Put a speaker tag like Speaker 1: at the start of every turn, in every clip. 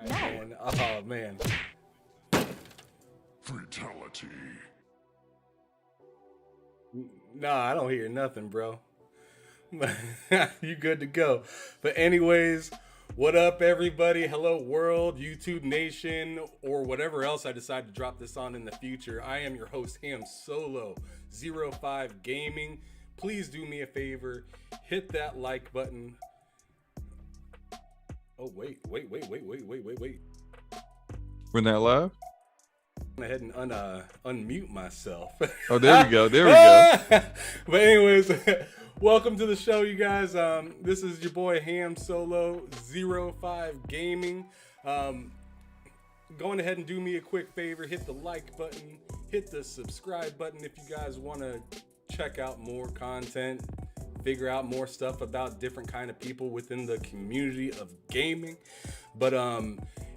Speaker 1: No.
Speaker 2: Man. Oh man.
Speaker 3: Fatality.
Speaker 2: Nah, I don't hear nothing, bro. You good to go. But anyways, what up, everybody? Hello, world, YouTube Nation, or whatever else I decide to drop this on in the future. I am your host, Ham Solo 05 Gaming. Please do me a favor, hit that like button. Oh, wait.
Speaker 4: We're not live?
Speaker 2: Go ahead and unmute myself.
Speaker 4: Oh, there we go.
Speaker 2: But anyways, welcome to the show, you guys. This is your boy Ham Solo 05 Gaming. Going ahead and do me a quick favor, hit the like button, hit the subscribe button if you guys want to check out more content, figure out more stuff about different kind of people within the community of gaming. But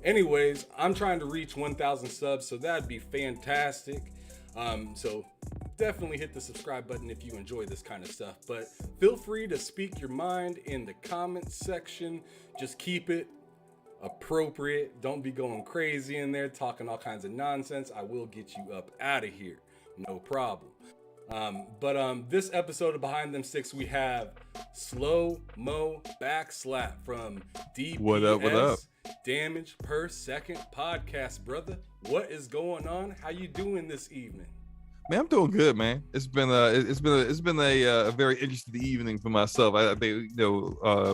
Speaker 2: anyways, I'm trying to reach 1,000 subs, so that'd be fantastic. So definitely hit the subscribe button if you enjoy this kind of stuff. But feel free to speak your mind in the comments section. Just keep it appropriate. Don't be going crazy in there, talking all kinds of nonsense. I will get you up out of here. No problem. But this episode of Behind Them Sticks, we have SloMoBackslap from DPS.
Speaker 4: What up?
Speaker 2: Damage Per Second podcast, brother. What is going on? How you doing this evening?
Speaker 4: Man, I'm doing good, man. It's been a very interesting evening for myself. I think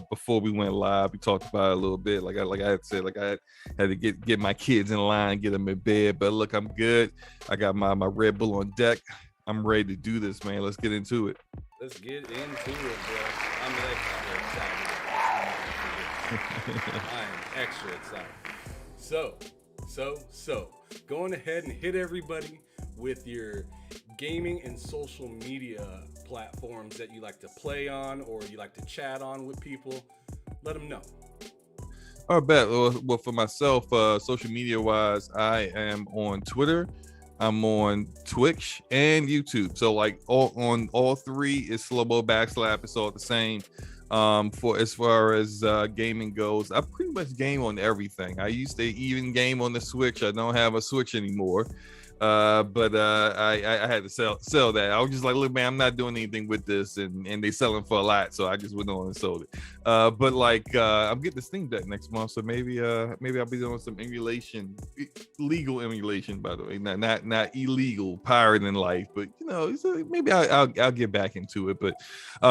Speaker 4: before we went live, we talked about it a little bit. Like I had said, I had to get my kids in line, get them in bed. But look, I'm good. I got my Red Bull on deck. I'm ready to do this, man. Let's get into it.
Speaker 2: Let's get into it, bro. I'm extra excited. So, going ahead and hit everybody with your gaming and social media platforms that you like to play on or you like to chat on with people. Let them know.
Speaker 4: All right, well, for myself, social media wise, I am on Twitter. I'm on Twitch and YouTube. So like on all three is SloMoBackslap. It's all the same. For as far as gaming goes, I pretty much game on everything. I used to even game on the Switch. I don't have a Switch anymore. But I had to sell that. I was just like, look, man, I'm not doing anything with this, and they selling for a lot, so I just went on and sold it. But like, I'm getting the Steam Deck next month, so maybe I'll be doing some emulation, legal emulation, by the way, not illegal pirating life, but so maybe I'll get back into it. But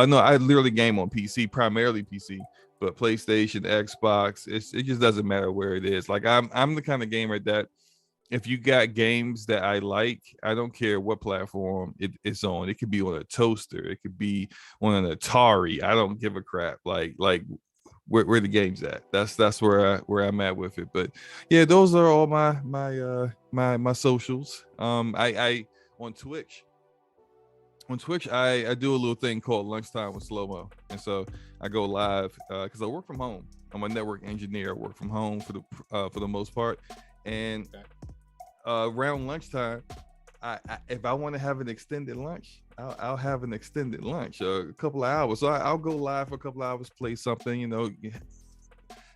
Speaker 4: no, I literally game on PC, primarily PC. But PlayStation, Xbox, it just doesn't matter where it is. Like I'm the kind of gamer that, if you got games that I like, I don't care what platform it's on. It could be on a toaster. It could be on an Atari. I don't give a crap. Like where the game's at. That's where I'm at with it. But yeah, those are all my socials. I on Twitch. On Twitch, I do a little thing called Lunchtime with Slow-Mo. And so I go live because I work from home. I'm a network engineer. I work from home for the most part. And around lunchtime, if I want to have an extended lunch, I'll have an extended lunch, a couple of hours. So I'll go live for a couple of hours, play something,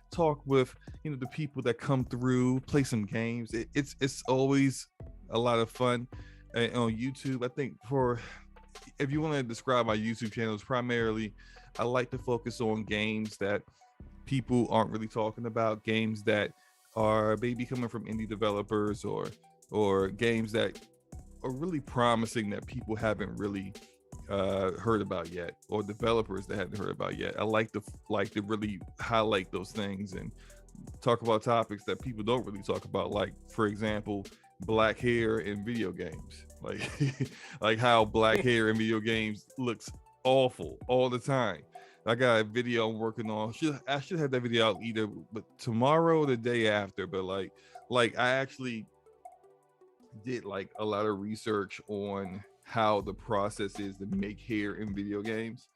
Speaker 4: talk with the people that come through, play some games. It's always a lot of fun. On YouTube, I think if you want to describe my YouTube channels, primarily I like to focus on games that people aren't really talking about, games that are maybe coming from indie developers or games that are really promising that people haven't really heard about yet, or developers that haven't heard about yet. I like to really highlight those things and talk about topics that people don't really talk about, like, for example, black hair in video games. Like how black hair in video games looks awful all the time. I got a video I'm working on. I should have that video out either but tomorrow or the day after. But like I actually did like a lot of research on how the process is to make hair in video games,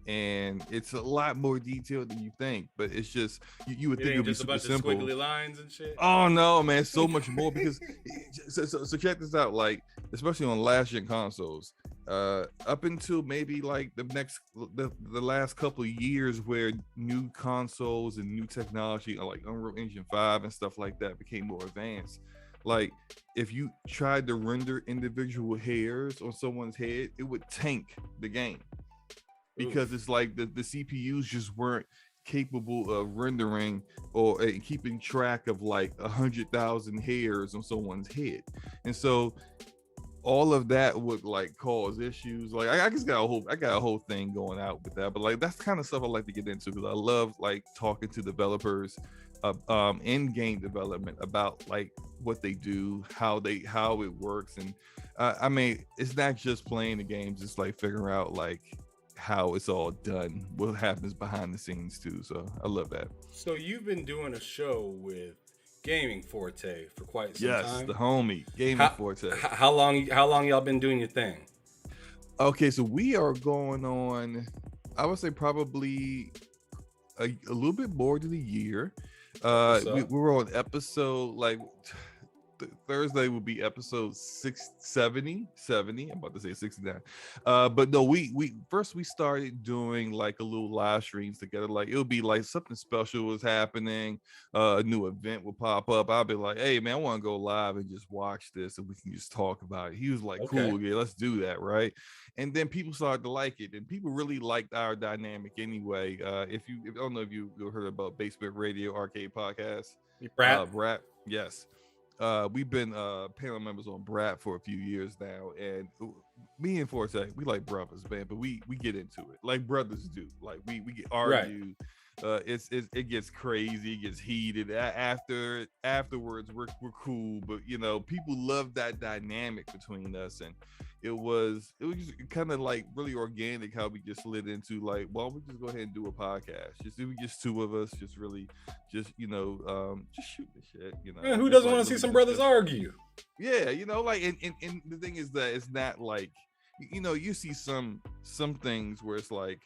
Speaker 4: and it's a lot more detailed than you think. But it's just you would think it'd be
Speaker 2: just a
Speaker 4: super
Speaker 2: bunch
Speaker 4: simple.
Speaker 2: of squiggly lines and shit.
Speaker 4: Oh no, man, so much more because so check this out. Like, especially on last gen consoles, up until maybe like the last couple of years, where new consoles and new technology like Unreal Engine 5 and stuff like that became more advanced. Like, if you tried to render individual hairs on someone's head, it would tank the game, because it's like the CPUs just weren't capable of rendering or keeping track of like 100,000 hairs on someone's head. And so all of that would like cause issues. Like, I just got a whole thing going out with that. But like, that's kind of stuff I like to get into, because I love like talking to developers in game development about like what they do, how it works. And I mean, it's not just playing the games, it's like figuring out like how it's all done, what happens behind the scenes too. So I love that.
Speaker 2: So you've been doing a show with Gaming Forte for quite some time.
Speaker 4: Yes, the homie Gaming Forte.
Speaker 2: How long y'all been doing your thing?
Speaker 4: Okay, so we are going on, I would say probably a little bit more than a year. We were on episode like Thursday will be episode 670. I'm about to say 69. But no, we started doing like a little live streams together. Like, it'll be like something special was happening, a new event will pop up. I'll be like, hey man, I want to go live and just watch this, and we can just talk about it. He was like, cool, yeah, let's do that, right? And then people started to like it, and people really liked our dynamic anyway. If I don't know if you heard about Basement Radio Arcade Podcast. Brat, yes. We've been panel members on Brat for a few years now, and me and Forte, we like brothers, man, but we get into it like brothers do. Like, we get argue. Right. It gets crazy, it gets heated. Afterwards, we're cool, but you know, people love that dynamic between us, and it was kind of like really organic how we just slid into like, why don't we just go ahead and do a podcast? Just two of us, just just shoot the shit, you know.
Speaker 2: Man, who doesn't want to see some brothers argue?
Speaker 4: Yeah, you know, like, and the thing is that it's not like, you know, you see some things where it's like,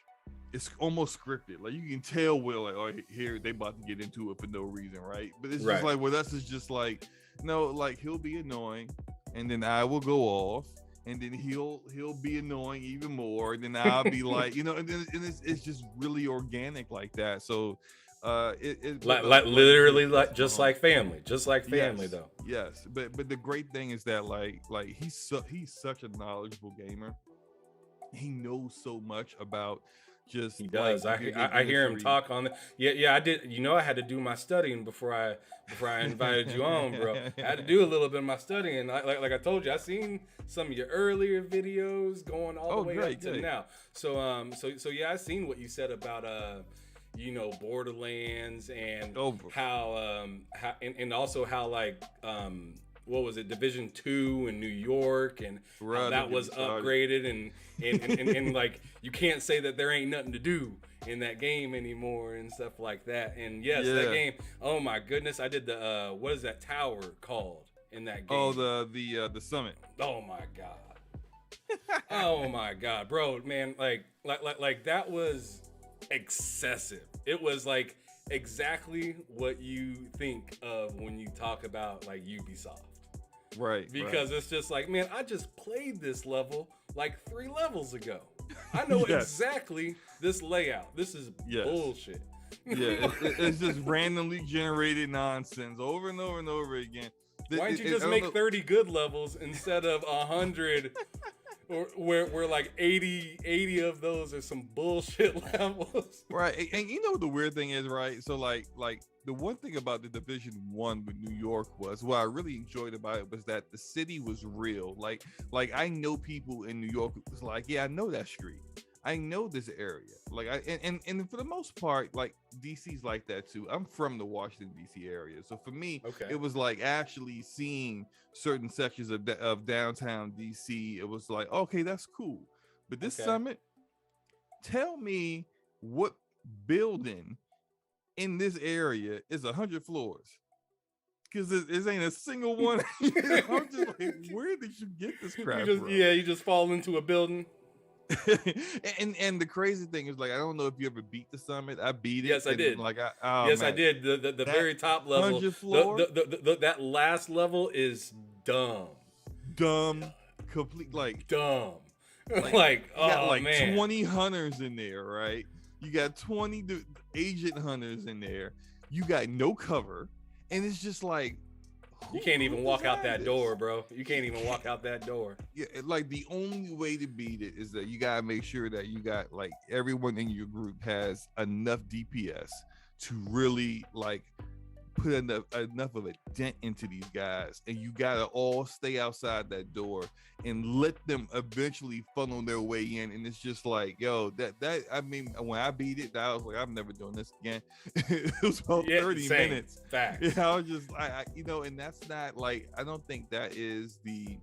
Speaker 4: it's almost scripted. Like, you can tell where like, oh, here they about to get into it for no reason, right? But it's just like with us, it's just like, no, like, he'll be annoying, and then I will go off, and then he'll be annoying even more, and then I'll be like, you know, and then it's just really organic like that. So
Speaker 2: literally like just like family,
Speaker 4: yes,
Speaker 2: though.
Speaker 4: Yes, but the great thing is that like he's such a knowledgeable gamer. He knows so much about just.
Speaker 2: He does.
Speaker 4: Like,
Speaker 2: I hear him talk on it. Yeah, I did. You know, I had to do my studying before I invited you on, bro. I had to do a little bit of my studying. Like I told you, I seen some of your earlier videos going all the way up to now. So yeah, I seen what you said about you know, Borderlands, and how and also how like what was it, Division 2 in New York, and how that was upgraded, and like, you can't say that there ain't nothing to do in that game anymore and stuff like that. And yes, that game, oh my goodness, I did the what is that tower called in that game?
Speaker 4: Oh, the Summit.
Speaker 2: Oh my god. Oh my god, bro, man, like that was excessive. It was like exactly what you think of when you talk about like Ubisoft.
Speaker 4: Right.
Speaker 2: Because it's just like, man, I just played this level like 3 levels ago. I know exactly this layout. This is bullshit.
Speaker 4: Yeah, it's just randomly generated nonsense over and over and over again.
Speaker 2: Why don't you just make 30 good levels instead of 100 or where like 80 of those are some bullshit levels?
Speaker 4: Right. And you know what the weird thing is, right? So like the one thing about the Division 1 with New York was, what I really enjoyed about it was that the city was real. Like I know people in New York who was like, yeah, I know that street. I know this area. Like and for the most part, like DC's like that too. I'm from the Washington DC area, so for me, it was like actually seeing certain sections of downtown DC. It was like, okay, that's cool. But this summit, tell me what building in this area is 100 floors, because it ain't a single one. I'm just like, where did you get this crap from?
Speaker 2: You just fall into a building.
Speaker 4: and the crazy thing is, like, I don't know if you ever beat the summit. I beat it.
Speaker 2: Yes, I did.
Speaker 4: Like,
Speaker 2: I did. The very top level. That last level is dumb.
Speaker 4: Complete, like
Speaker 2: dumb. Like,
Speaker 4: you got
Speaker 2: oh
Speaker 4: like
Speaker 2: man,
Speaker 4: 20 hunters in there, right? You got 20 agent hunters in there. You got no cover, and it's just like,
Speaker 2: you can't even walk out that
Speaker 4: this?
Speaker 2: door, bro. You can't even walk out that door.
Speaker 4: Yeah, like the only way to beat it is that you gotta make sure that you got like everyone in your group has enough DPS to really like put enough of a dent into these guys, and you gotta all stay outside that door and let them eventually funnel their way in. And it's just like, yo, that I mean, when I beat it, I was like, I'm never doing this again. It was about 30 minutes.
Speaker 2: Facts.
Speaker 4: Yeah, I was just I you know, and that's not like, I don't think that is the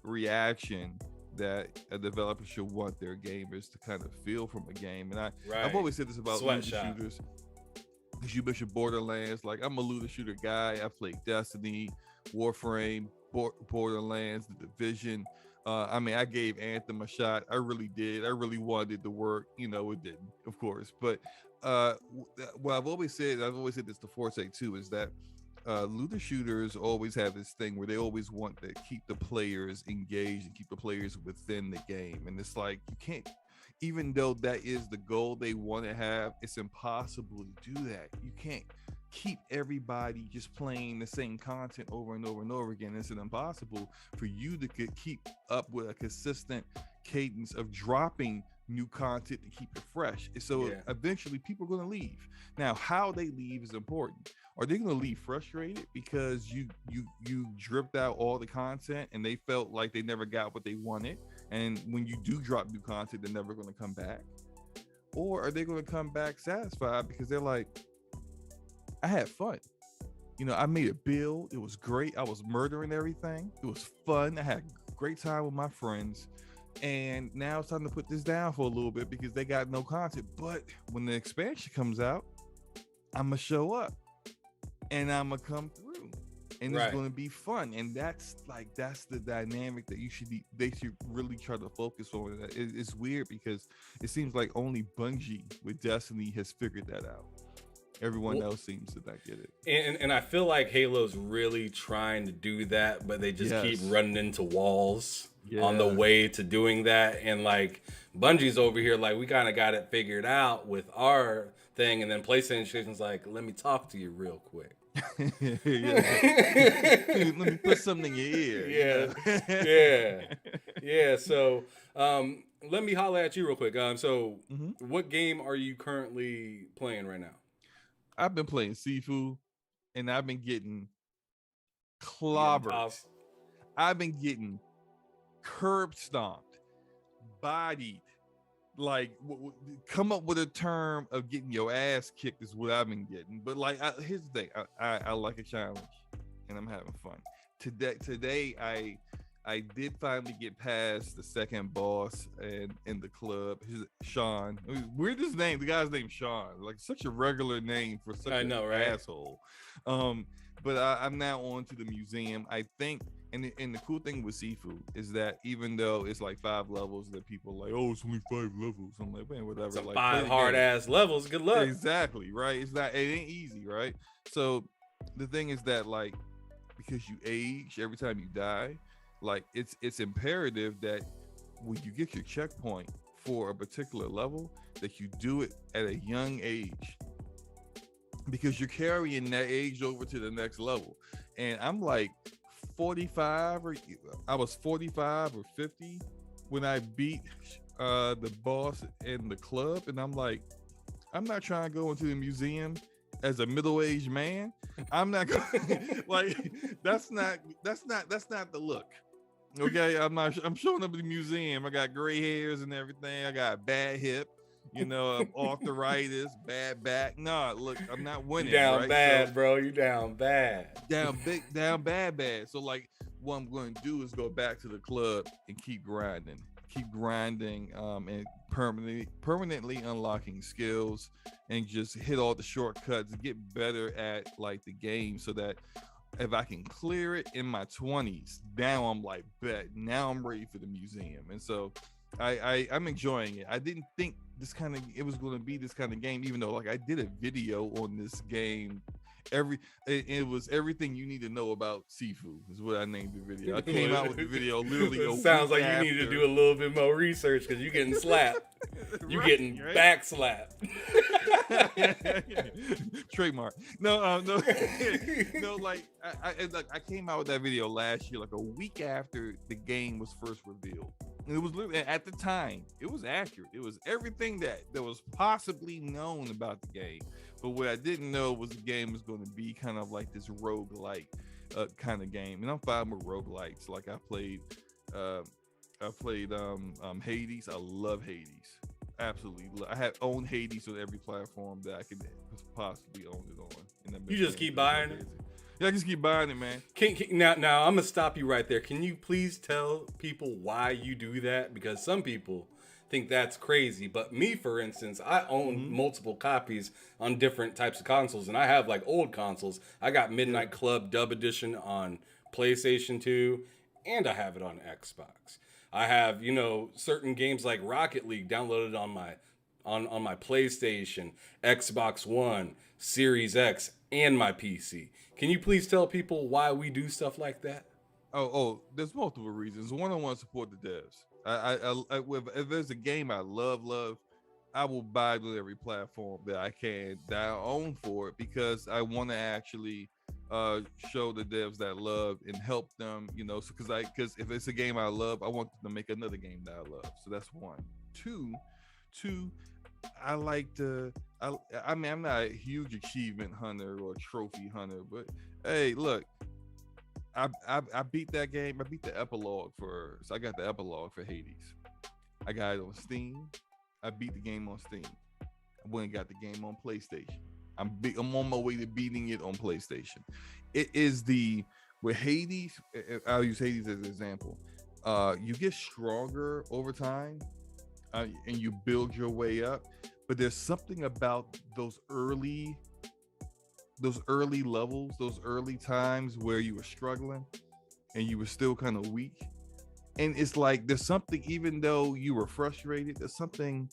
Speaker 4: reaction that a developer should want their gamers to kind of feel from a game. And I've always said this about looter shooters, because you mentioned Borderlands. Like, I'm a looter shooter guy. I played Destiny, Warframe, Borderlands, The Division. I mean, I gave Anthem a shot. I really did. I really wanted it to work. You know, it didn't, of course. But what I've always said this to Forte too, is that looter shooters always have this thing where they always want to keep the players engaged and keep the players within the game. And it's like, you can't, even though that is the goal they want to have, it's impossible to do that. You can't keep everybody just playing the same content over and over and over again. It's impossible for you to keep up with a consistent cadence of dropping new content to keep it fresh. So eventually people are going to leave. Now, how they leave is important. Are they going to leave frustrated because you dripped out all the content and they felt like they never got what they wanted? And when you do drop new content, they're never going to come back? Or are they going to come back satisfied because they're like, I had fun. You know, I made a build. It was great. I was murdering everything. It was fun. I had a great time with my friends. And now it's time to put this down for a little bit because they got no content. But when the expansion comes out, I'm going to show up and I'm going to come through. And it's going to be fun. And that's the dynamic that they should really try to focus on. It's weird because it seems like only Bungie with Destiny has figured that out. Everyone else seems to not get it.
Speaker 2: And I feel like Halo's really trying to do that, but they just keep running into walls on the way to doing that. And like Bungie's over here, like, we kind of got it figured out with our thing. And then PlayStation's like, let me talk to you real quick.
Speaker 4: Let me put something in your ear.
Speaker 2: Yeah. So let me holler at you real quick. What game are you currently playing right now?
Speaker 4: I've been playing Sifu, and I've been getting clobbered. I've been getting curb stomped, bodied. Like, come up with a term of getting your ass kicked is what I've been getting. But like, here's the thing: I like a challenge, and I'm having fun. Today, I did finally get past the second boss in the club. Sean. Weirdest name. The guy's named Sean. Like, such a regular name for such an asshole. But I'm now on to the museum. I think, and the cool thing with Sifu is that even though it's like 5 levels, that people are like, oh, it's only 5 levels. I'm like, man, whatever.
Speaker 2: It's
Speaker 4: like
Speaker 2: 5 hard ass levels. Good luck.
Speaker 4: Exactly, right? It ain't easy, right? So the thing is that, like, because you age every time you die, like, it's imperative that when you get your checkpoint for a particular level, that you do it at a young age, because you're carrying that age over to the next level. And I'm like 45, or I was 45 or 50 when I beat the boss in the club, and I'm like, I'm not trying to go into the museum as a middle-aged man. I'm not going like, that's not the look. Okay, I'm showing up at the museum. I got gray hairs and everything. I got a bad hip, arthritis, bad back. No, look, I'm not winning.
Speaker 2: You down bad, bro. You down bad.
Speaker 4: Down bad. So like, what I'm going to do is go back to the club and keep grinding, and permanently unlocking skills, and just hit all the shortcuts, get better at like the game, so that if I can clear it in my 20s, now I'm like, bet, now I'm ready for the museum. And so I'm enjoying it. I didn't think it was going to be this kind of game, even though like I did a video on this game It was everything you need to know about seafood is what I named the video. I came out with the video literally
Speaker 2: It
Speaker 4: a
Speaker 2: sounds
Speaker 4: week
Speaker 2: like you need to
Speaker 4: after.
Speaker 2: do a little bit more research because you're getting slapped. You
Speaker 4: Right,
Speaker 2: getting
Speaker 4: right?
Speaker 2: back slapped.
Speaker 4: Trademark. No, no, no. Like I came out with that video last year, like a week after the game was first revealed. And it was literally at the time, it was accurate. It was everything that was possibly known about the game. But what I didn't know was the game was going to be kind of like this roguelike kind of game. And I'm fine with roguelites. Like I played Hades. I love Hades. Absolutely. I have owned Hades on every platform that I could possibly own it on. And
Speaker 2: You just keep buying it?
Speaker 4: Yeah, I just keep buying it, man.
Speaker 2: Now I'm gonna stop you right there. Can you please tell people why you do that? Because some people think that's crazy, but me, for instance, I own multiple copies on different types of consoles, and I have like old consoles. I got Midnight Club Dub Edition on PlayStation 2, and I have it on Xbox. I have, certain games like Rocket League downloaded on my PlayStation, Xbox One, Series X, and my PC. Can you please tell people why we do stuff like that?
Speaker 4: Oh, there's multiple reasons. One, I want to support the devs. If there's a game I love, I will buy it on every platform that I own for it, because I want to actually show the devs that love and help them, because if it's a game I love, I want them to make another game that I love. So that's one. Two, I like to. I'm not a huge achievement hunter or trophy hunter, but hey, look, I beat that game. I beat the epilogue so I got the epilogue for Hades. I got it on Steam. I beat the game on Steam. I went and got the game on PlayStation. I'm on my way to beating it on PlayStation. It is with Hades. I'll use Hades as an example. You get stronger over time, and you build your way up. But there's something about those early levels, those early times where you were struggling and you were still kind of weak. And it's like there's something, even though you were frustrated, there's something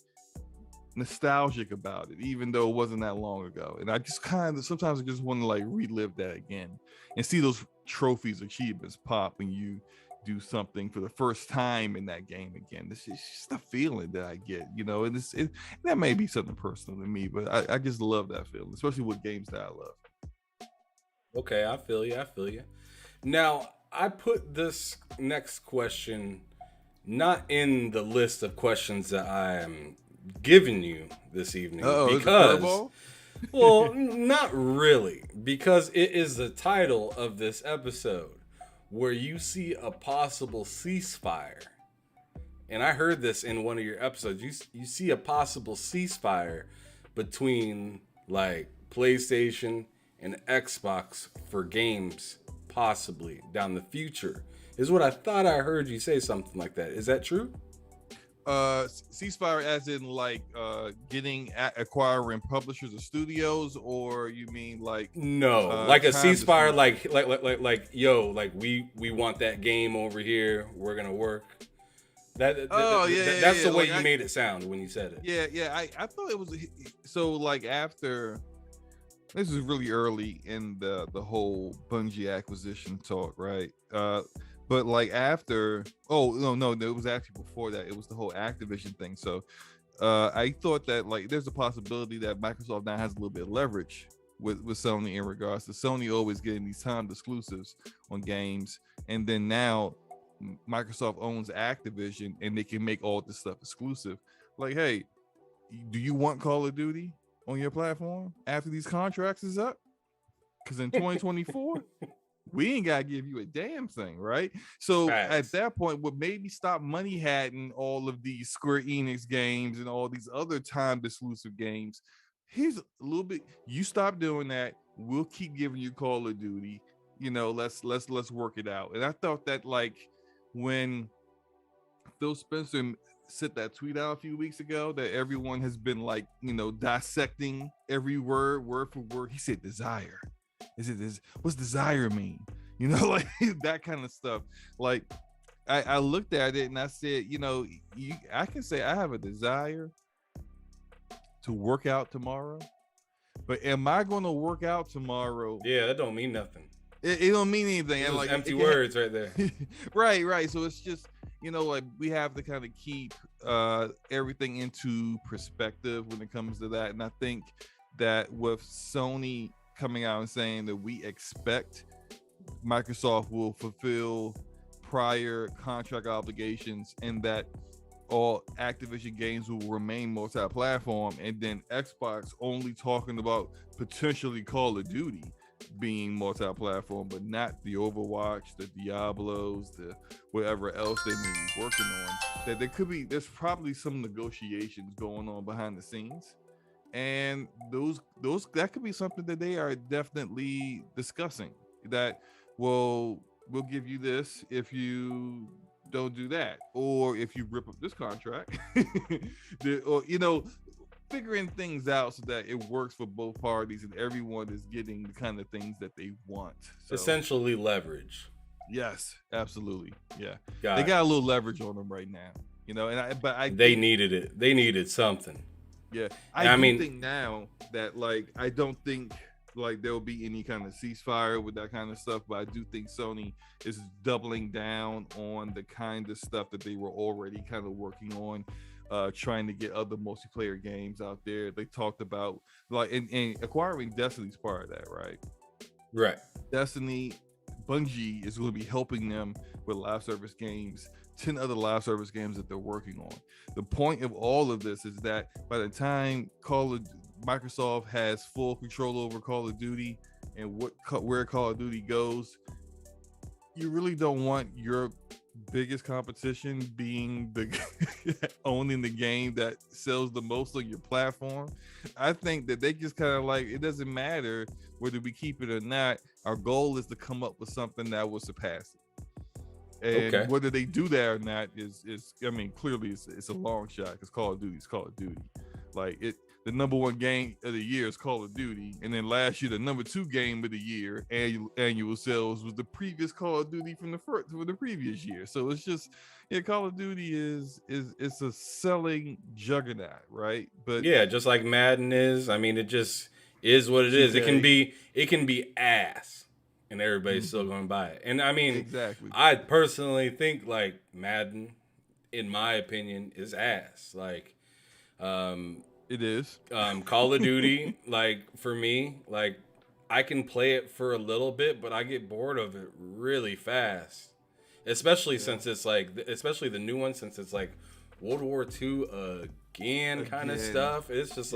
Speaker 4: nostalgic about it, even though it wasn't that long ago. And I just sometimes I just want to like relive that again and see those trophies, achievements pop when you do something for the first time in that game again. It's just the feeling that I get, and that may be something personal to me, but I just love that feeling, especially with games that I love.
Speaker 2: Okay, I feel you. Now, I put this next question not in the list of questions that I am giving you this evening, because, well, not really, because it is the title of this episode, where you see a possible ceasefire. And I heard this in one of your episodes. You see a possible ceasefire between like PlayStation and Xbox for games possibly down the future, is what I thought I heard you say, something like that. Is that true?
Speaker 4: Ceasefire as in like acquiring publishers or studios, or you mean like
Speaker 2: no, like a ceasefire, like yo, like we want that game over here, we're gonna work. That's the way you made it sound when you said it.
Speaker 4: Yeah. I thought it was so like after this is really early in the whole Bungie acquisition talk, right? But like after, no, it was actually before that. It was the whole Activision thing. So I thought that like there's a possibility that Microsoft now has a little bit of leverage with Sony in regards to Sony always getting these timed exclusives on games, and then now Microsoft owns Activision and they can make all this stuff exclusive. Like, hey, do you want Call of Duty on your platform after these contracts is up? Because in 2024 we ain't gotta give you a damn thing, right? So at that point, what maybe stop money hatting all of these Square Enix games and all these other timed exclusive games. Here's a little bit. You stop doing that. We'll keep giving you Call of Duty. Let's work it out. And I thought that like when Phil Spencer sent that tweet out a few weeks ago that everyone has been like, dissecting every word for word. He said desire. Is it this? What's desire mean? Like that kind of stuff. Like I looked at it and I said, I can say I have a desire to work out tomorrow, But am I going to work out tomorrow?
Speaker 2: Yeah, that don't mean nothing.
Speaker 4: It don't mean anything.
Speaker 2: It
Speaker 4: And
Speaker 2: was
Speaker 4: like
Speaker 2: empty words right there.
Speaker 4: right. So it's just, like we have to kind of keep everything into perspective when it comes to that. And I think that with Sony coming out and saying that we expect Microsoft will fulfill prior contract obligations and that all Activision games will remain multi-platform, and then Xbox only talking about potentially Call of Duty being multi-platform, but not the Overwatch, the Diablos, the whatever else they may be working on. That there's probably some negotiations going on behind the scenes, and those that could be something that they are definitely discussing. That we'll give you this if you don't do that, or if you rip up this contract, or figuring things out so that it works for both parties and everyone is getting the kind of things that they want. So,
Speaker 2: essentially leverage.
Speaker 4: Yes, absolutely. Yeah,
Speaker 2: Got
Speaker 4: they
Speaker 2: it.
Speaker 4: got a little leverage on them right now,
Speaker 2: They needed it. They needed something.
Speaker 4: Yeah,
Speaker 2: I mean,
Speaker 4: think now that I don't think there'll be any kind of ceasefire with that kind of stuff, but I do think Sony is doubling down on the kind of stuff that they were already kind of working on, trying to get other multiplayer games out there. They talked about and acquiring Destiny's part of that, right?
Speaker 2: Right.
Speaker 4: Destiny, Bungie is going to be helping them with live service games, 10 other live service games that they're working on. The point of all of this is that by the time Microsoft has full control over Call of Duty and where Call of Duty goes, you really don't want your biggest competition being owning the game that sells the most on your platform. I think that they just kind of it doesn't matter whether we keep it or not. Our goal is to come up with something that will surpass it. And whether they do that or not is clearly it's a long shot, because Call of Duty is Call of Duty. The number one game of the year is Call of Duty, and then last year the number 2 game of the year annual sales was the previous Call of Duty from the previous year. So it's just Call of Duty is a selling juggernaut, right? But
Speaker 2: yeah, just like Madden is. I mean, it just is what it is. It can be ass, and everybody's still going to buy it. And I mean,
Speaker 4: exactly.
Speaker 2: I personally think Madden, in my opinion, is ass.
Speaker 4: It is.
Speaker 2: Call of Duty, for me, I can play it for a little bit, but I get bored of it really fast. Especially since it's especially the new one, since it's World War II again kind of stuff. It's just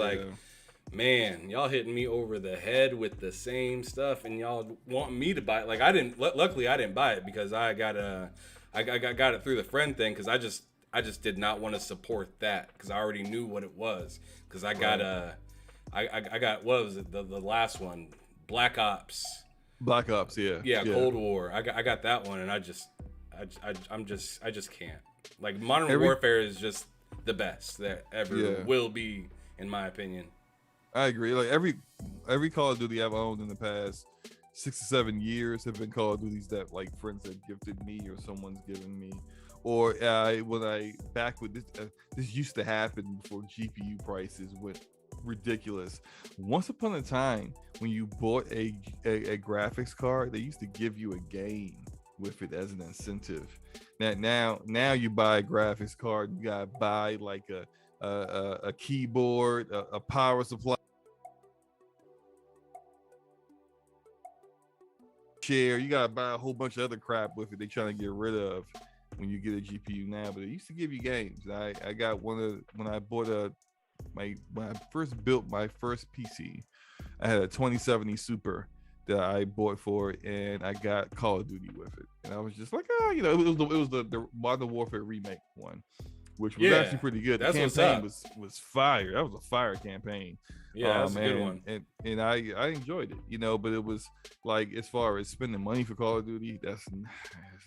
Speaker 2: man, y'all hitting me over the head with the same stuff, and y'all want me to buy it. Luckily I didn't buy it, because I got it through the friend thing, because I just did not want to support that, because I already knew what it was. Because I got I got, what was it, the last one, Black Ops, yeah, Cold War. I got that one, and I just can't. Modern Warfare is just the best that ever will be, in my opinion.
Speaker 4: I agree. Every Call of Duty I've owned in the past 6 to 7 years have been Call of Duties that friends have gifted me or someone's given me. Or back with this used to happen before GPU prices went ridiculous. Once upon a time, when you bought a graphics card, they used to give you a game with it as an incentive. Now you buy a graphics card, you gotta buy a keyboard, a power supply, chair. You gotta buy a whole bunch of other crap with it. They trying to get rid of when you get a GPU now, but it used to give you games. I got when I first built my first PC, I had a 2070 Super that I bought for it, and I got Call of Duty with it, and I was just it was the Modern Warfare remake one, which was actually pretty good. The campaign was fire. That was a fire campaign.
Speaker 2: Yeah, that's a good one.
Speaker 4: And I enjoyed it, but it was as far as spending money for Call of Duty, that's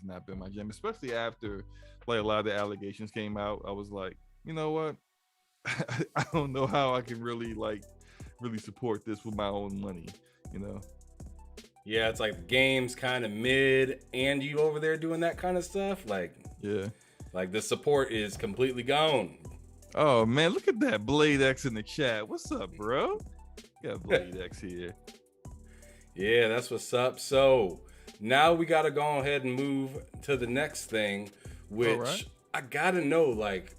Speaker 4: not been my jam, especially after a lot of the allegations came out. I was like, you know what? I don't know how I can really support this with my own money,
Speaker 2: Yeah, it's the game's kind of mid, and you over there doing that kind of stuff, the support is completely gone.
Speaker 4: Oh man, look at that Blade X in the chat. What's up, bro? Got Blade X here.
Speaker 2: Yeah, that's what's up. So now we got to go ahead and move to the next thing, which
Speaker 4: right.
Speaker 2: I got to know, like,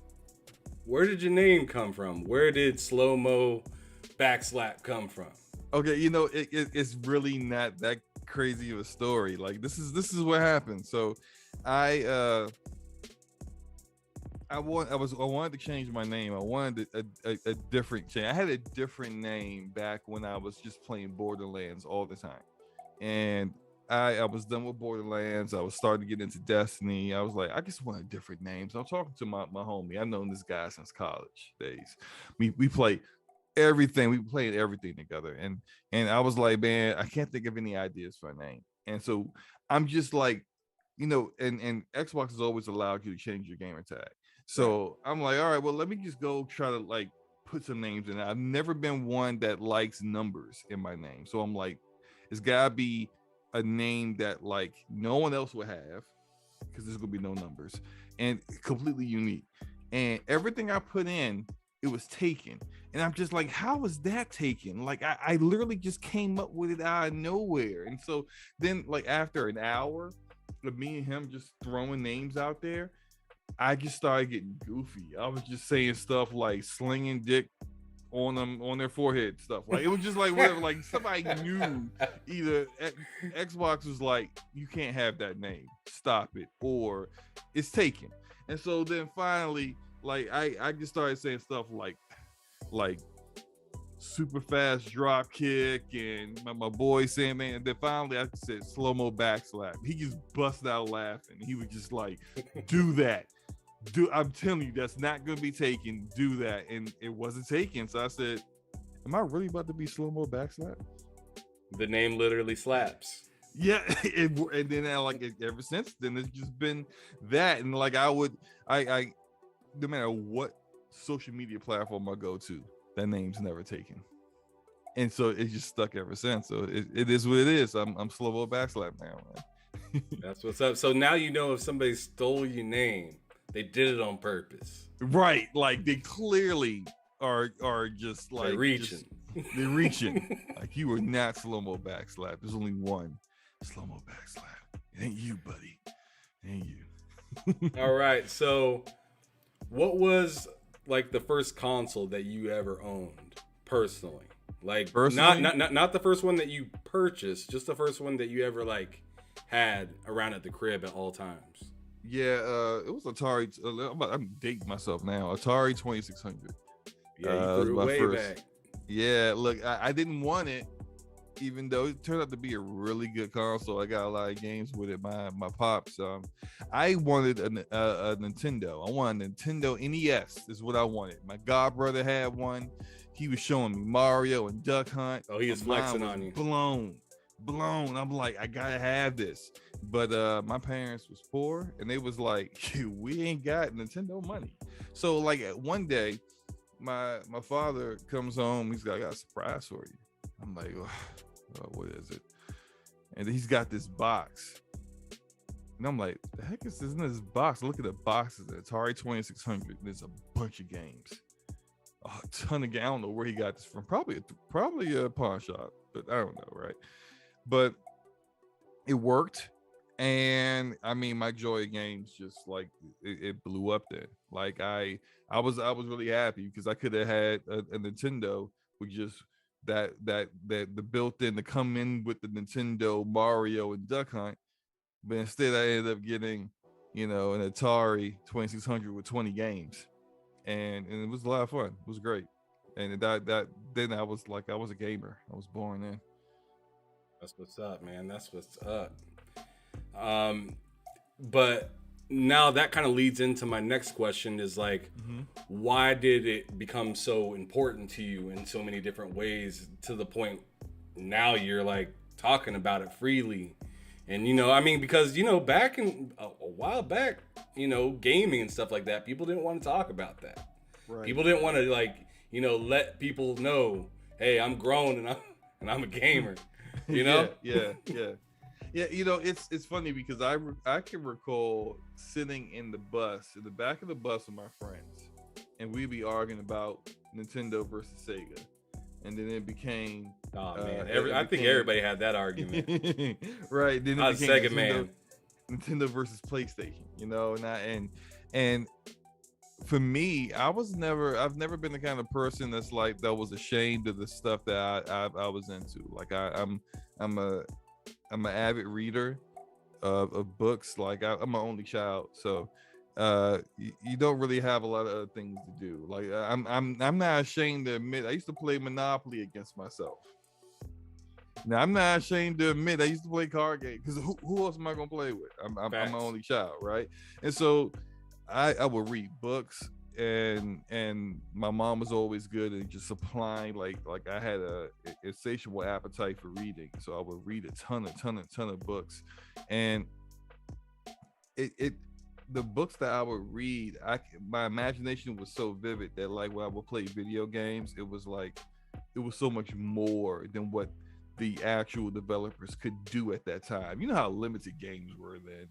Speaker 2: where did your name come from? Where did SloMoBackslap come from?
Speaker 4: Okay, you know, it's really not that crazy of a story. Like this is what happened. So I wanted to change my name. I wanted a different change. I had a different name back when I was just playing Borderlands all the time. And I was done with Borderlands. I was starting to get into Destiny. I was like, I just want a different name. So I'm talking to my homie. I've known this guy since college days. We play everything. We played everything together. And I was like, man, I can't think of any ideas for a name. And so I'm just like, you know, and Xbox has always allowed you to change your gamer tag. So I'm like, all right, well, let me just go try to like put some names in. I've never been one that likes numbers in my name. So I'm like, it's gotta be a name that like no one else would have, because there's gonna be no numbers, and completely unique. And everything I put in, it was taken. And I'm just like, how was that taken? Like I literally just came up with it out of nowhere. And so then like after an hour of me and him just throwing names out there, I just started getting goofy. I was just saying stuff like slinging dick on them, on their forehead, stuff like it was just like whatever. Like somebody knew either Xbox was like, you can't have that name, stop it, or it's taken. And so then finally, like I just started saying stuff like super fast drop kick, and my boy saying, man, and then finally I said SloMoBackslap. He just busted out laughing. He was just like, do that. I'm telling you, that's not gonna be taken. Do that. And it wasn't taken. So I said, am I really about to be
Speaker 2: SloMoBackslap? The name literally slaps.
Speaker 4: Yeah. And then ever since then, it's just been that. And like I no matter what social media platform I go to, that name's never taken. And so it's just stuck ever since. So it is what it is. I'm SloMoBackslap now, man.
Speaker 2: That's what's up. So now you know if somebody stole your name, they did it on purpose.
Speaker 4: Right. Like they clearly are just like they're reaching. Like you were not SloMoBackslap. There's only one SloMoBackslap. It ain't you, buddy. It ain't you.
Speaker 2: All right. So what was like the first console that you ever owned personally? Like not the first one that you purchased, just the first one that you ever like had around at the crib at all times.
Speaker 4: Yeah, it was Atari. I'm dating myself now. Atari 2600.
Speaker 2: Yeah, you threw it way back.
Speaker 4: Yeah, look, I didn't want it, even though it turned out to be a really good console. I got a lot of games with it. My pops. I wanted a Nintendo. I wanted a Nintendo NES. Is what I wanted. My godbrother had one. He was showing me Mario and Duck Hunt.
Speaker 2: Oh, he was flexing on you.
Speaker 4: Blown. I'm like, I gotta have this. But my parents was poor, and they was like, we ain't got Nintendo money. So like one day, my father comes home. He's got, I got a surprise for you. I'm like, oh, what is it? And he's got this box. And I'm like, the heck is this in this box? Look at the boxes. Atari 2600. There's a bunch of games. A ton of games. I don't know where he got this from. Probably a pawn shop, but I don't know, right? But it worked. And I mean, my joy of games just like it blew up then. Like I was really happy because I could have had a Nintendo with just that the built-in to come in with the Nintendo Mario and Duck Hunt, but instead I ended up getting, you know, an Atari 2600 with 20 games, and it was a lot of fun. It was great, and that then I was a gamer. I was born in.
Speaker 2: That's what's up, man. That's what's up. But now that kind of leads into my next question is like, why did it become so important to you in so many different ways to the point now you're like talking about it freely? And, you know, I mean, because, you know, back in a while back, you know, gaming and stuff like that, people didn't want to talk about that. Right. People didn't want to like, you know, let people know, hey, I'm grown and I'm a gamer, you know?
Speaker 4: Yeah. You know, it's funny because I can recall sitting in the back of the bus with my friends, and we'd be arguing about Nintendo versus Sega. and then it became.
Speaker 2: Oh man, I think everybody had that argument.
Speaker 4: Right. Then
Speaker 2: I was Sega man.
Speaker 4: Nintendo versus PlayStation, and for me, I've never been the kind of person that's like that was ashamed of the stuff that I was into. Like I'm an avid reader of books. Like I'm my only child, so you don't really have a lot of other things to do. Like I'm not ashamed to admit I used to play Monopoly against myself. Now I'm not ashamed to admit I used to play card games because who else am I gonna play with? I'm my only child, right? And so I would read books, and my mom was always good at just supplying like I had a insatiable appetite for reading, so I would read a ton of books, and the books that I would read, my imagination was so vivid that like when I would play video games, it was so much more than what the actual developers could do at that time. You know how limited games were then.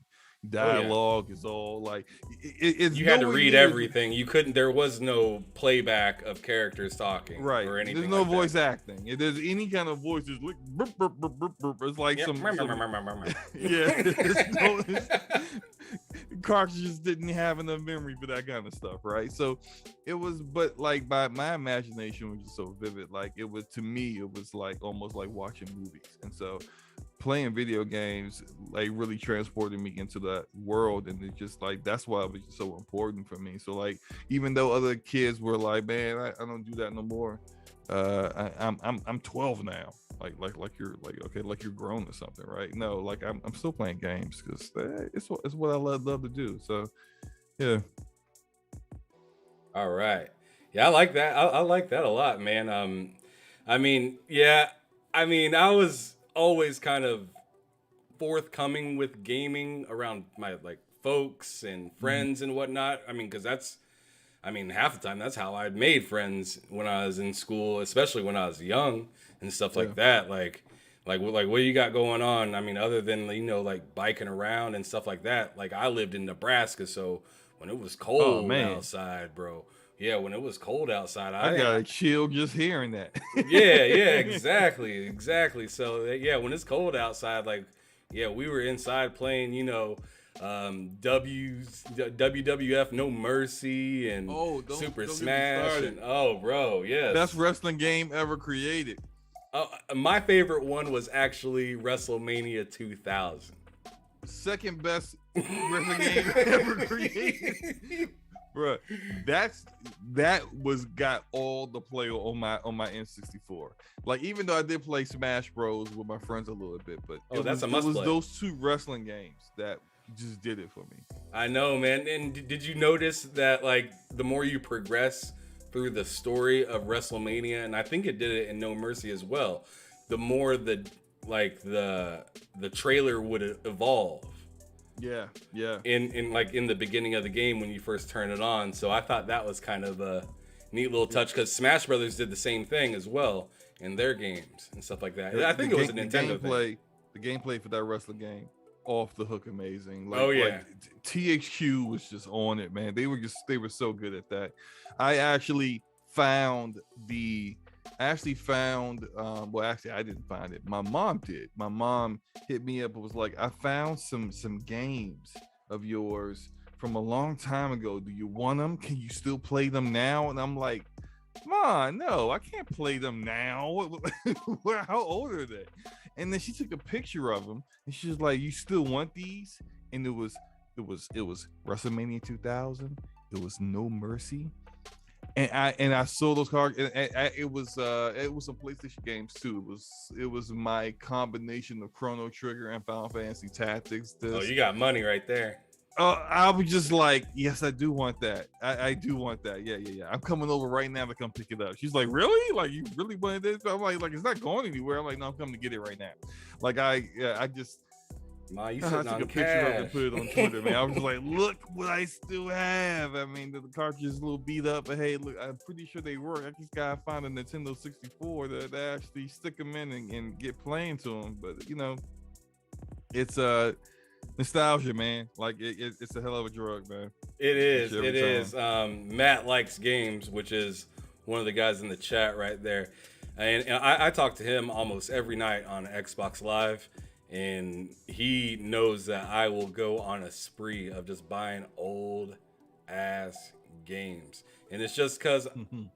Speaker 4: Dialogue is all like
Speaker 2: you had to read everything. You couldn't. There was no playback of characters talking,
Speaker 4: right?
Speaker 2: Or anything.
Speaker 4: There's no voice acting. If there's any kind of voice, it's like burp, burp, burp, burp, burp. It's like cartridges didn't have enough memory for that kind of stuff, right? So it was, but like my imagination was just so vivid. Like it was, to me, it was like almost like watching movies, and so playing video games like really transported me into that world, and it just like that's why it was just so important for me. So like even though other kids were like, man, I don't do that no more, I'm 12 now, like you're like, okay, like you're grown or something, right? No, like I'm still playing games because it's what I love to do. So yeah.
Speaker 2: All right. Yeah, I like that. I like that a lot, man. I mean, I was always kind of forthcoming with gaming around my like folks and friends and whatnot. I mean, because half the time that's how I'd made friends when I was in school, especially when I was young and stuff like that. Like what you got going on? I mean, other than like biking around and stuff like that. Like I lived in Nebraska, so when it was cold outside, bro. Yeah, when it was cold outside,
Speaker 4: I got a chill just hearing that.
Speaker 2: yeah, exactly. So yeah, when it's cold outside, like, yeah, we were inside playing, WWF No Mercy and Super Smash and bro, yes,
Speaker 4: best wrestling game ever created.
Speaker 2: My favorite one was actually WrestleMania 2000.
Speaker 4: Second best wrestling game ever created. Bro, that got all the play on my N64. Like even though I did play Smash Bros with my friends a little bit, but it was those two wrestling games that just did it for me.
Speaker 2: I know, man. And did you notice that like the more you progress through the story of WrestleMania, and I think it did it in No Mercy as well, the more the trailer would evolve.
Speaker 4: Yeah.
Speaker 2: In the beginning of the game when you first turn it on. So I thought that was kind of a neat little touch because Smash Brothers did the same thing as well in their games and stuff like that. I think it was a Nintendo thing.
Speaker 4: The gameplay for that wrestling game, off the hook amazing.
Speaker 2: Like
Speaker 4: THQ was just on it, man. They were so good at that. I actually found I didn't find it. My mom did. My mom hit me up and was like, I found some games of yours from a long time ago. Do you want them? Can you still play them now? And I'm like, Mom, no, I can't play them now. How old are they? And then she took a picture of them and she was like, you still want these? And it was WrestleMania 2000. It was No Mercy. And I saw those cards, and it was some PlayStation games too. It was my combination of Chrono Trigger and Final Fantasy Tactics.
Speaker 2: You got money right there.
Speaker 4: I was just like, yes, I do want that. I do want that. Yeah. I'm coming over right now to come pick it up. She's like, really? Like you really wanted this? I'm like it's not going anywhere. I'm like, no, I'm coming to get it right now. Like I
Speaker 2: you
Speaker 4: took a picture of it and put it on Twitter, man. I was just like, look what I still have. I mean, the cartridge is a little beat up, but hey, look, I'm pretty sure they work. I just gotta find a Nintendo 64 to actually stick them in and get playing to them. But it's nostalgia, man. Like it's a hell of a drug, man.
Speaker 2: It is. Matt likes games, which is one of the guys in the chat right there. And I talk to him almost every night on Xbox Live, and he knows that I will go on a spree of just buying old ass games. And it's just because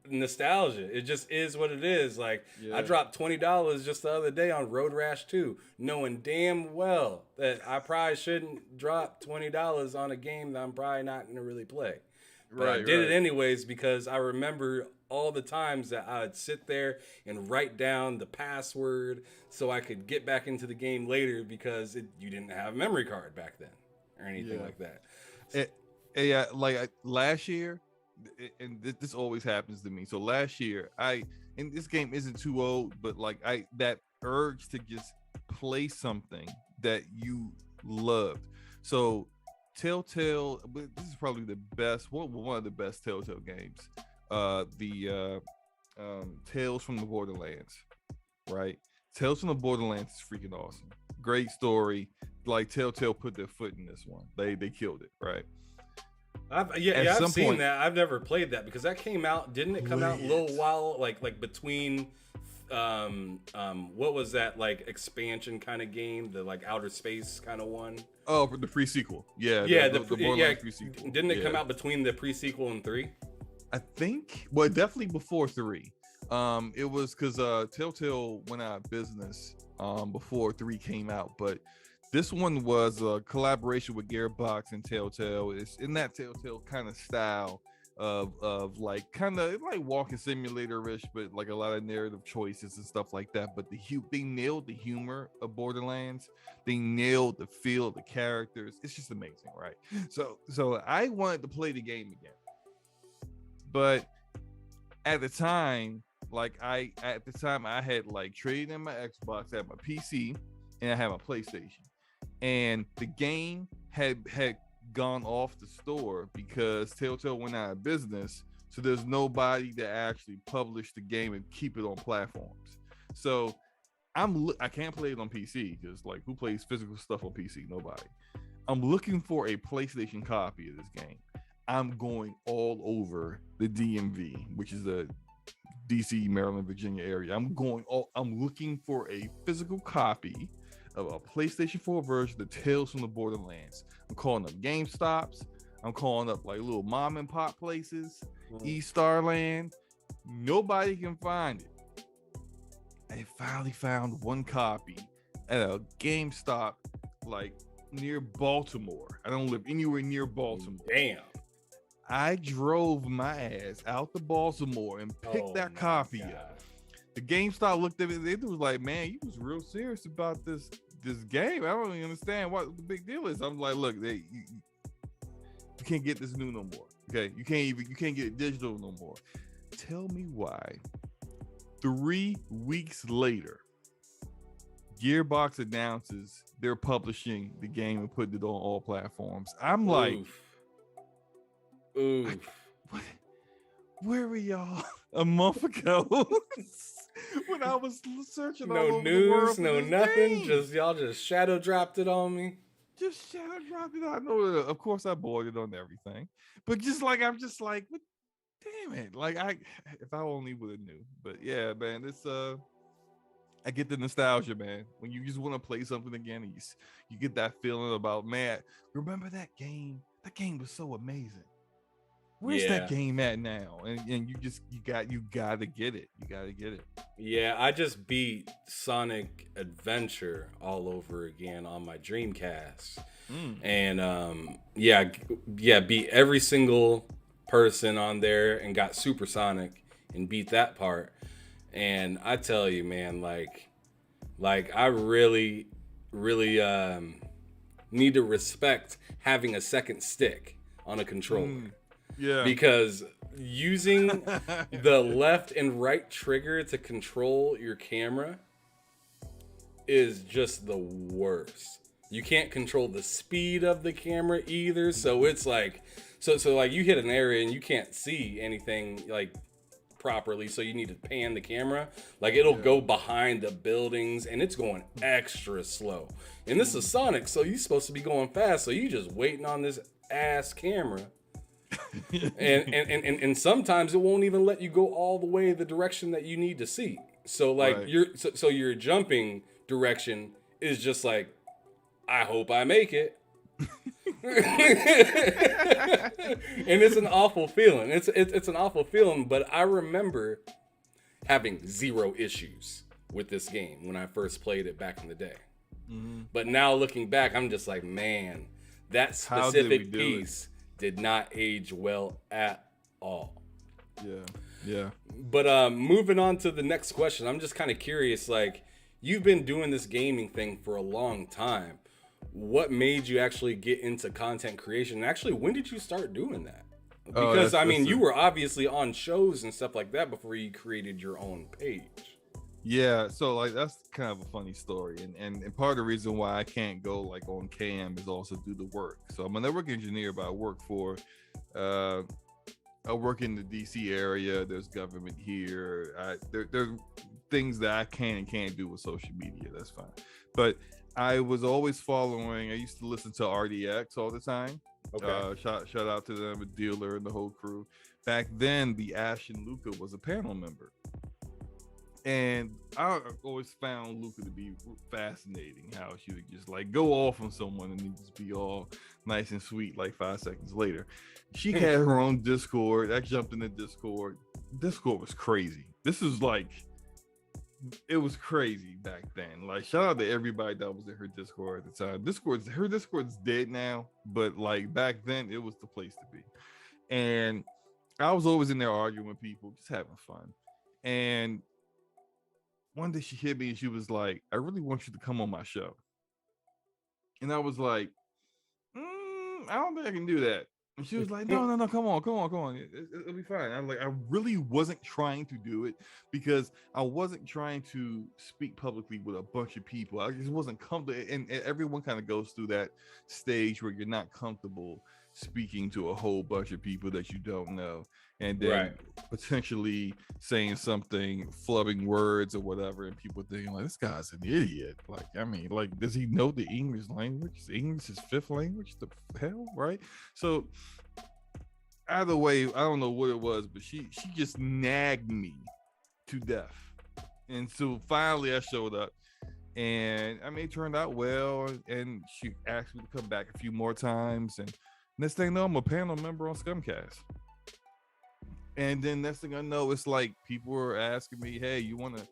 Speaker 2: nostalgia. It just is what it is. Like, I dropped $20 just the other day on Road Rash 2, knowing damn well that I probably shouldn't drop $20 on a game that I'm probably not going to really play. But I did it anyways because I remember all the times that I'd sit there and write down the password so I could get back into the game later because you didn't have a memory card back then or anything like that.
Speaker 4: Yeah, like last year, and this always happens to me. So last year, and this game isn't too old, but like that urge to just play something that you loved. So Telltale, this is probably the best, one of the best Telltale games. Tales from the Borderlands, right? Tales from the Borderlands is freaking awesome. Great story. Like Telltale put their foot in this one. They killed it, right?
Speaker 2: I've seen that. I've never played that because that came out. Didn't it come out a little while like between what was that like expansion kind of game, the like outer space kind of one?
Speaker 4: Oh, for the pre-sequel. Yeah, the Borderlands pre-sequel.
Speaker 2: Didn't it come out between the pre-sequel and 3?
Speaker 4: I think, well, definitely before 3. It was because Telltale went out of business before 3 came out, but this one was a collaboration with Gearbox and Telltale. It's in that Telltale kind of style of like kind of like walking simulator-ish, but like a lot of narrative choices and stuff like that. But they nailed the humor of Borderlands. They nailed the feel of the characters. It's just amazing, right? So I wanted to play the game again, but at the time, I had like traded in my Xbox, I had my PC, and I had my PlayStation. And the game had gone off the store because Telltale went out of business. So there's nobody that actually published the game and keep it on platforms. So I can't play it on PC because like who plays physical stuff on PC? Nobody. I'm looking for a PlayStation copy of this game. I'm going all over the DMV, which is the DC, Maryland, Virginia area. I'm looking for a physical copy of a PlayStation 4 version of Tales from the Borderlands. I'm calling up GameStops. I'm calling up like little mom and pop places, eStarland. Nobody can find it. I finally found one copy at a GameStop like near Baltimore. I don't live anywhere near Baltimore.
Speaker 2: Damn.
Speaker 4: I drove my ass out to Baltimore and picked that copy up. The GameStop looked at me. They was like, "Man, you was real serious about this game. I don't even understand what the big deal is." I'm like, "Look, you can't get this new no more. Okay, you can't get it digital no more." Tell me why. 3 weeks later, Gearbox announces they're publishing the game and putting it on all platforms. I'm like,
Speaker 2: oof.
Speaker 4: Where were y'all a month ago? When I was searching all over
Speaker 2: news,
Speaker 4: the world,
Speaker 2: no nothing. Game. Y'all just shadow dropped it on me.
Speaker 4: Just shadow dropped it. I know. Of course, I bought it on everything, but I'm just like, what? Damn it! Like if I only would have knew. But yeah, man, it's I get the nostalgia, man. When you just want to play something again, and you get that feeling about, man, remember that game? That game was so amazing. Where's that game at now? And you gotta get it. You gotta get it.
Speaker 2: Yeah, I just beat Sonic Adventure all over again on my Dreamcast. And beat every single person on there and got Supersonic and beat that part. And I tell you, man, like I really, really need to respect having a second stick on a controller.
Speaker 4: Yeah.
Speaker 2: Because using the left and right trigger to control your camera is just the worst. You can't control the speed of the camera either, so it's like so like you hit an area and you can't see anything like properly, so you need to pan the camera. Like it'll go behind the buildings and it's going extra slow. And this is Sonic, so you're supposed to be going fast, so you just waiting on this ass camera. and sometimes it won't even let you go all the way the direction that you need to see. So like
Speaker 4: Right.
Speaker 2: so your jumping direction is just like, I hope I make it. And it's an awful feeling. It's an awful feeling, but I remember having zero issues with this game when I first played it back in the day.
Speaker 4: Mm-hmm.
Speaker 2: But now looking back, I'm just like, man, that
Speaker 4: How did we
Speaker 2: specific
Speaker 4: do
Speaker 2: piece did not age well at all.
Speaker 4: Yeah.
Speaker 2: But moving on to the next question, I'm just kind of curious, like, you've been doing this gaming thing for a long time. What made you actually get into content creation? And actually, when did you start doing that? Because, you were obviously on shows and stuff like that before you created your own page.
Speaker 4: Yeah, so like that's kind of a funny story, and part of the reason why I can't go like on cam is also do the work. So I'm a network engineer, but I work in the DC area. There's government here. There are things that I can and can't do with social media. That's fine, but I was always following. I used to listen to RDX all the time.
Speaker 2: Okay.
Speaker 4: Shout out to them, a dealer and the whole crew. Back then, the Ash and Luca was a panel member. And I always found Luca to be fascinating, how she would just like go off on someone and then just be all nice and sweet like 5 seconds later. She had her own Discord. I jumped in the Discord. Discord was crazy. This is like, it was crazy back then. Like, shout out to everybody that was in her Discord at the time. Her Discord's dead now, but like back then it was the place to be. And I was always in there arguing with people, just having fun. And one day she hit me and she was like, I really want you to come on my show. And I was like, I don't think I can do that. And she was like, no, come on. It'll be fine. I'm like, I really wasn't trying to do it because I wasn't trying to speak publicly with a bunch of people. I just wasn't comfortable. And everyone kind of goes through that stage where you're not comfortable speaking to a whole bunch of people that you don't know. And then potentially saying something, flubbing words or whatever, and people thinking like, this guy's an idiot. Like, I mean, like, does he know the English language? English is fifth language? The hell, right? So either way, I don't know what it was, but she just nagged me to death. And so finally I showed up. And I mean, it turned out well. And she asked me to come back a few more times. And next thing I know, I'm a panel member on Scumcast. And then next thing I know, it's like people were asking me, "Hey, you want to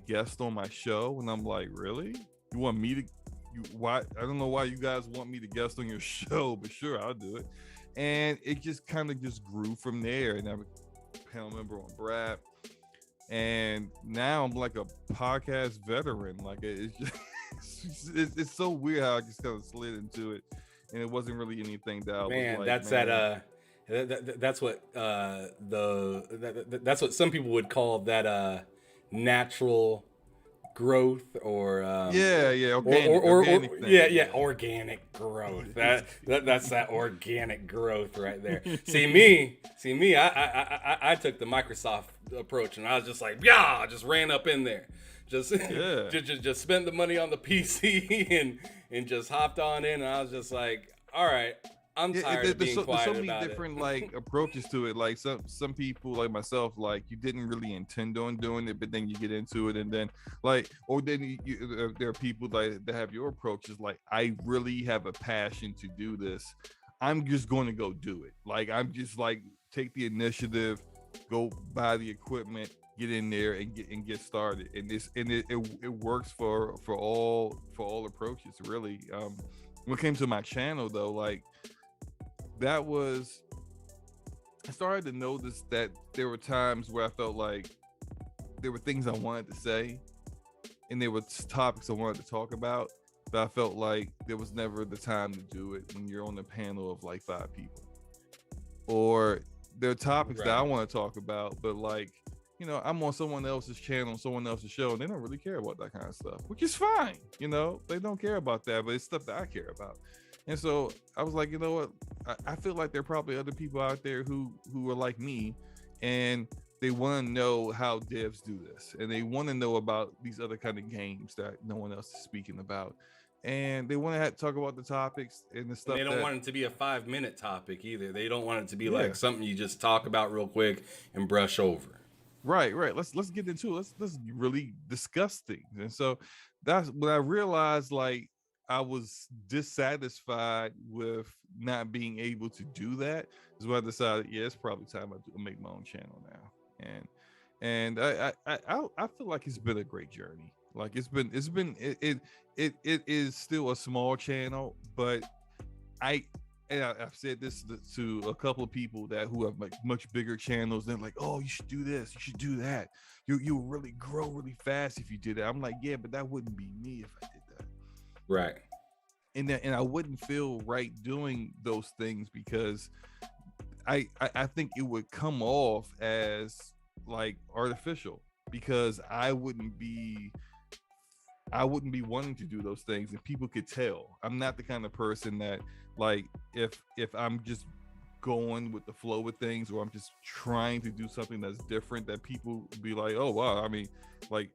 Speaker 4: guest on my show?" And I'm like, "Really? You want me to? Why? I don't know why you guys want me to guest on your show, but sure, I'll do it." And it just kind of just grew from there. And I'm a panel member on Brad, and now I'm like a podcast veteran. Like it's just it's so weird how I just kind of slid into it, and it wasn't really anything that I was like,
Speaker 2: that's that. That's what that's what some people would call that natural growth or organic growth. That's that organic growth right there. See me, I took the Microsoft approach and I was just like, I just ran up in there. Just spent the money on the PC and just hopped on in, and I was just like, all right, I'm tired of being quiet about it.
Speaker 4: There's so many different like approaches to it. Like some people like myself, like you didn't really intend on doing it, but then you get into it, and then like, or then there are people that have your approaches. Like, I really have a passion to do this. I'm just going to go do it. Like, I'm just like, take the initiative, go buy the equipment, get in there and get started. And it works for all approaches, really. When it came to my channel though, like, that was, I started to notice that there were times where I felt like there were things I wanted to say and there were topics I wanted to talk about, but I felt like there was never the time to do it when you're on a panel of like 5 people. Or there are topics that I want to talk about, but like, you know, I'm on someone else's channel, someone else's show, and they don't really care about that kind of stuff, which is fine. You know, they don't care about that, but it's stuff that I care about. And so I was like, you know what? I feel like there are probably other people out there who are like me, and they want to know how devs do this, and they want to know about these other kind of games that no one else is speaking about, and they want to talk about the topics and the stuff.
Speaker 2: And they don't want it to be a 5-minute topic either. They don't want it to be like something you just talk about real quick and brush over.
Speaker 4: Right. Let's get into it. Let's really discuss things. And so that's when I realized like I was dissatisfied with not being able to do that. Is when I decided, yeah, it's probably time I make my own channel now. And I feel like it's been a great journey. Like it is still a small channel, but I I've said this to a couple of people who have like much bigger channels. They're like, "Oh, you should do this. You should do that. You'll really grow really fast if you did that." I'm like, "Yeah, but that wouldn't be me if I did that."
Speaker 2: Right.
Speaker 4: And I wouldn't feel right doing those things because I think it would come off as like artificial because I wouldn't be wanting to do those things and people could tell. I'm not the kind of person that like if I'm just going with the flow with things or I'm just trying to do something that's different that people be like, "Oh wow, I mean, like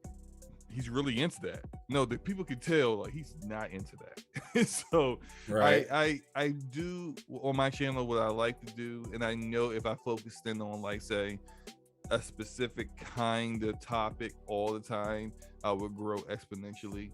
Speaker 4: he's really into that." No, the people can tell like he's not into that. So
Speaker 2: Right.
Speaker 4: I do on my channel what I like to do, and I know if I focused in on like say a specific kind of topic all the time, I would grow exponentially.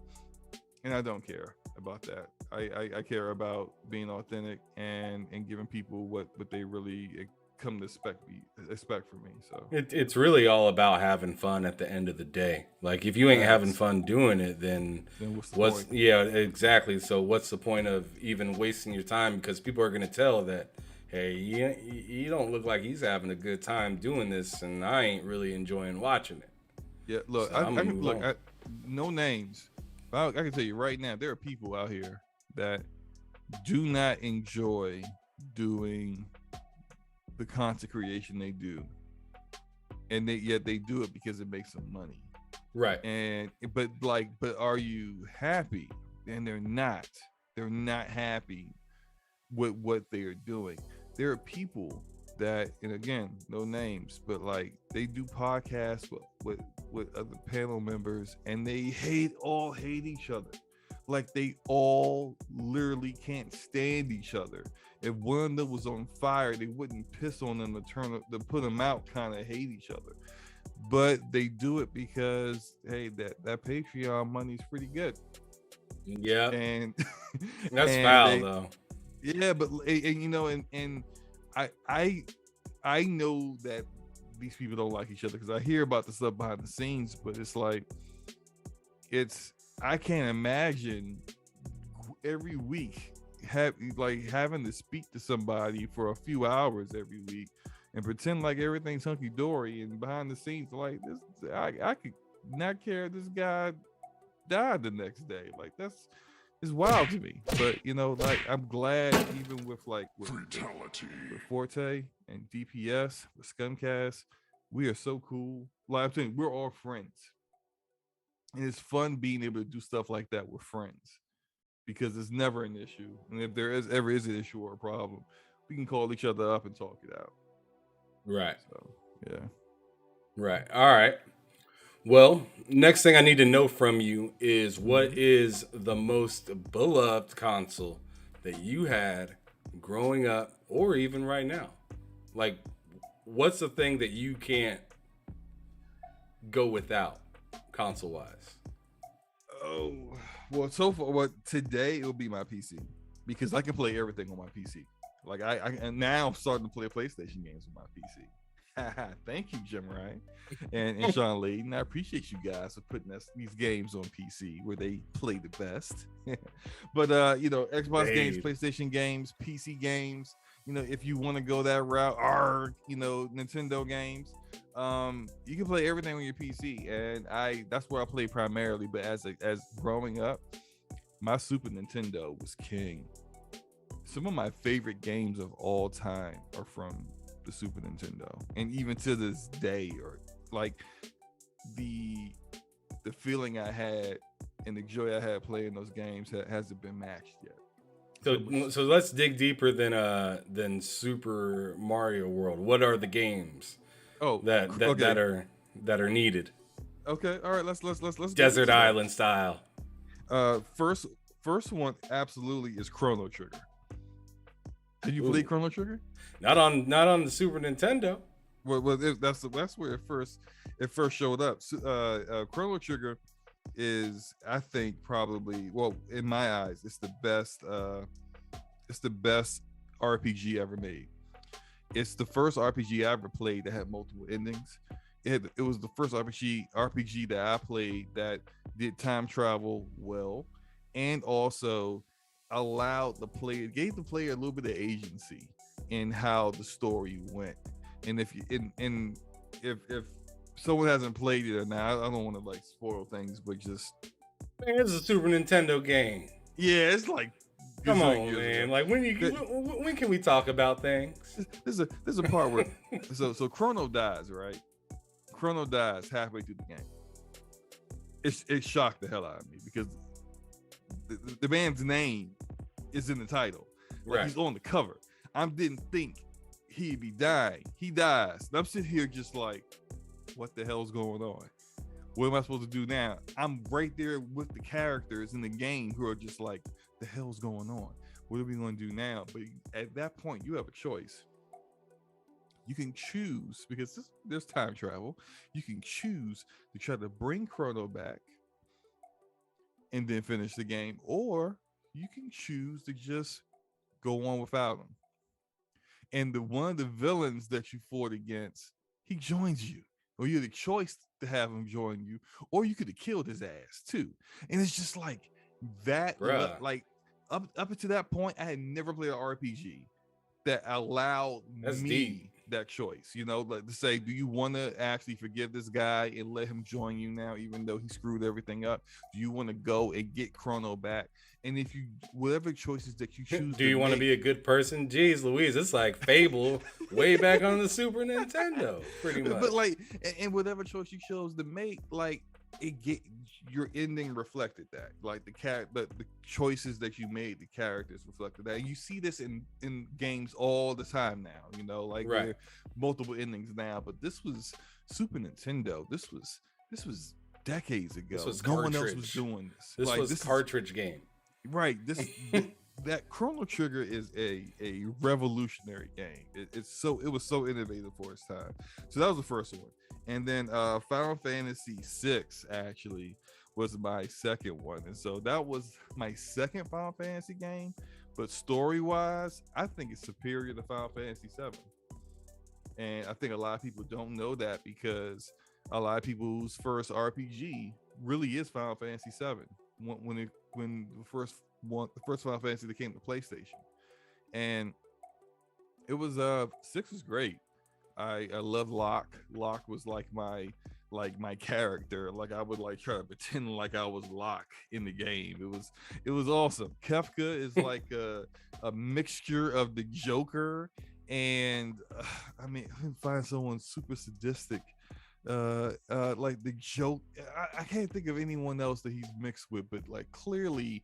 Speaker 4: And I don't care about that. I care about being authentic and giving people what they really come to expect from me. So
Speaker 2: It's really all about having fun at the end of the day. Like if you ain't having fun doing it, then
Speaker 4: what's the
Speaker 2: what's
Speaker 4: point?
Speaker 2: yeah, exactly. So what's the point of even wasting your time? Because people are gonna tell that, hey, you don't look like he's having a good time doing this, and I ain't really enjoying watching it.
Speaker 4: Yeah, look,
Speaker 2: So
Speaker 4: I
Speaker 2: I'm gonna
Speaker 4: can
Speaker 2: move
Speaker 4: look.
Speaker 2: on.
Speaker 4: No names. I can tell you right now, there are people out here that do not enjoy doing the content creation they do, and yet they do it because it makes them money.
Speaker 2: Right.
Speaker 4: And but are you happy? And they're not. They're not happy with what they're doing. There are people that, and again, no names, but like they do podcasts with other panel members, and they hate each other. Like they all literally can't stand each other. If one of them was on fire, they wouldn't piss on them to put them out. Kind of hate each other, but they do it because hey, that Patreon money's pretty good.
Speaker 2: Yeah.
Speaker 4: And
Speaker 2: That's
Speaker 4: and
Speaker 2: foul
Speaker 4: they
Speaker 2: though.
Speaker 4: yeah, but and you know, and I know that these people don't like each other because I hear about the stuff behind the scenes, but it's like I can't imagine every week having to speak to somebody for a few hours every week and pretend like everything's hunky dory, and behind the scenes like this I could not care if this guy died the next day. Like it's wild to me. But you know, like I'm glad even with Forte and DPS with Scumcast, we are so cool. Like I'm saying, we're all friends. And it's fun being able to do stuff like that with friends because it's never an issue. And if there ever is an issue or a problem, we can call each other up and talk it out.
Speaker 2: Right.
Speaker 4: So yeah.
Speaker 2: Right. All right. Well, next thing I need to know from you is what is the most beloved console that you had growing up or even right now? Like, what's the thing that you can't go without console wise?
Speaker 4: Oh, well, so far, today it'll be my PC because I can play everything on my PC. Like and now I'm starting to play PlayStation games on my PC. Thank you, Jim Ryan and Sean Layden. I appreciate you guys for putting these games on PC where they play the best. But you know, Xbox games, PlayStation games, PC games. You know, if you want to go that route, or you know, Nintendo games, you can play everything on your PC, and that's where I play primarily. But as growing up, my Super Nintendo was king. Some of my favorite games of all time are from the Super Nintendo, and even to this day, or like the feeling I had and the joy I had playing those games hasn't been matched yet.
Speaker 2: So let's dig deeper than Super Mario World. What are the games that are needed?
Speaker 4: Okay, all right. Let's
Speaker 2: Desert Island style.
Speaker 4: First one absolutely is Chrono Trigger. Did you play Chrono Trigger?
Speaker 2: Not on the Super Nintendo.
Speaker 4: That's where it first showed up. Chrono Trigger is, I think, probably, well, in my eyes, it's the best. It's the best RPG ever made. It's the first RPG I ever played that had multiple endings. It was the first RPG that I played that did time travel well, and also gave the player a little bit of agency in how the story went. And if someone hasn't played it or not, I don't want to like spoil things, but just,
Speaker 2: Man, it's a Super Nintendo game.
Speaker 4: yeah, it's like
Speaker 2: Come
Speaker 4: gazillion
Speaker 2: on,
Speaker 4: years
Speaker 2: man.
Speaker 4: ago.
Speaker 2: Like when can we talk about things?
Speaker 4: There's a part where so Chrono dies, right? Chrono dies halfway through the game. It shocked the hell out of me because the man's name is in the title. Like,
Speaker 2: Right.
Speaker 4: he's on the cover. I didn't think he'd be dying. He dies. And I'm sitting here just like, what the hell's going on? What am I supposed to do now? I'm right there with the characters in the game who are just like, the hell's going on? What are we going to do now? But at that point, you have a choice. You can choose, because there's time travel. You can choose to try to bring Chrono back and then finish the game, or you can choose to just go on without him. And one of the villains that you fought against, he joins you, or you had the choice to have him join you, or you could have killed his ass too. And it's just like that.
Speaker 2: Bruh.
Speaker 4: Like up until that point, I had never played an RPG that allowed
Speaker 2: That's
Speaker 4: me
Speaker 2: deep.
Speaker 4: that choice, like to say, do you want to actually forgive this guy and let him join you now, even though he screwed everything up? Do you want to go and get Chrono back? And if you, whatever choices that you choose,
Speaker 2: Do you want to be a good person? Jeez Louise, it's like Fable way back on the Super Nintendo, pretty much.
Speaker 4: But like, and whatever choice you chose to make, like, your ending reflected that. Like the choices that you made, the characters reflected that. And you see this in games all the time now. Like,
Speaker 2: Right.
Speaker 4: There are multiple endings now. But this was Super Nintendo. This was decades ago.
Speaker 2: This was
Speaker 4: no one else
Speaker 2: cartridge.
Speaker 4: was doing this.
Speaker 2: This
Speaker 4: like,
Speaker 2: was
Speaker 4: this
Speaker 2: cartridge game.
Speaker 4: Right. That Chrono Trigger is a revolutionary game. It was so innovative for its time. So that was the first one. And then Final Fantasy VI actually was my second one. And so that was my second Final Fantasy game. But story-wise, I think it's superior to Final Fantasy VII. And I think a lot of people don't know that, because a lot of people's first RPG really is Final Fantasy VII. When the first Final Fantasy that came to PlayStation. And it was 6 was great. I love Locke. Locke was like my character. Like, I would like try to pretend like I was Locke in the game. It was awesome. Kefka is like a mixture of the Joker and I mean, find someone super sadistic. Like the joke. I can't think of anyone else that he's mixed with, but like clearly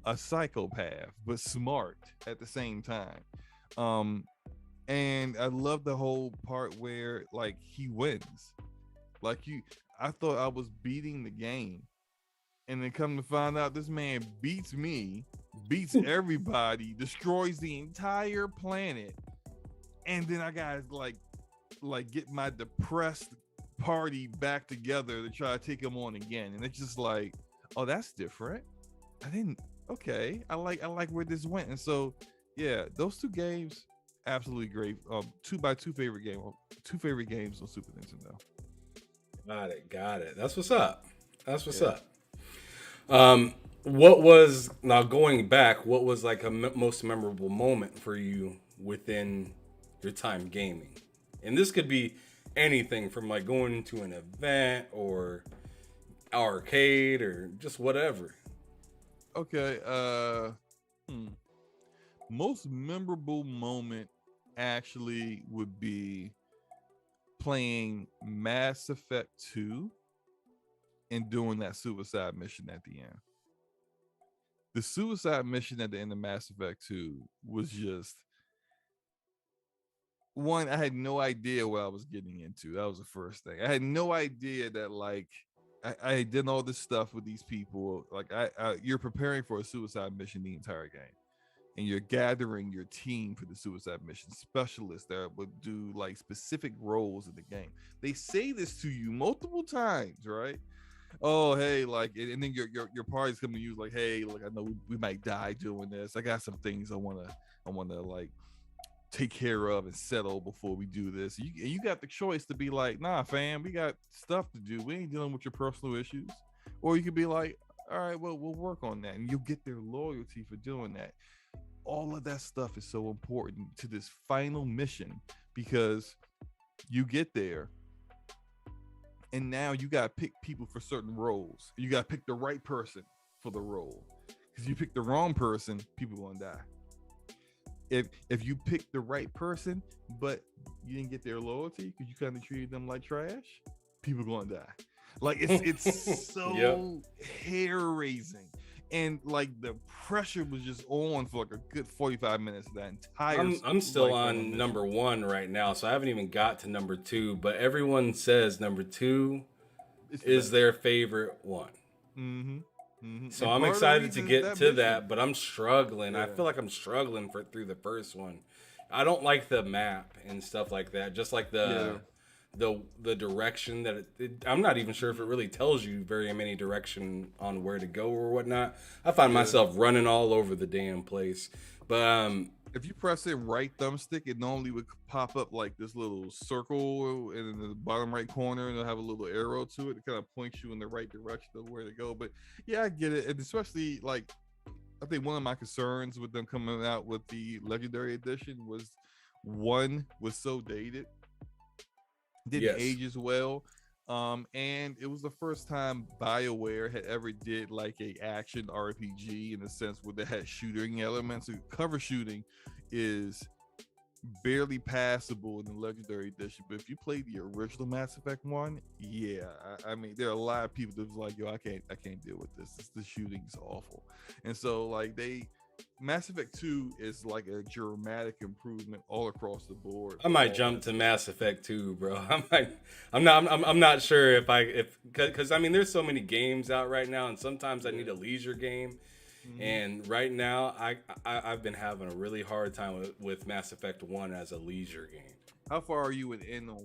Speaker 4: a psychopath, but smart at the same time. And I love the whole part where like he wins. Like, I thought I was beating the game, and then come to find out this man beats me, beats everybody, destroys the entire planet, and then I gotta like get my depressed party back together to try to take him on again. And it's just like, oh, that's different. Okay, I like where this went. And so yeah, those two games, absolutely great. Two favorite games on Super Nintendo.
Speaker 2: Got it. That's what's up. What was, now going back, what was like a most memorable moment for you within your time gaming? And this could be anything from like going to an event or arcade or just whatever.
Speaker 4: Okay. Most memorable moment actually would be playing Mass Effect 2 and doing that suicide mission at the end. The suicide mission at the end of Mass Effect 2 was just one. I had no idea what I was getting into. That was the first thing. I had no idea that like I did all this stuff with these people. Like you're preparing for a suicide mission the entire game. and you're gathering your team for the suicide mission, specialists that would do like specific roles in the game. They say this to you multiple times, right? Oh, hey, like, and then your party's coming to you like, hey, like, I know we might die doing this. I got some things I wanna like take care of and settle before we do this. You got the choice to be like, nah, fam, we got stuff to do. We ain't dealing with your personal issues. Or you could be like, all right, well, we'll work on that, and you'll get their loyalty for doing that. All of that stuff is so important to this final mission, because you get there and now you got to pick people for certain roles. You got to pick the right person for the role, because you pick the wrong person, people gonna die. If you pick the right person but you didn't get their loyalty because you kind of treated them like trash, people gonna die. Like, it's so yep. hair-raising. And like the pressure was just on for like a good 45 minutes of that entire
Speaker 2: I'm still on number 1 right now, so I haven't even got to number 2, but everyone says number 2 is their favorite one.
Speaker 4: Mm-hmm. Mm-hmm.
Speaker 2: So I'm excited to get to that, but I'm struggling. Yeah. I feel like I'm struggling through the first one. I don't like the map and stuff like that. Just like the direction that I'm not even sure if it really tells you very many direction on where to go or whatnot. I find myself running all over the damn place. But
Speaker 4: if you press it right thumbstick, it normally would pop up like this little circle, and in the bottom right corner, and it'll have a little arrow to it. It kind of points you in the right direction of where to go. But yeah, I get it. And especially, like, I think one of my concerns with them coming out with the Legendary Edition was, one, was so dated. Didn't age as well. And it was the first time BioWare had ever did like a action RPG, in the sense where they had shooting elements. So cover shooting is barely passable in the Legendary Edition, but if you play the original Mass Effect 1, I mean, there are a lot of people that was like, yo, I can't deal with this. The shooting is awful. And so like Mass Effect 2 is like a dramatic improvement all across the board.
Speaker 2: I might jump to Mass Effect 2, bro. I'm not sure because I mean, there's so many games out right now, and sometimes I need a leisure game. Mm-hmm. And right now, I've been having a really hard time with Mass Effect 1 as a leisure game.
Speaker 4: How far are you in on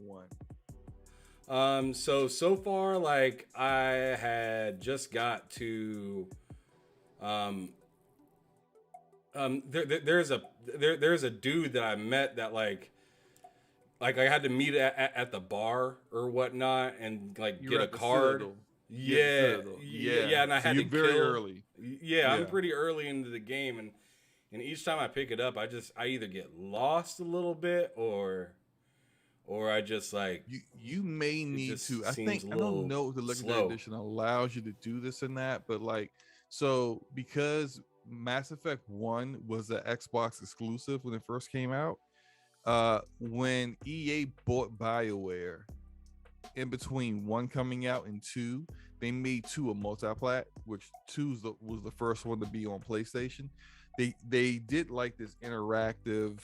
Speaker 2: 1? So far, like, I had just got to there's a dude that I met that like I had to meet at the bar or whatnot, and like get a card. Yeah, and I had to
Speaker 4: very
Speaker 2: kill
Speaker 4: early.
Speaker 2: Yeah, I'm pretty early into the game, and each time I pick it up, I either get lost a little bit or I just like
Speaker 4: you may need to. I don't know if the Legendary Edition allows you to do this and that, but like, so because Mass Effect 1 was an Xbox exclusive when it first came out, when EA bought BioWare, in between 1 coming out and 2, they made 2 a multi-plat, which 2 was the first one to be on PlayStation. They did like this interactive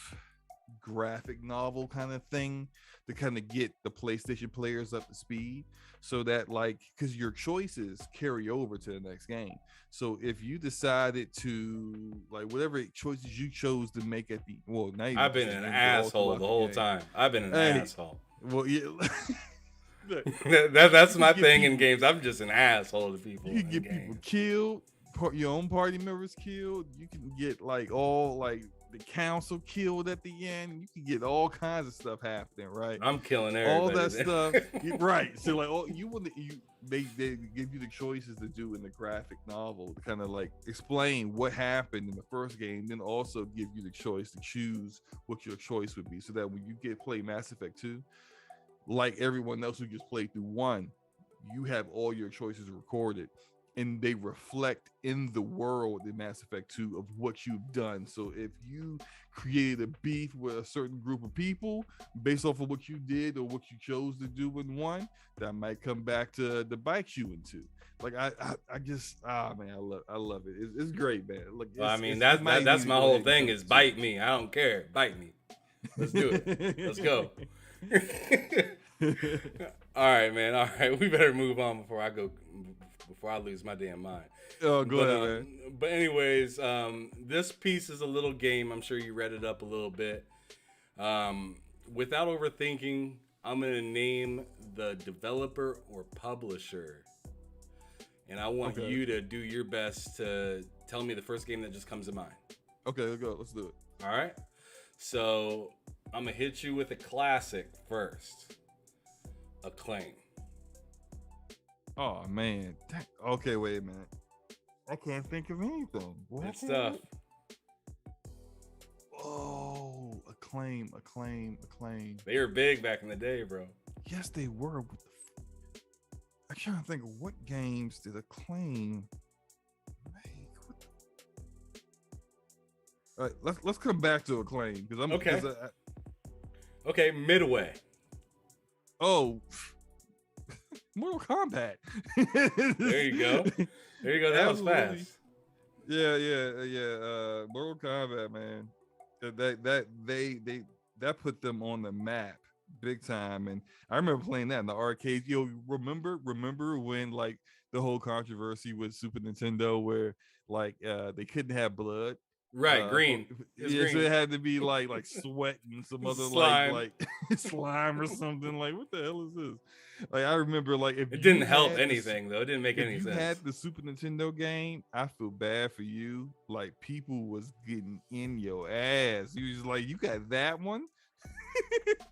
Speaker 4: graphic novel kind of thing to kind of get the PlayStation players up to speed, so that like, because your choices carry over to the next game. So if you decided to like, whatever choices you chose to make at the I've
Speaker 2: been an asshole the whole time. I've been an asshole.
Speaker 4: Well, yeah.
Speaker 2: That's my thing in games. I'm just an asshole to people.
Speaker 4: You can get people killed, your own party members killed. You can get like all like the council killed at the end. You can get all kinds of stuff happening, right?
Speaker 2: I'm killing everybody.
Speaker 4: All that stuff, right? So like, they give you the choices to do in the graphic novel to kind of like explain what happened in the first game, then also give you the choice to choose what your choice would be, so that when you play Mass Effect 2, like everyone else who just played through 1, you have all your choices recorded, and they reflect in the world in Mass Effect 2 of what you've done. So if you created a beef with a certain group of people based off of what you did or what you chose to do in 1, that might come back to bite you in 2. Like I just man, I love it. It's great, man. Like,
Speaker 2: I mean, that's my whole thing is bite me. I don't care. Bite me. Let's do it. Let's go. All right, man. All right, we better move on before I lose my damn mind.
Speaker 4: Oh, go ahead, man.
Speaker 2: But anyways, this piece is a little game. I'm sure you read it up a little bit. Without overthinking, I'm gonna name the developer or publisher, and I want you to do your best to tell me the first game that just comes to mind.
Speaker 4: Okay, let's go. Let's do it.
Speaker 2: All right. So I'm gonna hit you with a classic first. Acclaim.
Speaker 4: Oh man. Okay, wait a minute. I can't think of anything.
Speaker 2: Good stuff.
Speaker 4: Oh, Acclaim.
Speaker 2: They were big back in the day, bro.
Speaker 4: Yes, they were. I'm trying to think of what games did Acclaim make. All right, let's come back to Acclaim because I'm
Speaker 2: okay. Okay, Midway.
Speaker 4: Oh, Mortal Kombat.
Speaker 2: There you go. That was fast.
Speaker 4: Yeah. Mortal Kombat, man. That put them on the map big time. And I remember playing that in the arcade. Yo, remember when like the whole controversy with Super Nintendo where like they couldn't have blood.
Speaker 2: Right, green.
Speaker 4: Green. So it had to be like sweat and some other
Speaker 2: slime.
Speaker 4: like slime or something. Like, what the hell is this? Like, I remember like if
Speaker 2: it didn't help anything though. It didn't make any sense. If
Speaker 4: you had the Super Nintendo game, I feel bad for you. Like, people was getting in your ass. You was like, you got that one,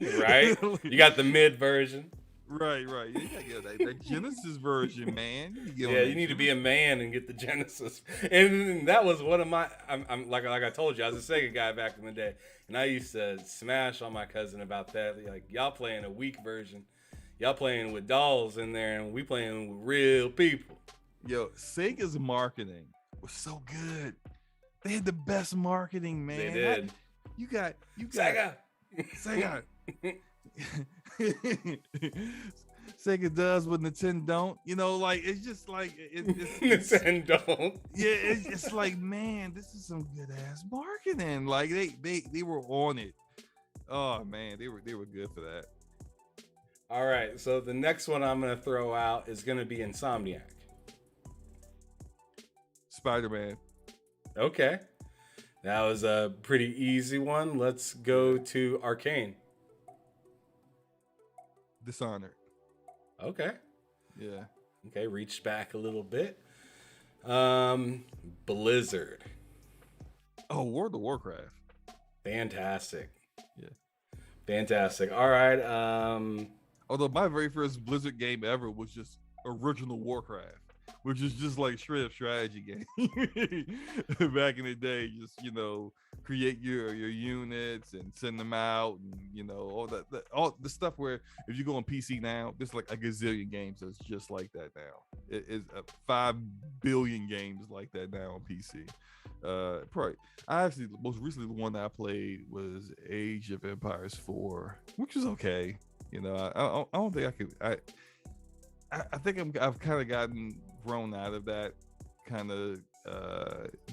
Speaker 2: right? You got the mid version.
Speaker 4: Right. You gotta get that Genesis version, man.
Speaker 2: You need to be a man and get the Genesis. And that was one of my. I'm like I told you, I was a Sega guy back in the day, and I used to smash on my cousin about that. Like, y'all playing a weak version, y'all playing with dolls in there, and we playing with real people.
Speaker 4: Yo, Sega's marketing was so good. They had the best marketing, man.
Speaker 2: They did.
Speaker 4: You got
Speaker 2: Sega.
Speaker 4: Sega does what Nintendo don't. You know, like it's just like it's
Speaker 2: Nintendo.
Speaker 4: Yeah, it's like, man, this is some good ass marketing. Like they were on it. Oh man, they were good for that.
Speaker 2: All right, so the next one I'm gonna throw out is gonna be Insomniac.
Speaker 4: Spider-Man.
Speaker 2: Okay, that was a pretty easy one. Let's go to Arcane.
Speaker 4: Dishonored.
Speaker 2: Okay.
Speaker 4: Yeah.
Speaker 2: Okay, reached back a little bit. Blizzard.
Speaker 4: Oh, World of Warcraft.
Speaker 2: Fantastic.
Speaker 4: Yeah.
Speaker 2: Fantastic. All right.
Speaker 4: Although my very first Blizzard game ever was just original Warcraft, which is just like straight up strategy game. Back in the day, just, you know, create your units and send them out, and you know, all the stuff where if you go on PC now, there's like a gazillion games that's just like that now. It is 5 billion games like that now on PC. Probably I actually most recently the one that I played was Age of Empires 4, which was okay. You know, I don't think I could. I think I've kind of gotten grown out of that kind of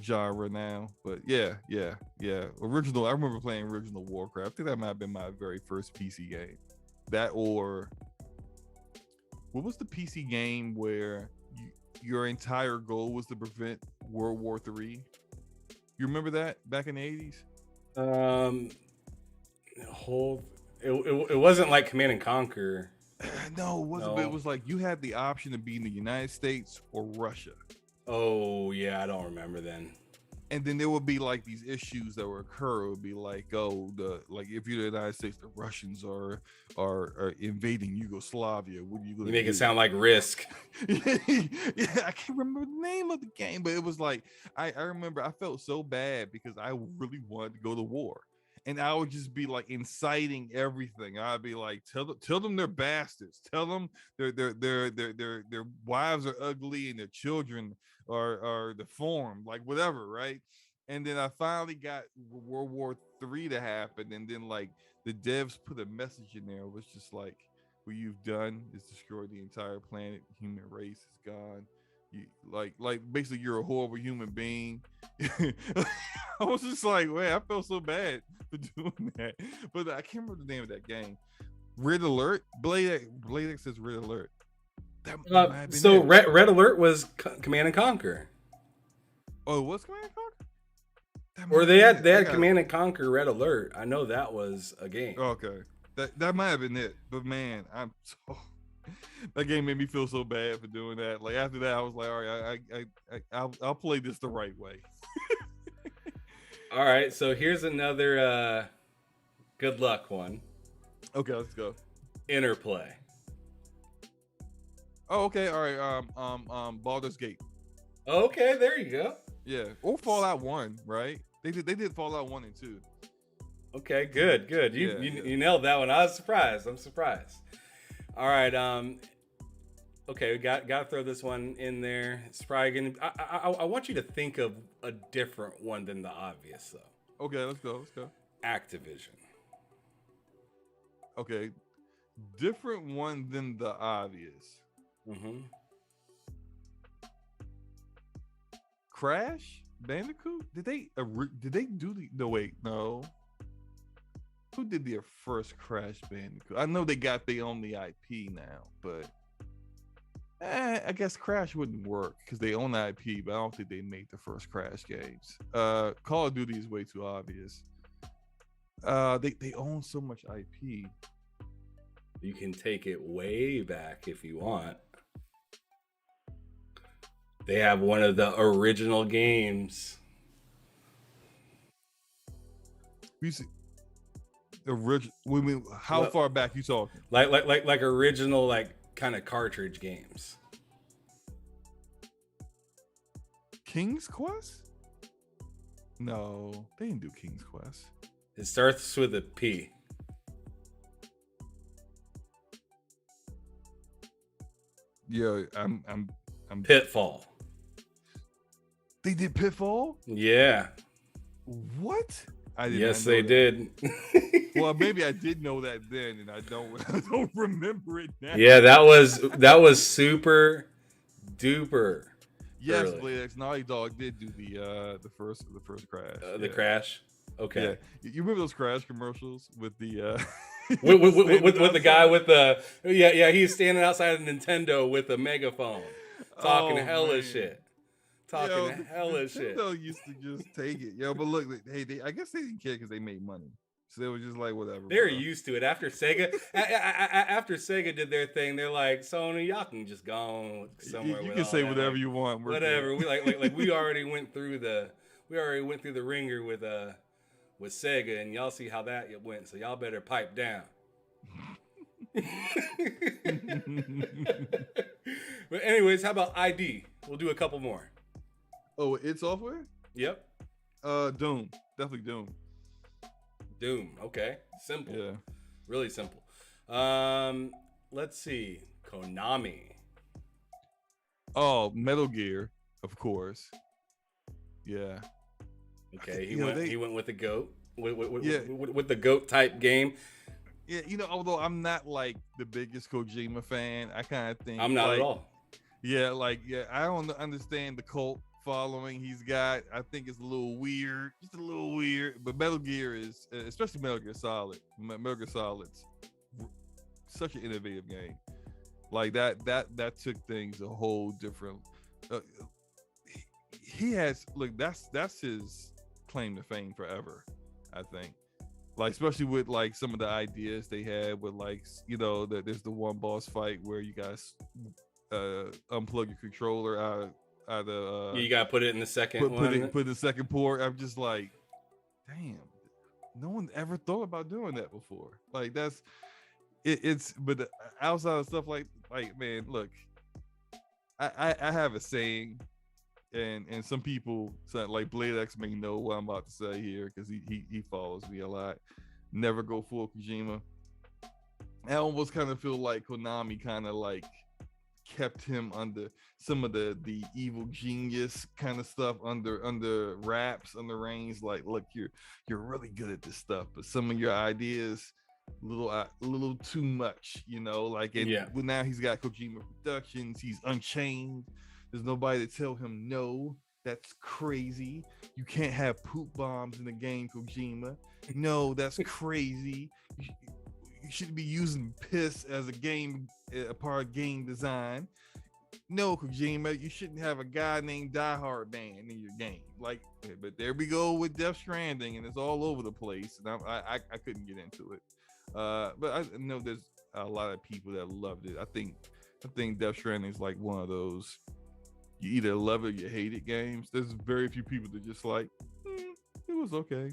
Speaker 4: genre now. But yeah. Original. I remember playing original Warcraft. I think that might have been my very first PC game. That, or what was the PC game where your entire goal was to prevent World War III? You remember that back in the 80s?
Speaker 2: It wasn't like Command and Conquer.
Speaker 4: No, it wasn't. No. But it was like you had the option to be in the United States or Russia.
Speaker 2: Oh yeah, I don't remember then.
Speaker 4: And then there would be like these issues that would occur. It would be like, like if you're the United States, the Russians are invading Yugoslavia. What are you going to do?
Speaker 2: You make it sound like Risk.
Speaker 4: Yeah, I can't remember the name of the game, but it was like I remember I felt so bad because I really wanted to go to war. And I would just be like inciting everything. I'd be like, tell them they're bastards. Tell them their wives are ugly and their children are deformed, like whatever, right? And then I finally got World War III to happen, and then like the devs put a message in there. It was just like, what you've done is destroy the entire planet. Human race is gone. You like basically you're a horrible human being. I was just like, man, I felt so bad for doing that, but I can't remember the name of that game. Red Alert. Blade X says Red Alert. That might have been
Speaker 2: So
Speaker 4: it.
Speaker 2: Red Alert was Command and Conquer,
Speaker 4: Oh, what's Command and Conquer? That
Speaker 2: or
Speaker 4: might
Speaker 2: they
Speaker 4: have
Speaker 2: had
Speaker 4: been it.
Speaker 2: Command and Conquer Red Alert. I know that was a game.
Speaker 4: Okay, that might have been it. But man, that game made me feel so bad for doing that. Like after that, I was like, all right, I'll play this the right way.
Speaker 2: All right, so here's another good luck one.
Speaker 4: Okay, let's go.
Speaker 2: Interplay.
Speaker 4: Oh, okay, all right. Baldur's Gate.
Speaker 2: Okay, there you go.
Speaker 4: Yeah, or Fallout 1, right? They did Fallout 1 and 2.
Speaker 2: Okay, good. You nailed that one. I was surprised. I'm surprised. All right. Okay, we got to throw this one in there. It's probably gonna. I want you to think of a different one than the obvious, though.
Speaker 4: Okay, let's go.
Speaker 2: Activision.
Speaker 4: Okay, different one than the obvious.
Speaker 2: Mm-hmm.
Speaker 4: Crash Bandicoot? Did they do the? No, wait, no. Who did their first Crash Bandicoot? I know they got their own IP now, but I guess Crash wouldn't work because they own the IP, but I don't think they made the first Crash games. Call of Duty is way too obvious. They own so much IP.
Speaker 2: You can take it way back if you want. They have one of the original games.
Speaker 4: We see original. How far back you talking?
Speaker 2: Like original, like kind of cartridge games.
Speaker 4: King's Quest? No, they didn't do King's Quest.
Speaker 2: It starts with a P.
Speaker 4: Yeah, I'm
Speaker 2: Pitfall.
Speaker 4: They did Pitfall?
Speaker 2: Yeah.
Speaker 4: What? I did.
Speaker 2: Yes, they did.
Speaker 4: Well, maybe I did know that then, and I don't remember it now.
Speaker 2: Yeah, that was super duper.
Speaker 4: Yes,
Speaker 2: early.
Speaker 4: Blade X Naughty Dog did do the first Crash.
Speaker 2: The Crash. Okay.
Speaker 4: Yeah. You remember those Crash commercials with the
Speaker 2: with the guy with the he's standing outside of Nintendo with a megaphone talking hella shit.
Speaker 4: Nintendo used to just take it. Yo, but look, hey, I guess they didn't care because they made money. So they were just like, whatever.
Speaker 2: They're used to it. After Sega did their thing, they're like, Sony, y'all can just go somewhere.
Speaker 4: You can say whatever you want.
Speaker 2: Whatever. We like we already went through the ringer with Sega, and y'all see how that went. So y'all better pipe down. But anyways, how about ID? We'll do a couple more.
Speaker 4: Oh, id Software?
Speaker 2: Yep.
Speaker 4: Doom. Definitely Doom.
Speaker 2: Doom. Okay. Simple.
Speaker 4: Yeah.
Speaker 2: Really simple. Let's see. Konami.
Speaker 4: Oh, Metal Gear, of course. Yeah.
Speaker 2: Okay. He went with the GOAT. With the GOAT type game.
Speaker 4: Yeah, although I'm not like the biggest Kojima fan, I kind of think
Speaker 2: I'm not at all.
Speaker 4: Yeah, I don't understand the cult following he's got. I think it's a little weird, just a little weird. But Metal Gear is, especially Metal Gear Solid. Metal Gear Solid's such an innovative game. Like that took things a whole different. He has that's his claim to fame forever, I think. Like especially with like some of the ideas they had with that there's the one boss fight where you guys unplug your controller out of
Speaker 2: you gotta put it in the second one.
Speaker 4: Put the second port. I'm just like, damn, no one ever thought about doing that before. Like that's it's but outside of stuff like man, look, I have a saying, and some people like Blade X may know what I'm about to say here because he follows me a lot. Never go full Kojima. I almost kind of feel like Konami kind of like kept him under some of the evil genius kind of stuff under wraps, under reins. Like, look, you're really good at this stuff, but some of your ideas a little too much, now he's got Kojima Productions. He's Unchained. There's nobody to tell him no. That's crazy. You can't have poop bombs in the game, Kojima. No, that's crazy. you shouldn't be using piss as a part of game design. No, Kojima, you shouldn't have a guy named Die Hard Man in your game. Like, but there we go with Death Stranding, and it's all over the place, and I couldn't get into it. But I know there's a lot of people that loved it. I think Death Stranding is like one of those you either love it or you hate it games. There's very few people that just like, it was okay.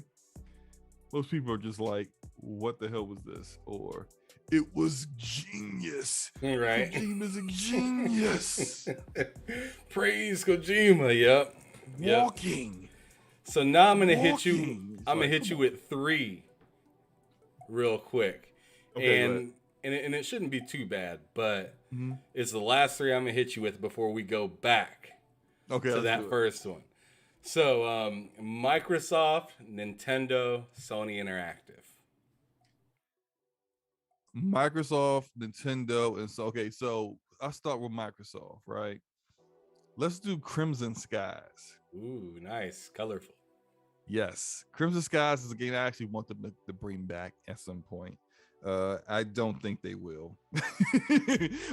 Speaker 4: Most people are just like, what the hell was this? Or it was genius.
Speaker 2: Right.
Speaker 4: Kojima's a genius.
Speaker 2: Praise Kojima. Yep.
Speaker 4: Walking.
Speaker 2: So now I'm gonna hit you. I'm gonna hit you with 3 real quick.
Speaker 4: Okay,
Speaker 2: and it shouldn't be too bad, but it's the last 3 I'm gonna hit you with before we go back to that first one. So Microsoft, Nintendo, Sony Interactive.
Speaker 4: Microsoft, Nintendo, and so I'll start with Microsoft, right? Let's do Crimson Skies.
Speaker 2: Ooh, nice, colorful.
Speaker 4: Yes, Crimson Skies is a game I actually want them to bring back at some point. I don't think they will,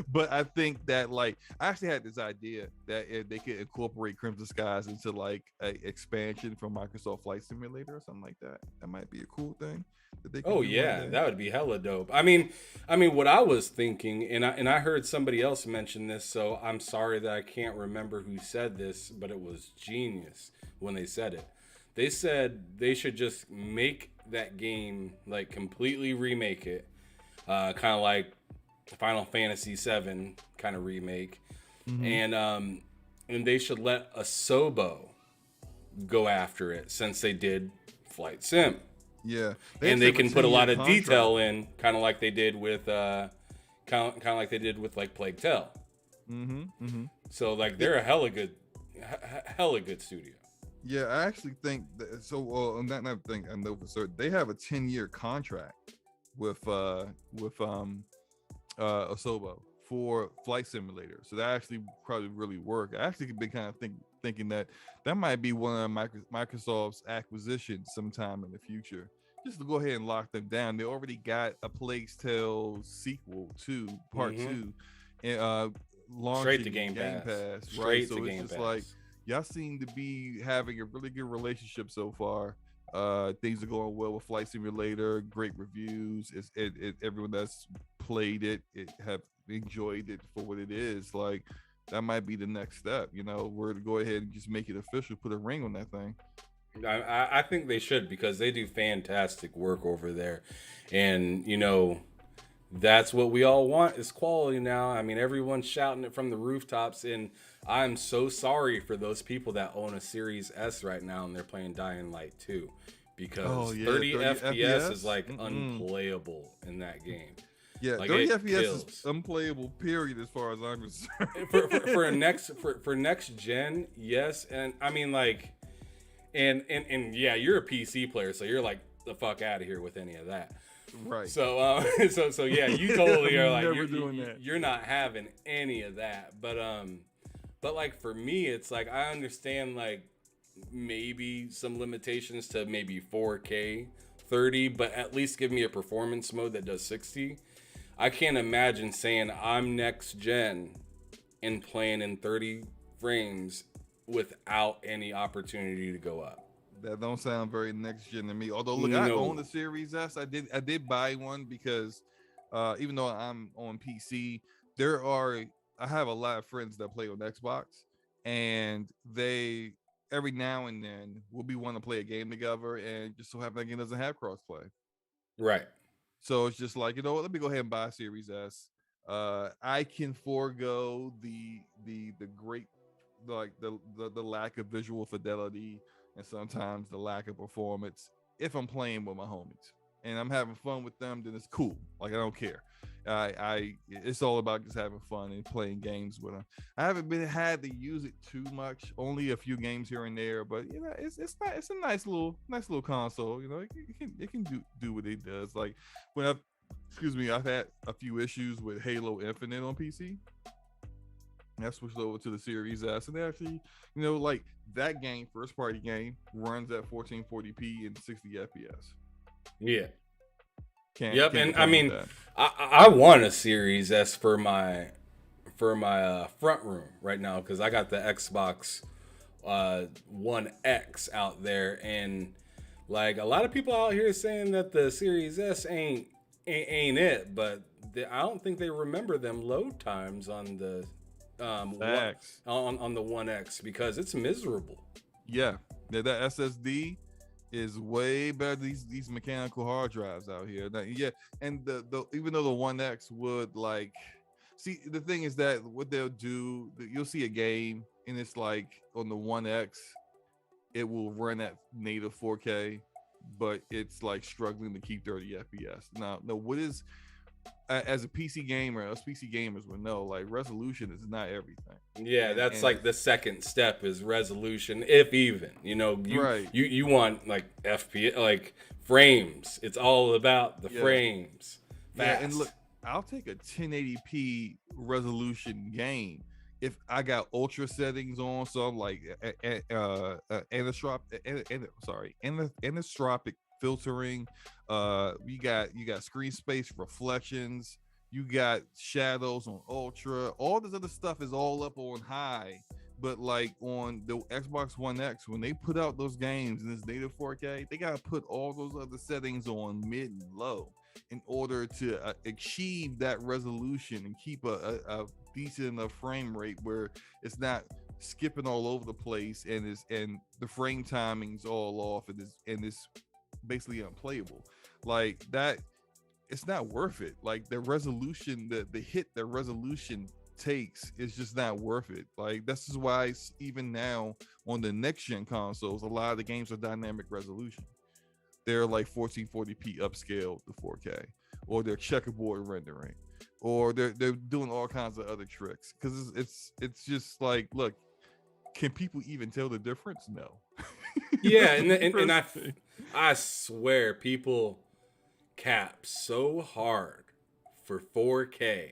Speaker 4: but I think that I actually had this idea that if they could incorporate Crimson Skies into like an expansion from Microsoft Flight Simulator or something like that. That might be a cool thing that they.
Speaker 2: Oh yeah, that would be hella dope. I mean, what I was thinking, and I heard somebody else mention this, so I'm sorry that I can't remember who said this, but it was genius when they said it. They said they should just make that game, like completely remake it, kind of like Final Fantasy VII kind of remake, and they should let Asobo go after it since they did Flight Sim.
Speaker 4: Yeah,
Speaker 2: and they can put a lot of detail in, kind of like they did with kind of like they did with like Plague Tale. So like they're a hella good studio.
Speaker 4: Yeah, I actually think that, so. Well, on that thing, I know for certain they have a 10-year contract with Asobo for Flight Simulator, so that actually probably really work. I actually been kind of thinking that might be one of Microsoft's acquisitions sometime in the future, just to go ahead and lock them down. They already got a Plague Tale sequel to Part 2, and launching
Speaker 2: straight to Game Pass.
Speaker 4: Right? So it's just like, y'all seem to be having a really good relationship so far. Things are going well with Flight Simulator. Great reviews. Everyone that's played it have enjoyed it for what it is. Like, that might be the next step. We're to go ahead and just make it official. Put a ring on that thing.
Speaker 2: I think they should, because they do fantastic work over there, and that's what we all want is quality now. I mean, everyone's shouting it from the rooftops, and I'm so sorry for those people that own a Series S right now and they're playing Dying Light 2, because 30 FPS is like unplayable in that game.
Speaker 4: Yeah,
Speaker 2: like
Speaker 4: 30 FPS is unplayable, period, as far as I'm concerned.
Speaker 2: for next gen, yes. And I mean, like, and yeah, you're a PC player, so you're like the fuck out of here with any of that.
Speaker 4: Right.
Speaker 2: So so yeah, you totally are like,
Speaker 4: you're
Speaker 2: not having any of that. But like for me, it's like I understand like maybe some limitations to maybe 4K 30, but at least give me a performance mode that does 60. I can't imagine saying I'm next gen and playing in 30 frames without any opportunity to go up.
Speaker 4: That don't sound very next gen to me. Although, look, I own the Series S. I did buy one because even though I'm on PC, I have a lot of friends that play on Xbox, and they every now and then will be wanting to play a game together, and just so happen that game doesn't have crossplay.
Speaker 2: Right.
Speaker 4: So it's just like, let me go ahead and buy a Series S. I can forego the great, like the lack of visual fidelity and sometimes the lack of performance if I'm playing with my homies and I'm having fun with them. Then it's cool. Like, I don't care. It's all about just having fun and playing games with them. I haven't had to use it too much, only a few games here and there, but it's a nice little console. It can do what it does. Like, when I've had a few issues with Halo Infinite on PC. I switched over to the Series S, and they actually, like, that game, first party game, runs at 1440p and 60 FPS.
Speaker 2: Yeah. Yep,
Speaker 4: Can't
Speaker 2: and I
Speaker 4: complain with
Speaker 2: mean,
Speaker 4: that.
Speaker 2: I want a Series S for my front room right now because I got the Xbox One X out there, and like a lot of people out here saying that the Series S ain't it, but I don't think they remember them load times on the
Speaker 4: Facts.
Speaker 2: on the One X because it's miserable.
Speaker 4: Yeah, that SSD is way better than these mechanical hard drives out here. Now, yeah, and the even though the One X would like, see, the thing is that what they'll do, you'll see a game and it's like on the One X, it will run at native 4K, but it's like struggling to keep 30 FPS. Now, no, what is as a PC gamer, us PC gamers would know, like resolution is not everything.
Speaker 2: Yeah, that's
Speaker 4: And
Speaker 2: like the second step is resolution, if even. You know,
Speaker 4: right,
Speaker 2: you want like FPS, like frames. It's all about the
Speaker 4: yeah.
Speaker 2: frames.
Speaker 4: Yeah,
Speaker 2: Fast.
Speaker 4: and look, I'll take a 1080p resolution game if I got ultra settings on, so I'm like anisotropic filtering. You got screen space reflections. You got shadows on ultra. All this other stuff is all up on high. But like on the Xbox One X, when they put out those games in this native 4K, they gotta put all those other settings on mid and low in order to achieve that resolution and keep a decent enough frame rate where it's not skipping all over the place and the frame timing's all off and it's basically unplayable. Like that, it's not worth it. Like the resolution, the hit the resolution takes is just not worth it. Like this is why even now on the next gen consoles, a lot of the games are dynamic resolution. They're like 1440p upscaled to 4K, or they're checkerboard rendering, or they're doing all kinds of other tricks because it's just like, look, can people even tell the difference? No.
Speaker 2: Yeah, and I swear people cap so hard for 4K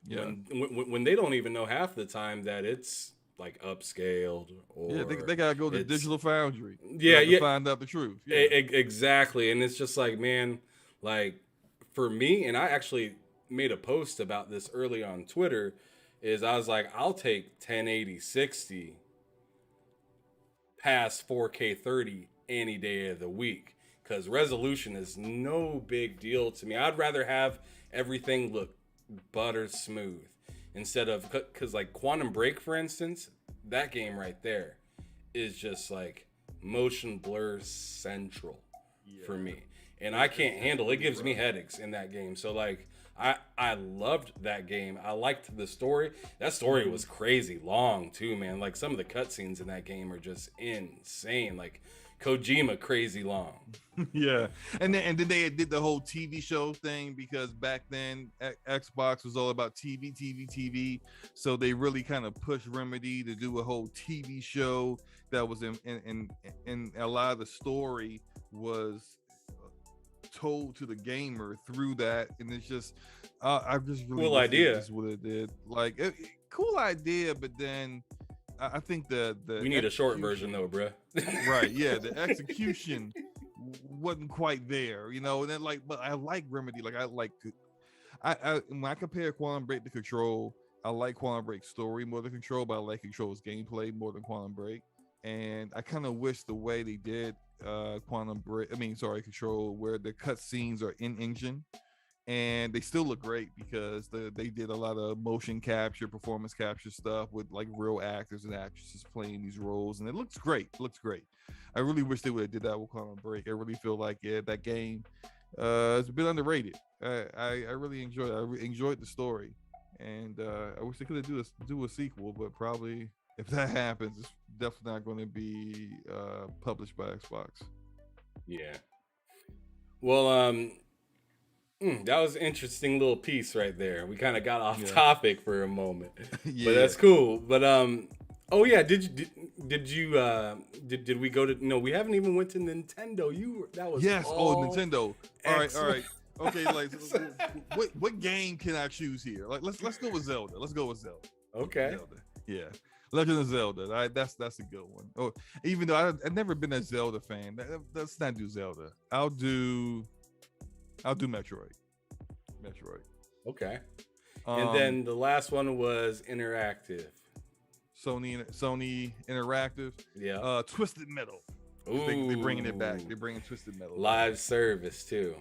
Speaker 4: Yeah.
Speaker 2: when they don't even know half the time that it's like upscaled or
Speaker 4: Yeah, they gotta go to Digital Foundry.
Speaker 2: To
Speaker 4: find out the truth. Yeah.
Speaker 2: Exactly. And it's just like, man, like for me, and I actually made a post about this early on Twitter, is I was like, I'll take 1080 60 past 4K 30 any day of the week because resolution is no big deal to me. I'd rather have everything look butter smooth instead of, because like Quantum Break, for instance, that game right there is just like motion blur central for me, and I can't handle it. Gives me headaches in that game. So like I loved that game. I liked the story. That story was crazy long too, man. Like some of the cutscenes in that game are just insane. Like Kojima crazy long.
Speaker 4: Yeah, and then they did the whole TV show thing because back then Xbox was all about TV. So they really kind of pushed Remedy to do a whole TV show that was in a lot of the story was told to the gamer through that, and it's just I just really
Speaker 2: cool idea.
Speaker 4: This is what it did. Like cool idea, but then I think the
Speaker 2: we need a short version though, bruh.
Speaker 4: Right? Yeah, the execution wasn't quite there, you know. And then like, but I like Remedy. Like I when I compare Quantum Break to Control, I like Quantum Break's story more than Control, but I like Control's gameplay more than Quantum Break. And I kind of wish the way they did Control, where the cutscenes are in engine and they still look great because they did a lot of motion capture, performance capture stuff with like real actors and actresses playing these roles, and it looks great. I really wish they would have did that with Quantum Break. I really feel like that game is a bit underrated. I really enjoyed it. I enjoyed the story, and I wish they could have do a sequel, but probably if that happens, it's definitely not going to be published by Xbox.
Speaker 2: Yeah. Well, that was an interesting little piece right there. We kind of got off topic for a moment, but that's cool. But oh yeah, did we go to? No, we haven't even went to Nintendo. That was
Speaker 4: Nintendo.
Speaker 2: Excellent.
Speaker 4: All right. Okay, like what game can I choose here? Like let's go with Zelda.
Speaker 2: Okay.
Speaker 4: Zelda. Yeah. Legend of Zelda. That's a good one. Oh, even though I've never been a Zelda fan, let's not do Zelda. I'll do I'll do Metroid.
Speaker 2: Okay. And then the last one was interactive.
Speaker 4: Sony Interactive.
Speaker 2: Yeah.
Speaker 4: Twisted Metal.
Speaker 2: Ooh.
Speaker 4: They're bringing it back. They're bringing Twisted Metal.
Speaker 2: Live service too.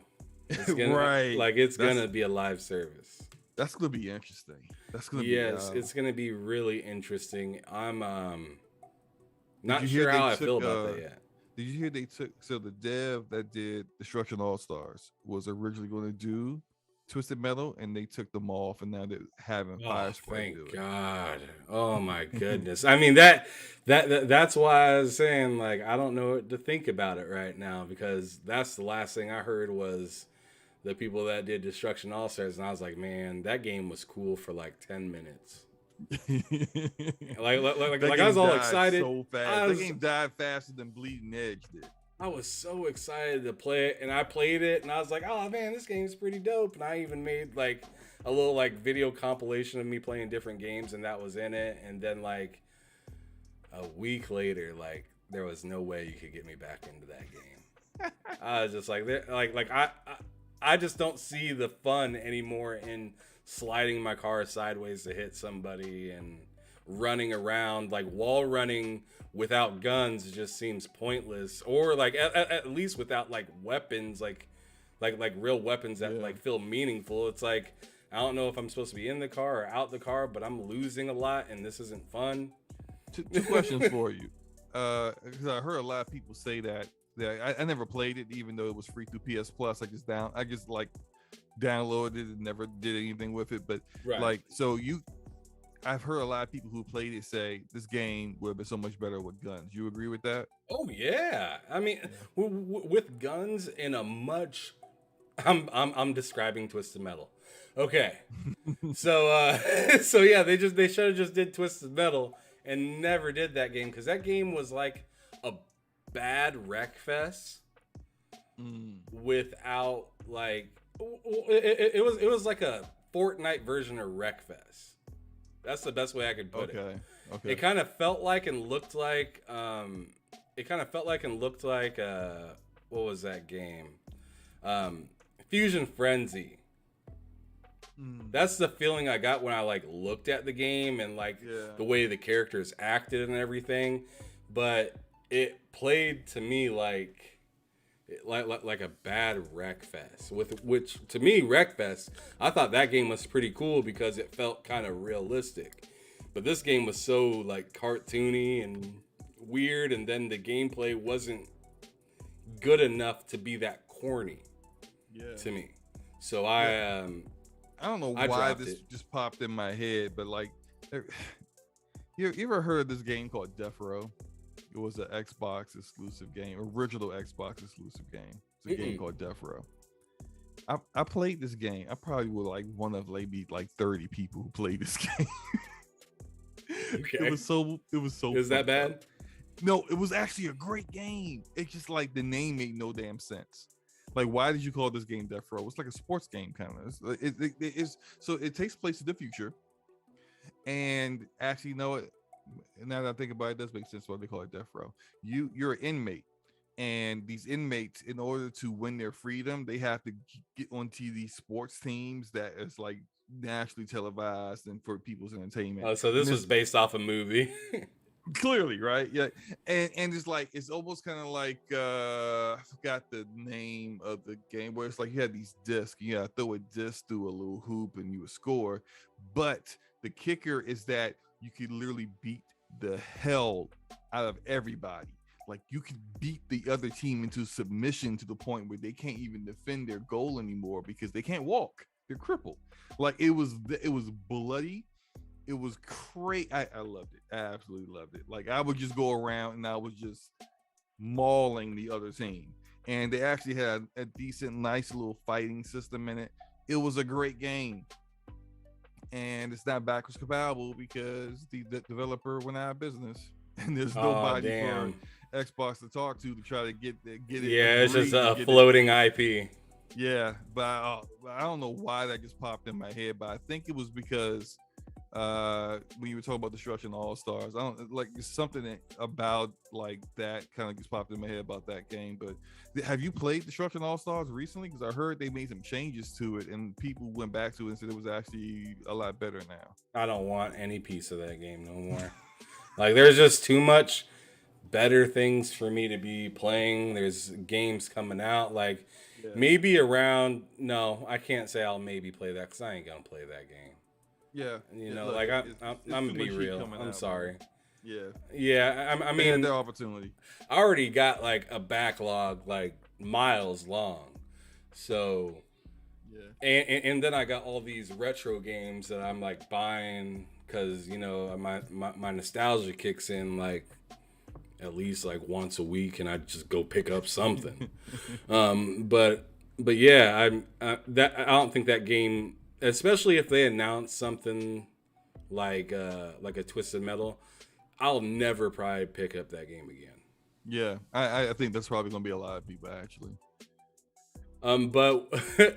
Speaker 2: It's gonna,
Speaker 4: right.
Speaker 2: Like it's gonna be a live service.
Speaker 4: That's gonna be interesting.
Speaker 2: It's gonna be really interesting. I'm not sure how I feel about that yet.
Speaker 4: Did you hear they took the dev that did Destruction All Stars was originally going to do Twisted Metal, and they took them off, and now they're having Fire Spray do it.
Speaker 2: Thank God! Oh my goodness! I mean that's why I was saying, like, I don't know what to think about it right now, because that's the last thing I heard was the people that did Destruction All Stars, and I was like, man, that game was cool for like 10 minutes. like I was all excited.
Speaker 4: So fast. That game died faster than Bleeding Edge did.
Speaker 2: I was so excited to play it, and I played it, and I was like, oh man, this game's pretty dope. And I even made like a little like video compilation of me playing different games, and that was in it. And then like a week later, like there was no way you could get me back into that game. I was just like I just don't see the fun anymore in sliding my car sideways to hit somebody and running around. Like wall running without guns just seems pointless, or like at least without like weapons, like real weapons that like feel meaningful. It's like, I don't know if I'm supposed to be in the car or out the car, but I'm losing a lot and this isn't fun.
Speaker 4: Two questions for you, because I heard a lot of people say that I never played it, even though it was free through PS Plus. I just like downloaded it and never did anything with it. But like, so I've heard a lot of people who played it say this game would have been so much better with guns. You agree with that?
Speaker 2: Oh yeah, I mean, with guns in a much, I'm describing Twisted Metal. Okay, so so yeah, they should have just did Twisted Metal and never did that game, because that game was like a bad Wreckfest without like it was like a Fortnite version of Wreckfest. That's the best way I could put it. Okay. It kind of felt like and looked like what was that game? Fusion Frenzy. That's the feeling I got when I like looked at the game and like the way the characters acted and everything. But it played to me like a bad Wreckfest, which to me, Wreckfest, I thought that game was pretty cool because it felt kind of realistic. But this game was so like cartoony and weird, and then the gameplay wasn't good enough to be that corny to me. So I
Speaker 4: don't know why this just popped in my head, but like, you ever heard of this game called Death Row? It was an Xbox exclusive game, original Xbox exclusive game. It's a game called Death Row. I played this game. I probably was like one of maybe like 30 people who played this game.
Speaker 2: Okay.
Speaker 4: It was so.
Speaker 2: Is that bad?
Speaker 4: No, it was actually a great game. It's just like the name made no damn sense. Like, why did you call this game Death Row? It's like a sports game kind of. So it takes place in the future, and actually, no. Now that I think about it, it does make sense why they call it Death Row. You're an inmate, and these inmates, in order to win their freedom, they have to get onto these sports teams that is like nationally televised and for people's entertainment.
Speaker 2: Oh, so this was based off a movie.
Speaker 4: Clearly, right? Yeah, and it's like, it's almost kind of like I forgot the name of the game, where it's like you had these discs, you gotta throw a disc through a little hoop and you would score. But the kicker is that you could literally beat the hell out of everybody. Like, you could beat the other team into submission to the point where they can't even defend their goal anymore because they can't walk. They're crippled. Like, it was bloody. It was crazy. I loved it. I absolutely loved it. Like, I would just go around and I was just mauling the other team. And they actually had a decent, nice little fighting system in it. It was a great game. And it's not backwards compatible because the developer went out of business, and there's nobody for Xbox to talk to try to get it.
Speaker 2: Yeah, it's just a floating IP.
Speaker 4: Yeah, but I don't know why that just popped in my head, but I think it was because when you were talking about Destruction All Stars. I don't like it's something about like that kind of just popped in my head about that game. But have you played Destruction All Stars recently? Because I heard they made some changes to it, and people went back to it and said it was actually a lot better now.
Speaker 2: I don't want any piece of that game no more. Like, there's just too much better things for me to be playing. There's games coming out. Like,
Speaker 4: Yeah,
Speaker 2: maybe around. No, I can't say I'll maybe play that because I ain't gonna play that game.
Speaker 4: yeah.
Speaker 2: You
Speaker 4: It,
Speaker 2: know,
Speaker 4: look,
Speaker 2: like
Speaker 4: it's
Speaker 2: I'm
Speaker 4: too
Speaker 2: gonna be
Speaker 4: much heat
Speaker 2: real.
Speaker 4: coming
Speaker 2: I'm
Speaker 4: out, man.
Speaker 2: sorry.
Speaker 4: Yeah,
Speaker 2: Yeah, I
Speaker 4: they had
Speaker 2: mean,
Speaker 4: their opportunity.
Speaker 2: I already got like a backlog like miles long. So,
Speaker 4: Yeah,
Speaker 2: and then I got all these retro games that I'm like buying because you know my nostalgia kicks in like at least like once a week, and I just go pick up something. But yeah, I don't think that game, especially if they announce something like a Twisted Metal, I'll never probably pick up that game again.
Speaker 4: yeah. I think that's probably gonna be a lot of people actually.
Speaker 2: But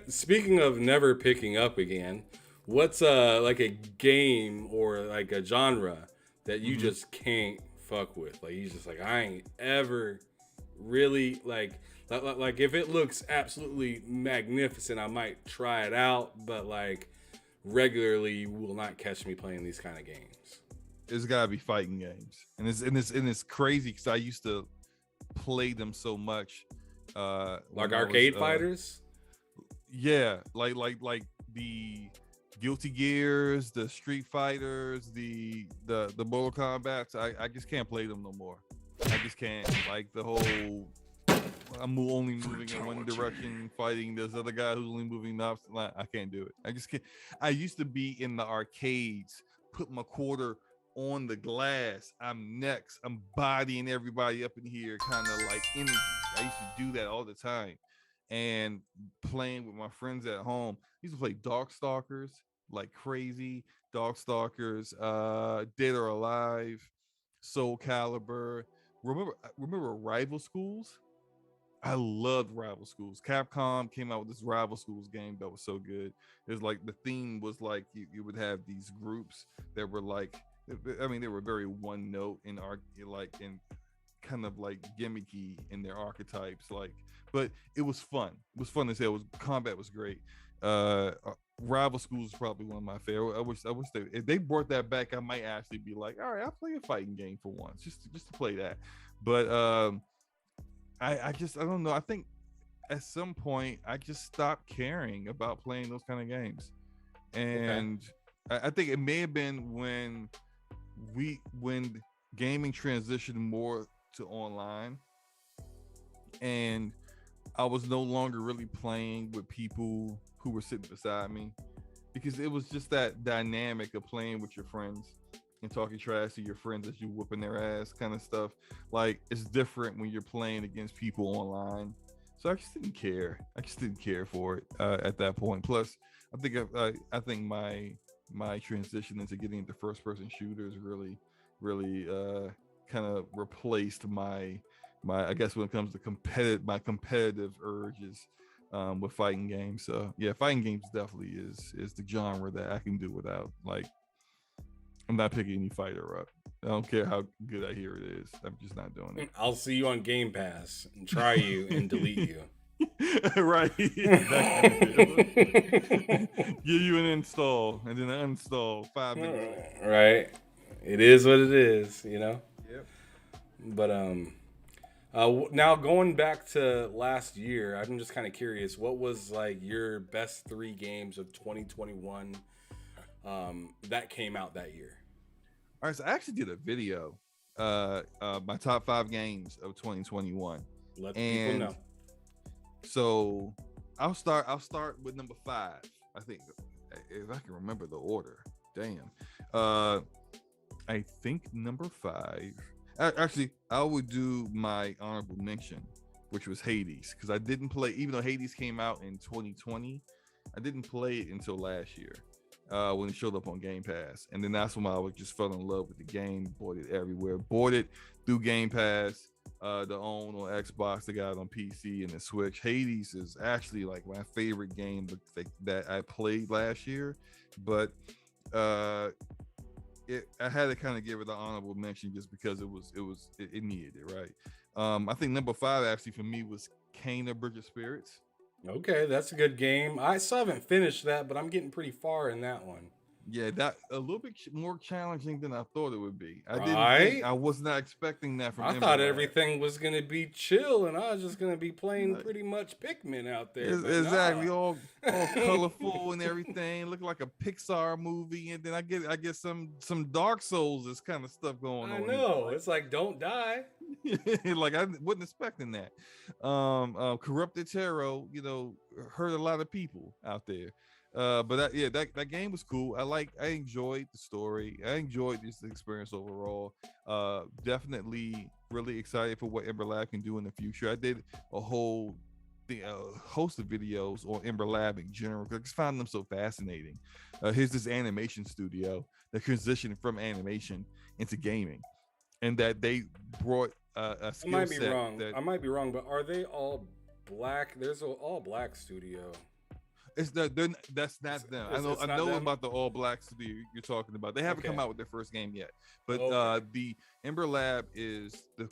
Speaker 2: speaking of never picking up again, what's like a game or like a genre that you
Speaker 4: Hmm.
Speaker 2: just can't fuck with? Like you just like I ain't ever really like if it looks absolutely magnificent, I might try it out, but like regularly you will not catch me playing these kind of games.
Speaker 4: It's gotta be fighting games, and it's crazy because I used to play them so much.
Speaker 2: Like
Speaker 4: When I was
Speaker 2: arcade fighters?
Speaker 4: yeah, like the Guilty Gears, the Street Fighters, the Mortal Kombat's. I just can't play them no more. I just can't. Like the whole only moving in one direction, fighting this other guy who's only moving the opposite line. I can't do it. I just can't. I used to be in the arcades, put my quarter on the glass. I'm next. I'm bodying everybody up in here, kind of like energy. I used to do that all the time, and playing with my friends at home. I used to play Darkstalkers like crazy. Darkstalkers, Dead or Alive, Soul Calibur. Remember Rival Schools? I loved Rival Schools. Capcom came out with this Rival Schools game that was so good. It was like the theme was like you would have these groups that were like, I mean, they were very one note in like in kind of like gimmicky in their archetypes, like, but it was fun. It was fun to say. It was combat was great. Rival Schools is probably one of my favorite. I wish they if they brought that back, I might actually be like, all right, I'll play a fighting game for once, just to play that. But I don't know. I think at some point I just stopped caring about playing those kind of games,
Speaker 2: Okay.
Speaker 4: and I think it may have been when gaming transitioned more to online, and I was no longer really playing with people who were sitting beside me, because it was just that dynamic of playing with your friends and talking trash to your friends as you whooping their ass kind of stuff. Like it's different when you're playing against people online. So I just didn't care. I just didn't care for it at that point. Plus, I think my transition into getting into first person shooters really kind of replaced my I guess when it comes to competitive urges with fighting games. So yeah, fighting games definitely is the genre that I can do without. Like I'm not picking any fighter up. I don't care how good I hear it is. I'm just not doing
Speaker 2: I'll see you on Game Pass and try you and delete you.
Speaker 4: it. Right, that kind of deal. Give you an install and then an uninstall 5 minutes later.
Speaker 2: Right. It is what it is, you know.
Speaker 4: Yep.
Speaker 2: But now going back to last year, I'm just kind of curious. What was like your best 3 games of 2021 that came out that year?
Speaker 4: All right, so I actually did a video, my top 5 games of 2021,
Speaker 2: Let the people
Speaker 4: and
Speaker 2: know.
Speaker 4: so I'll start with number 5. I think if I can remember the order. Damn. I think number 5. Actually, I would do my honorable mention, which was Hades, because I didn't play, even though Hades came out in 2020, I didn't play it until last year when it showed up on Game Pass, and then that's when I was just fell in love with the game. Bought it everywhere. Bought it through Game Pass. The own on Xbox, they got it on PC and the Switch. Hades is actually like my favorite game that I played last year, but I had to kind of give it an honorable mention just because it needed it, right? I think number 5 actually for me was Kena Bridge of Spirits.
Speaker 2: Okay, that's a good game. I still haven't finished that, but I'm getting pretty far in that one.
Speaker 4: Yeah, that a little bit more challenging than I thought it would be.
Speaker 2: Right?
Speaker 4: I was not expecting that from
Speaker 2: I
Speaker 4: Ember
Speaker 2: thought
Speaker 4: Lab.
Speaker 2: everything was gonna be chill, and I was just gonna be playing pretty much Pikmin out there. But
Speaker 4: Exactly,
Speaker 2: nah.
Speaker 4: all colorful and everything, look like a Pixar movie, and then I get some Dark Souls, this kind of stuff going
Speaker 2: I
Speaker 4: on.
Speaker 2: know. It's like, don't die.
Speaker 4: Like I wasn't expecting that. Corrupted Tarot, hurt a lot of people out there. But that game was cool. I enjoyed the story. I enjoyed this experience overall. Definitely really excited for what Ember Lab can do in the future. I did a whole host of videos on Ember Lab in general because I just found them so fascinating. Here's this animation studio that transitioned from animation into gaming, and that they brought a skill set.
Speaker 2: I might be wrong, but are they all black? There's an all black studio.
Speaker 4: That's not them. I know
Speaker 2: them?
Speaker 4: about the all black studio you're talking about. They haven't come out with their first game yet, but the Ember Lab is the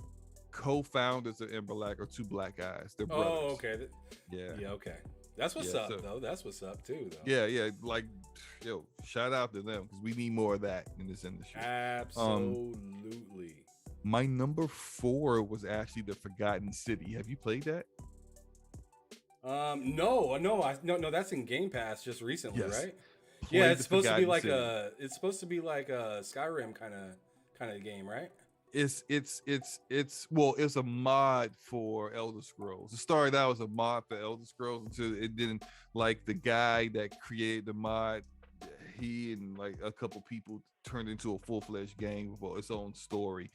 Speaker 4: co-founders of Ember Lab are 2 black guys. They're brothers.
Speaker 2: Oh, okay.
Speaker 4: Yeah.
Speaker 2: Okay. That's what's up, though. That's what's up too, though.
Speaker 4: Yeah. Like, shout out to them because we need more of that in this industry.
Speaker 2: Absolutely.
Speaker 4: My number 4 was actually The Forgotten City. Have you played that?
Speaker 2: No, that's in Game Pass just recently, right?
Speaker 4: Play
Speaker 2: it's supposed to be like
Speaker 4: City.
Speaker 2: a Skyrim kind of game, right?
Speaker 4: It's a mod for Elder Scrolls. It started out as a mod for Elder Scrolls until it didn't, like, the guy that created the mod, he and like a couple people turned into a full-fledged game with its own story.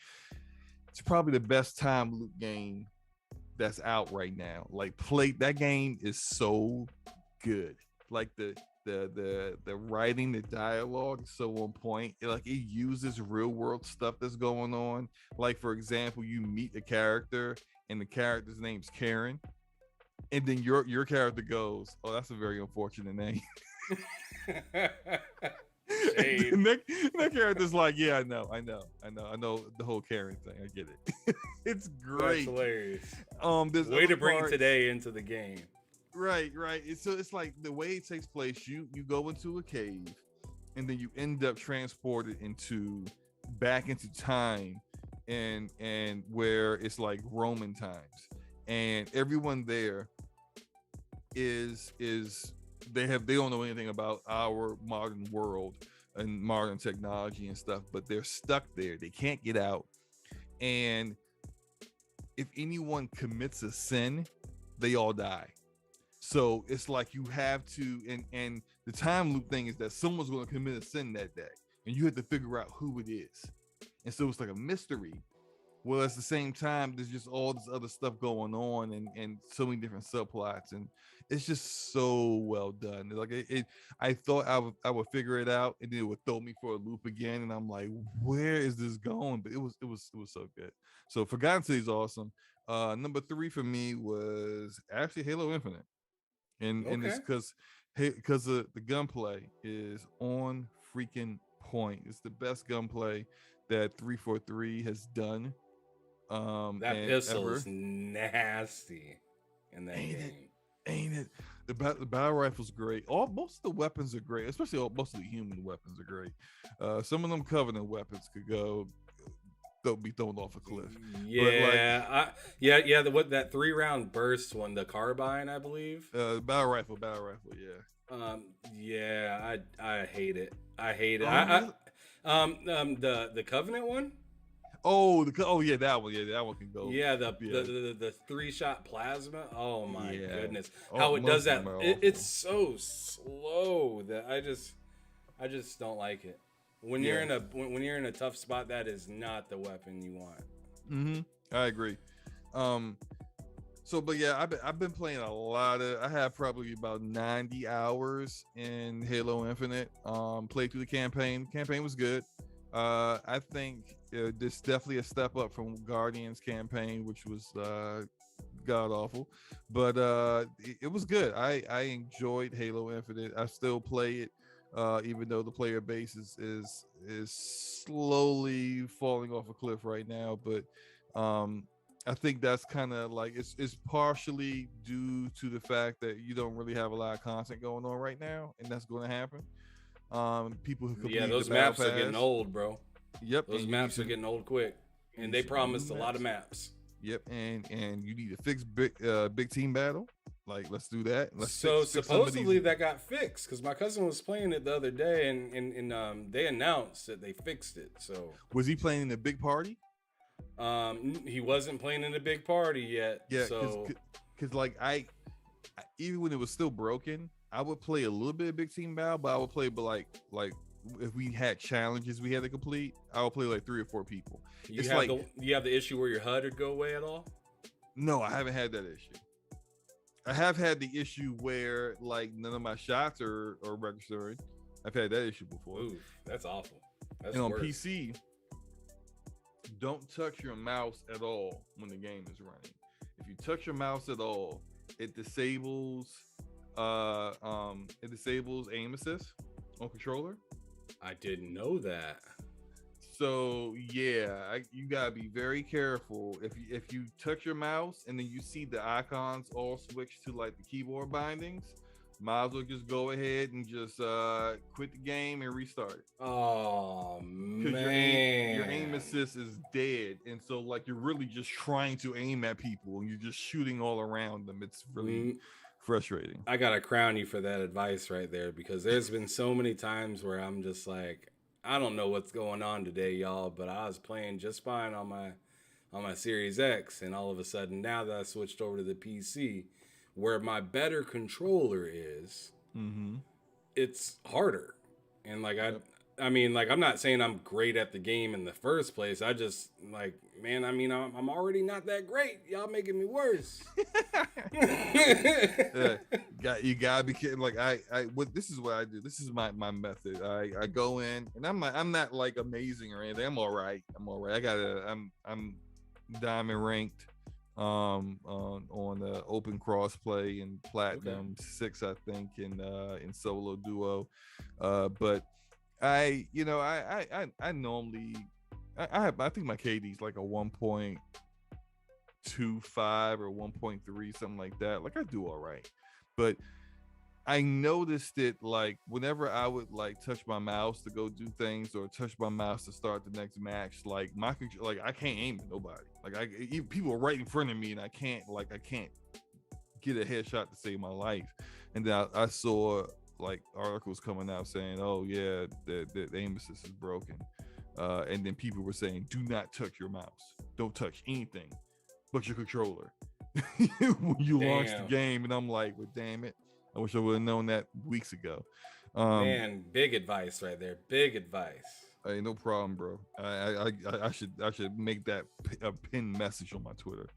Speaker 4: It's probably the best time loop game that's out right now. Like, that game is so good. Like the writing, the dialogue is so on point. It uses real world stuff that's going on. Like, for example, you meet a character and the character's name's Karen, and then your character goes, "Oh, that's a very unfortunate name." And that character's like, "Yeah, I know the whole Karen thing. I get it." It's great.
Speaker 2: That's hilarious.
Speaker 4: There's
Speaker 2: way to bring today into the game.
Speaker 4: Right. It's like the way it takes place. You go into a cave, and then you end up transported back into time, and where it's like Roman times, and everyone there is they don't know anything about our modern world and modern technology and stuff, but they're stuck there. They can't get out, and if anyone commits a sin, they all die. So it's like you have to, and the time loop thing is that someone's going to commit a sin that day, and you have to figure out who it is. And so it's like a mystery. Well, at the same time, there's just all this other stuff going on, and so many different subplots, and it's just so well done. Like I thought I would figure it out, and then it would throw me for a loop again, and I'm like, where is this going? But it was so good. So Forgotten City is awesome. Number 3 for me was actually Halo Infinite. And it's because the gunplay is on freaking point. It's the best gunplay that 343 has done.
Speaker 2: That pistol is nasty in that game.
Speaker 4: Ain't it? The battle rifle's great. Most of the weapons are great, especially most of the human weapons are great. Some of them Covenant weapons could they'll be thrown off a cliff.
Speaker 2: Yeah, that 3-round burst one, the carbine, I believe.
Speaker 4: Battle rifle, yeah.
Speaker 2: I hate it. The Covenant one.
Speaker 4: Yeah, that one can go.
Speaker 2: Yeah, the 3-shot plasma. Oh my goodness, how it does that? It's so slow that I just don't like it. When you're in a tough spot, that is not the weapon you want.
Speaker 4: I agree. But yeah, I've been playing a lot of. I have probably about 90 hours in Halo Infinite. Played through the campaign. Campaign was good. I think this definitely a step up from Guardians campaign, which was god awful, but it was good. I enjoyed Halo Infinite. I still play it even though the player base is slowly falling off a cliff right now. But I think that's kind of like it's partially due to the fact that you don't really have a lot of content going on right now, and that's going to happen. People who complete
Speaker 2: those
Speaker 4: the battle
Speaker 2: maps are getting
Speaker 4: pass.
Speaker 2: old, bro.
Speaker 4: Yep,
Speaker 2: Those
Speaker 4: and
Speaker 2: maps are getting old quick, and they promised a lot of maps.
Speaker 4: Yep, and you need to fix big team battle. Like, let's do that. Let's
Speaker 2: So
Speaker 4: fix
Speaker 2: supposedly that got fixed because my cousin was playing it the other day, and they announced that they fixed it. So
Speaker 4: was he playing in a big party?
Speaker 2: He wasn't playing in a big party yet.
Speaker 4: Yeah,
Speaker 2: so
Speaker 4: because like I even when it was still broken, I would play a little bit of big team battle, but I would play, but like if we had challenges we had to complete, I would play like 3 or 4 people.
Speaker 2: You have the issue where your HUD would go away at all?
Speaker 4: No, I haven't had that issue. I have had the issue where like none of my shots are registering. I've had that issue before.
Speaker 2: Ooh, that's awful. That's
Speaker 4: and on
Speaker 2: worse.
Speaker 4: PC, don't touch your mouse at all when the game is running. If you touch your mouse at all, it disables aim assist on controller.
Speaker 2: I didn't know that.
Speaker 4: So yeah, you gotta be very careful. If you touch your mouse and then you see the icons all switch to like the keyboard bindings, might as well just go ahead and just quit the game and restart it.
Speaker 2: Oh man,
Speaker 4: your aim assist is dead, and so like you're really just trying to aim at people and you're just shooting all around them. It's really frustrating.
Speaker 2: I gotta crown you for that advice right there, because there's been so many times where I'm just like, I don't know what's going on today, y'all, but I was playing just fine on my Series X, and all of a sudden, now that I switched over to the PC, where my better controller is, it's harder. And like I mean, like, I'm not saying I'm great at the game in the first place. I just like, man, I mean, I'm already not that great. Y'all making me worse.
Speaker 4: You gotta be kidding. Like this is what I do. This is my method. I go in and I'm not like amazing or anything. I'm all right. I'm diamond ranked on the open crossplay and platinum 6, I think, in solo duo. But I normally I think my KD's like a 1.25 or 1.3, something like that. Like, I do all right, but I noticed it like whenever I would like touch my mouse to go do things or touch my mouse to start the next match, like I can't aim at nobody. Like people are right in front of me and I can't get a headshot to save my life. And then I saw like articles coming out saying, oh yeah, the aim assist is broken. And then people were saying, do not touch your mouse. Don't touch anything but your controller when you launch the game. And I'm like, well, damn it. I wish I would have known that weeks ago.
Speaker 2: Man, big advice right there. Big advice.
Speaker 4: Hey, no problem, bro. I should make that a pinned message on my Twitter.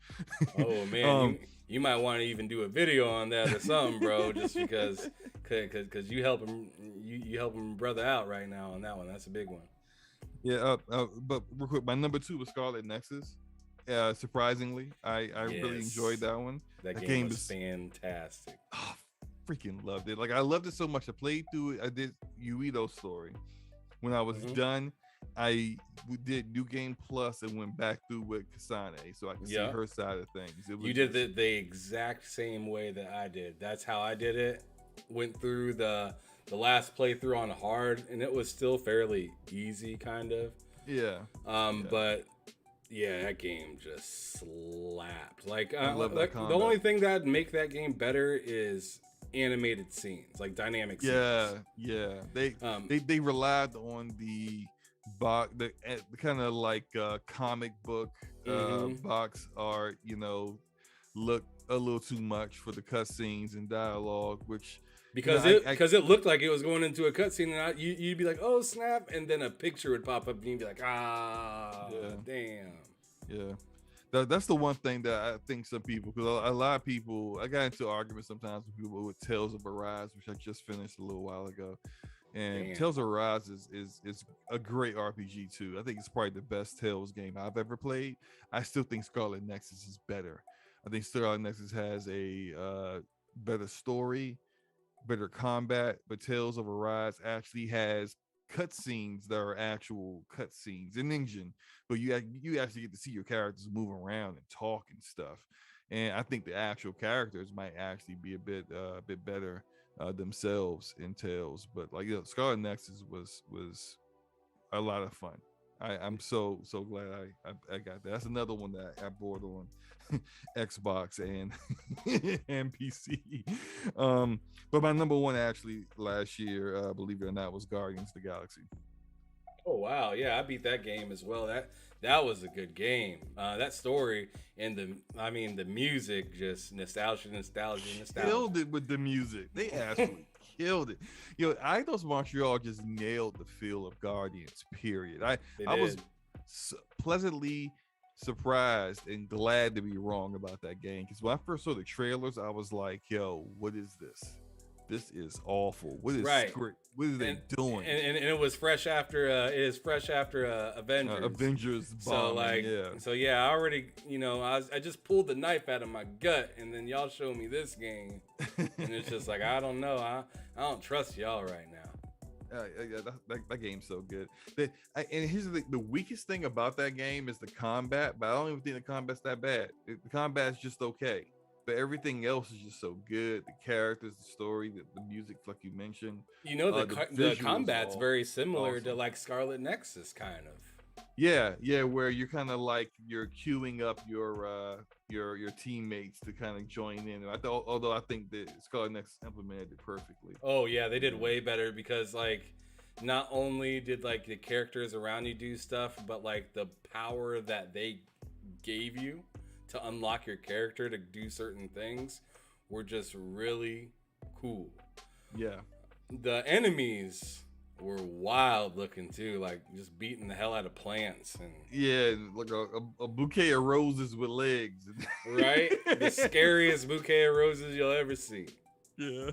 Speaker 2: Oh man, you might want to even do a video on that or something, bro. Just because you helping brother out right now on that one. That's a big one.
Speaker 4: Yeah. But real quick, my number 2 was Scarlet Nexus. Surprisingly, I really enjoyed that one.
Speaker 2: That game was fantastic.
Speaker 4: Oh, freaking loved it. Like, I loved it so much. I played through it. I did Yuito's story. When I was done, I did New Game Plus and went back through with Kasane so I could see her side of things.
Speaker 2: You did the exact same way that I did. That's how I did it. Went through the last playthrough on hard, and it was still fairly easy, kind of.
Speaker 4: Yeah.
Speaker 2: But yeah, that game just slapped. Like,
Speaker 4: I love that
Speaker 2: the only thing that'd make that game better is animated scenes, like dynamic scenes.
Speaker 4: They relied on the kind of like comic book box art, look a little too much for the cutscenes and dialogue, which
Speaker 2: because it looked like it was going into a cutscene, and you'd be like, oh snap, and then a picture would pop up and you'd be like, damn.
Speaker 4: Yeah. That's the one thing that I think some people, because a lot of people, I got into arguments sometimes with people with Tales of Arise, which I just finished a little while ago. And Tales of Arise is a great RPG too. I think it's probably the best Tales game I've ever played. I still think Scarlet Nexus is better. I think Scarlet Nexus has a better story better combat, but Tales of Arise actually has cutscenes that are actual cutscenes in engine, but you actually get to see your characters move around and talk and stuff. And I think the actual characters might actually be a bit better themselves in Tales. But like, Scarlet Nexus was a lot of fun. I'm so glad I got that. That's another one that I bought on Xbox and and PC. But my number one actually last year, believe it or not, was Guardians of the Galaxy.
Speaker 2: Oh wow, yeah, I beat that game as well. That was a good game. That story and the music, just nostalgia.
Speaker 4: Killed it with the music. They absolutely killed it. Eidos Montreal just nailed the feel of Guardians. Period. I was pleasantly surprised and glad to be wrong about that game, because when I first saw the trailers, I was like, "Yo, what is this? This is awful. What is script? What are they doing?"
Speaker 2: And it was fresh after Avengers.
Speaker 4: Avengers bombing,
Speaker 2: so I already I just pulled the knife out of my gut, and then y'all show me this game, and it's just like, I don't know, I don't trust y'all right now.
Speaker 4: That game's so good. And here's the weakest thing about that game is the combat, but I don't even think the combat's that bad. The combat's just okay. But everything else is just so good. The characters, the story, the music, like you mentioned.
Speaker 2: The combat's very similar to like Scarlet Nexus, kind of.
Speaker 4: Yeah, where you're kind of like you're queuing up your teammates to kind of join in. Although I think that Scarlet Nexus implemented it perfectly.
Speaker 2: Oh yeah, they did way better, because like not only did like the characters around you do stuff, but like the power that they gave you to unlock your character to do certain things were just really cool.
Speaker 4: Yeah.
Speaker 2: The enemies were wild looking too, like just beating the hell out of plants and
Speaker 4: like a bouquet of roses with legs.
Speaker 2: Right? The scariest bouquet of roses you'll ever see.
Speaker 4: Yeah.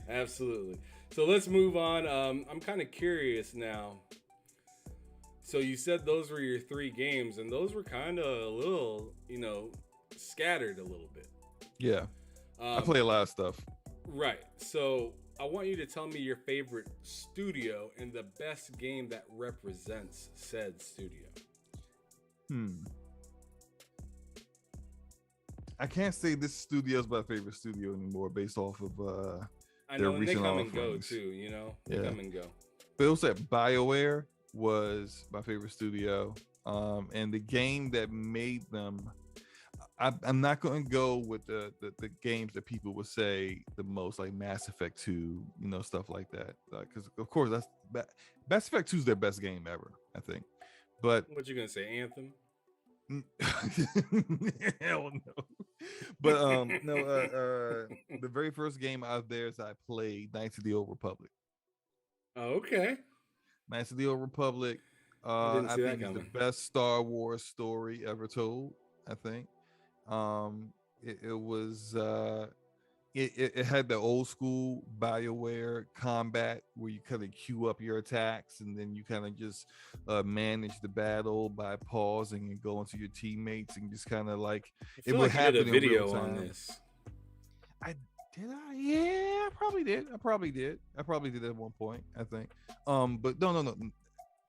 Speaker 2: Absolutely. So let's move on. I'm kind of curious now. So you said those were your 3 games, and those were kind of a little, scattered a little bit.
Speaker 4: Yeah. I play a lot of stuff.
Speaker 2: Right. So I want you to tell me your favorite studio and the best game that represents said studio.
Speaker 4: I can't say this studio is my favorite studio anymore based off of
Speaker 2: I know, and they come and go too, They come and go.
Speaker 4: But it was that BioWare was my favorite studio, and the game that made them, I'm not going to go with the games that people would say the most, like Mass Effect 2, stuff like that, because of course that's Mass Effect 2 is their best game ever, I think. But
Speaker 2: what you gonna say, Anthem?
Speaker 4: Hell no. But the very first game out there is I played Knights of the Old Republic.
Speaker 2: Oh, okay.
Speaker 4: Knights of the Old Republic, I think is the best Star Wars story ever told. I think it was it had the old school BioWare combat where you kind of queue up your attacks and then you kind of just manage the battle by pausing and going to your teammates and just kind of like
Speaker 2: it would happen in real time. On this.
Speaker 4: Yeah, I probably did at one point, I think. But no.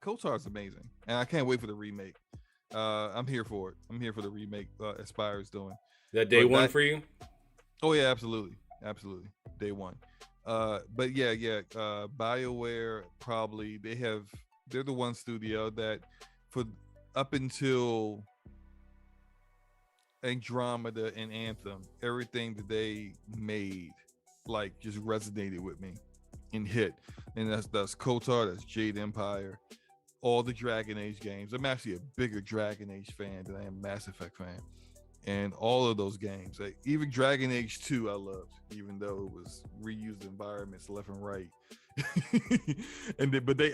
Speaker 4: KOTOR's amazing, and I can't wait for the remake. I'm here for it. I'm here for the remake Aspire's doing.
Speaker 2: That day one for you?
Speaker 4: Oh yeah, absolutely, day one. But yeah. BioWare probably they're the one studio that for up until Andromeda and Anthem, everything that they made like just resonated with me and hit. And that's KOTOR, that's Jade Empire, all the Dragon Age games. I'm actually a bigger Dragon Age fan than I am Mass Effect fan. And all of those games, like even Dragon Age 2 I loved, even though it was reused environments left and right.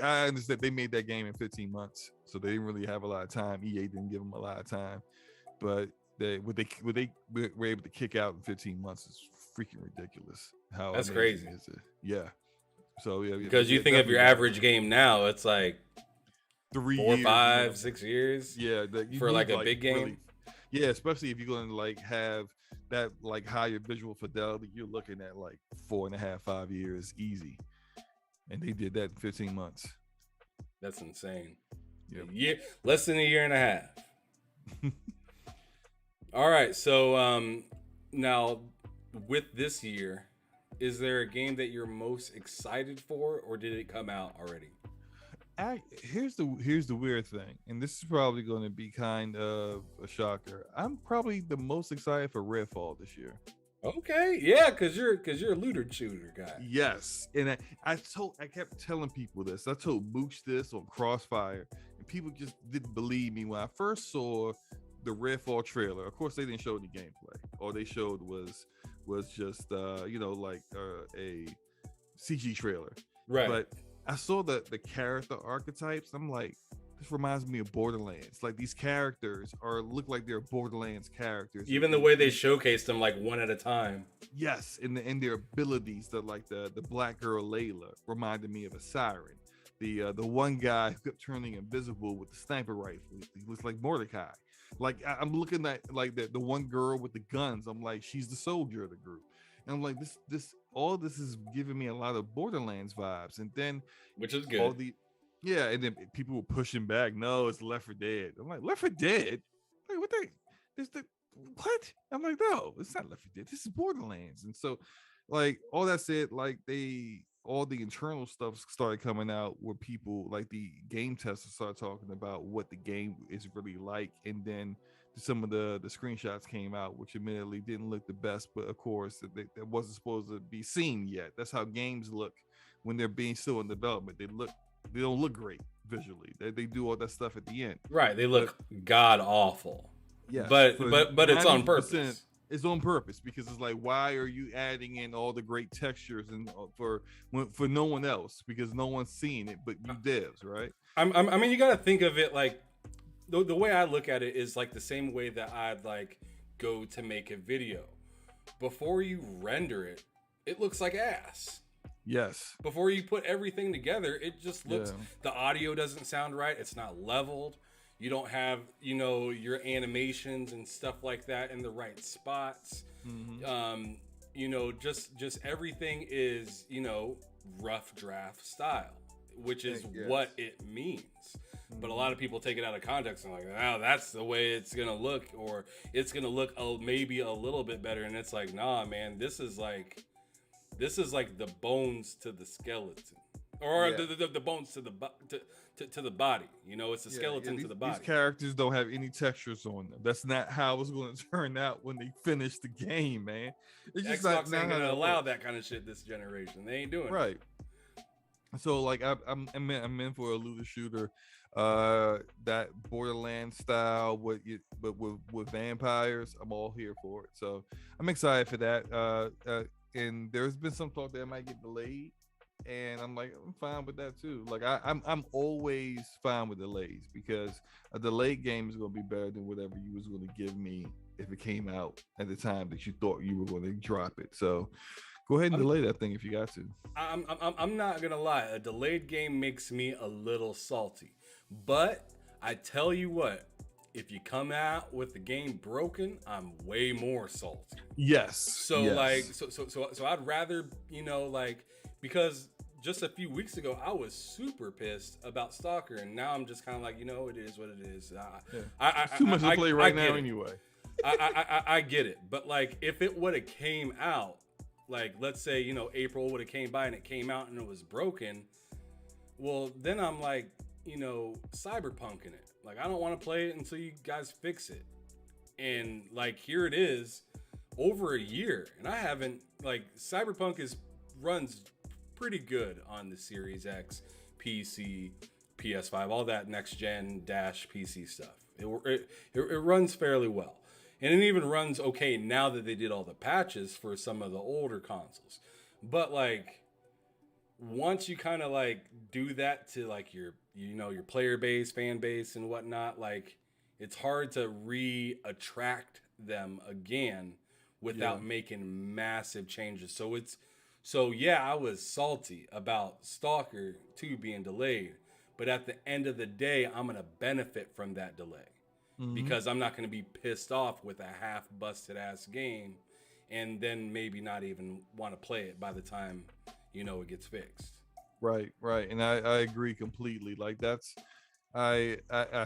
Speaker 4: I understand they made that game in 15 months, so they didn't really have a lot of time. EA didn't give them a lot of time, but what they were able to kick out in 15 months is freaking ridiculous. How
Speaker 2: that's crazy.
Speaker 4: Yeah. So yeah,
Speaker 2: because you think of your average game now, it's like
Speaker 4: 3
Speaker 2: 4,
Speaker 4: years,
Speaker 2: 5, 6 years.
Speaker 4: Yeah,
Speaker 2: for like a big game.
Speaker 4: Really, yeah, especially if you're going to like have that like higher visual fidelity, you're looking at like 4.5, 5 years easy. And they did that in 15 months.
Speaker 2: That's insane.
Speaker 4: Yep.
Speaker 2: Less than a year and a half. All right, so now with this year, is there a game that you're most excited for, or did it come out already?
Speaker 4: Here's the weird thing, and this is probably going to be kind of a shocker. I'm probably the most excited for Redfall this year.
Speaker 2: Okay, yeah, because you're a looter shooter guy.
Speaker 4: Yes, and I kept telling people this. I told Mooch this on Crossfire, and people just didn't believe me when I first saw the Redfall trailer. Of course, they didn't show any gameplay. All they showed was just like a CG trailer.
Speaker 2: Right.
Speaker 4: But I saw the character archetypes. I'm like, this reminds me of Borderlands. Like these characters look like they're Borderlands characters.
Speaker 2: Even the way they showcased them, like one at a time.
Speaker 4: Yes, and their abilities. The black girl Layla reminded me of a siren. The one guy who kept turning invisible with the sniper rifle, he looks like Mordecai. Like I'm looking at like the one girl with the guns. I'm like, she's the soldier of the group. And I'm like, this is giving me a lot of Borderlands vibes. And then,
Speaker 2: which is good.
Speaker 4: And then people were pushing back. No, it's Left 4 Dead. I'm like, Left 4 Dead? Like, what? I'm like, no, it's not Left 4 Dead. This is Borderlands. And so, like, all that said, like all the internal stuff started coming out where people like the game testers started talking about what the game is really like, and then some of the screenshots came out, which admittedly didn't look the best, but of course that wasn't supposed to be seen yet. That's how games look when they're being still in development. They don't look great visually. They do all that stuff at the end.
Speaker 2: Right, they look god awful.
Speaker 4: Yeah,
Speaker 2: but it's on purpose.
Speaker 4: It's on purpose because it's like, why are you adding in all the great textures and for no one else, because no one's seeing it but you devs, right?
Speaker 2: I mean, you got to think of it like the way I look at it is like the same way that I'd like go to make a video. Before you render it, it looks like ass.
Speaker 4: Yes.
Speaker 2: Before you put everything together, it just looks, the audio doesn't sound right. It's not leveled. You don't have, your animations and stuff like that in the right spots. Mm-hmm. Just everything is, rough draft style, which is what it means. Mm-hmm. But a lot of people take it out of context and like, that's the way it's going to look, or it's going to look maybe a little bit better. And it's like, nah, man, this is like the bones to the skeleton, or the bones to the body. It's the skeleton to the body.
Speaker 4: These characters don't have any textures on them. That's not how it's going to turn out when they finish the game, man. It's just
Speaker 2: Xbox ain't going to allow that kind of shit this generation. They ain't doing
Speaker 4: right. So like I'm in for a looter shooter, that Borderlands style with vampires. I'm all here for it. So I'm excited for that. And there's been some talk that it might get delayed, and I'm like, I'm fine with that too. Like I'm always fine with delays, because a delayed game is going to be better than whatever you was going to give me if it came out at the time that you thought you were going to drop it. So go ahead and delay that thing if you got to.
Speaker 2: I'm not gonna lie, a delayed game makes me a little salty, but I tell you what, if you come out with the game broken, I'm way more salty.
Speaker 4: Yes.
Speaker 2: So I'd rather, because just a few weeks ago I was super pissed about Stalker, and now I'm just kind of like, it is what it is.
Speaker 4: It's too much to play right now anyway.
Speaker 2: I get it, but like if it would have came out, like let's say April would have came by and it came out and it was broken, well then I'm like, cyberpunking it. Like, I don't want to play it until you guys fix it. And like, here it is, over a year, and I haven't, like, Cyberpunk runs pretty good on the Series X, PC, PS5, all that next gen PC stuff. It runs fairly well. And it even runs okay now that they did all the patches for some of the older consoles. But like, once you kind of like do that to like your player base, fan base and whatnot, like it's hard to attract them again without making massive changes. So I was salty about Stalker 2 being delayed, but at the end of the day, I'm going to benefit from that delay because I'm not going to be pissed off with a half busted ass game and then maybe not even want to play it by the time, it gets fixed.
Speaker 4: Right. And I agree completely. Like I